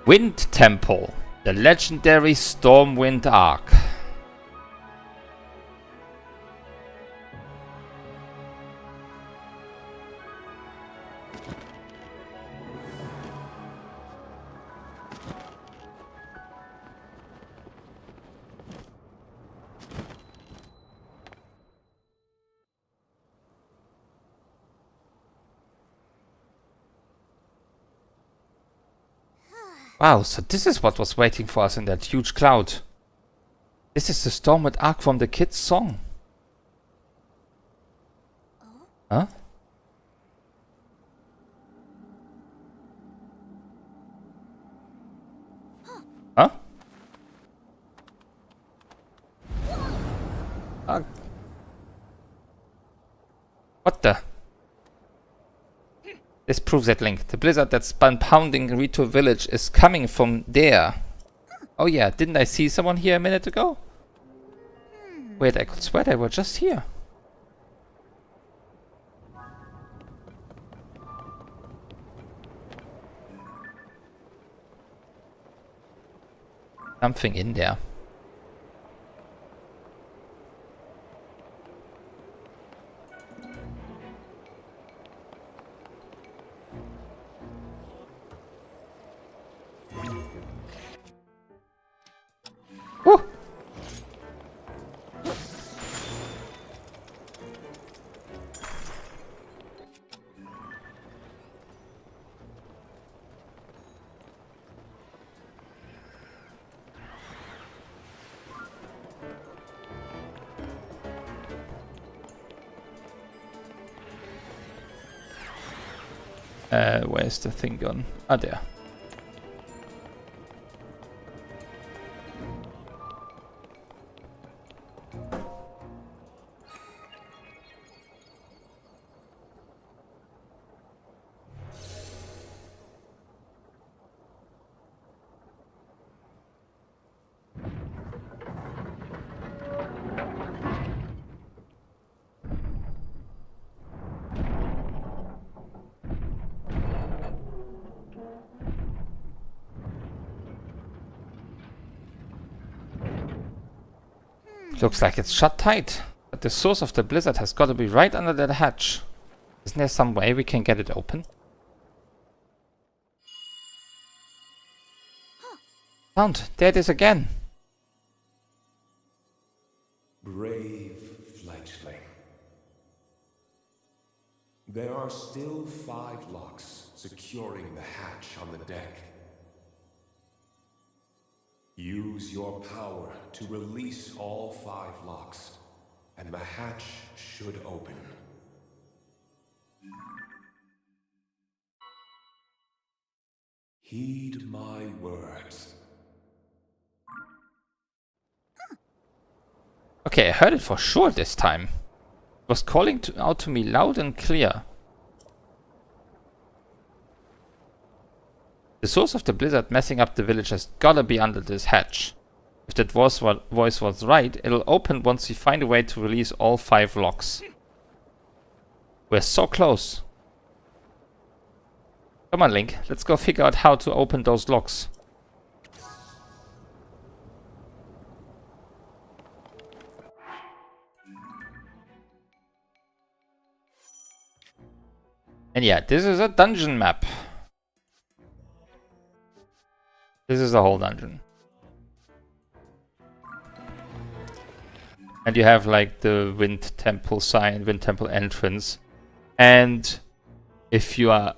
Wind Temple, the legendary Stormwind Ark. Wow, so this is what was waiting for us in that huge cloud. This is the Stormwind Ark from the kids' song. Huh? Huh? What the? This proves that link. The blizzard that's been pounding Rito village is coming from there. Oh yeah, didn't I see someone here a minute ago? Wait, I could swear they were just here. Something in there. Woo! Where's the thing gone? Ah, there. Looks like it's shut tight. But the source of the blizzard has got to be right under that hatch. Isn't there some way we can get it open? Found. There it is again. Brave fledgling. There are still 5 locks securing the hatch on the deck. Use your power to release all 5 locks, and the hatch should open. Heed my words. Okay, I heard it for sure this time. It was calling out to me loud and clear. The source of the blizzard messing up the village has gotta be under this hatch. If that voice was right, it'll open once we find a way to release all 5 locks. We're so close. Come on, Link. Let's go figure out how to open those locks. And yeah, this is a dungeon map. This is the whole dungeon. And you have like the Wind Temple sign, Wind Temple entrance. And if you are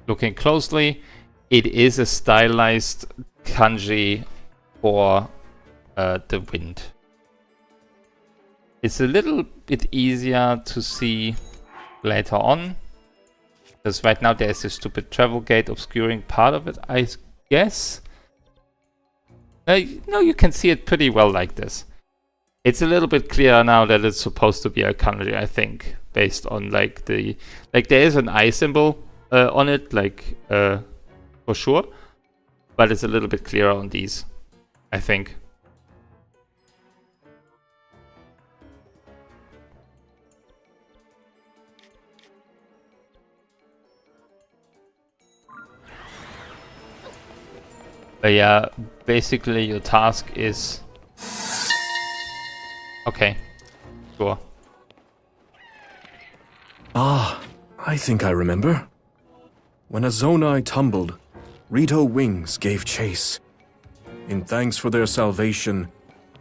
looking closely, it is a stylized kanji for the wind. It's a little bit easier to see later on, because right now there's a stupid travel gate obscuring part of it, I guess. No, you can see it pretty well like this. It's a little bit clearer now that it's supposed to be a kanji, I think, based on like there is an eye symbol on it, like for sure, but it's a little bit clearer on these, I think. But yeah, basically your task is... Okay, sure. Ah, I think I remember. When a Zonai tumbled, Rito Wings gave chase. In thanks for their salvation,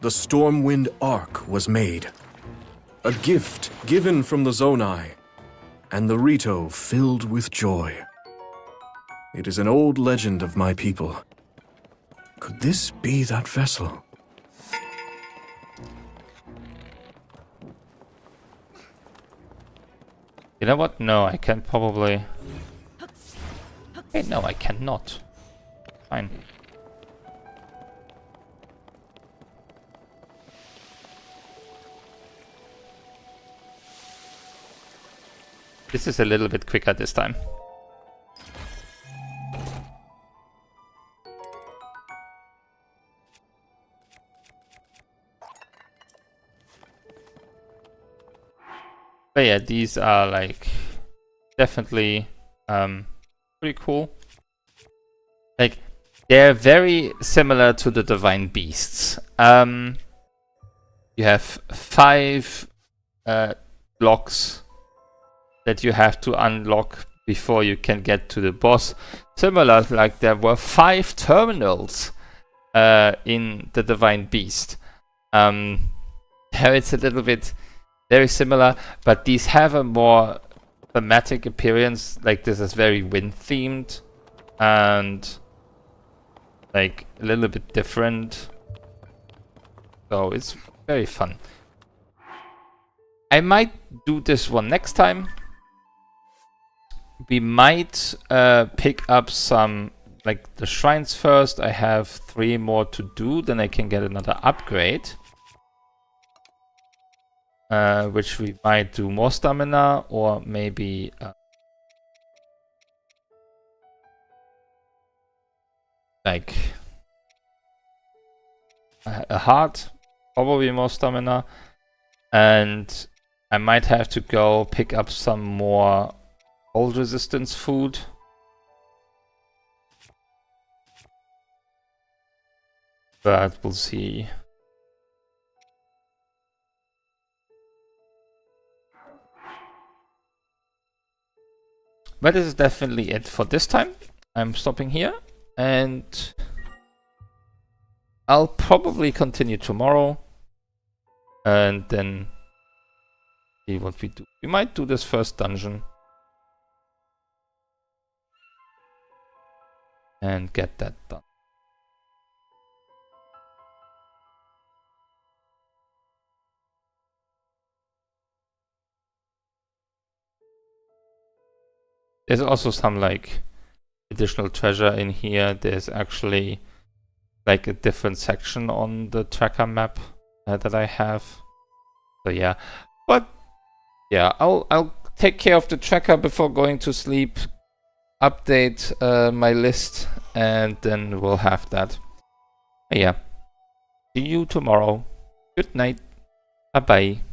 the Stormwind Ark was made. A gift given from the Zonai, and the Rito filled with joy. It is an old legend of my people. Could this be that vessel? You know what? No, I can probably... Hey, no, I cannot. Fine. This is a little bit quicker this time. But yeah, these are like definitely pretty cool. Like they're very similar to the Divine Beasts. You have 5 blocks that you have to unlock before you can get to the boss. Similar, like there were 5 terminals in the Divine Beast. There it's a little bit very similar, but these have a more thematic appearance. Like this is very wind themed and like a little bit different. So it's very fun. I might do this one next time. We might pick up some, like the shrines first. I have 3 more to do, then I can get another upgrade. Which we might do more stamina, or maybe like a heart, probably more stamina, and I might have to go pick up some more cold resistance food. But we'll see. But this is definitely it for this time. I'm stopping here, and I'll probably continue tomorrow, and then see what we do. We might do this first dungeon and get that done. There's also some like additional treasure in here. There's actually like a different section on the tracker map that I have. So yeah, but yeah, I'll take care of the tracker before going to sleep. Update my list, and then we'll have that. Yeah. See you tomorrow. Good night. Bye bye.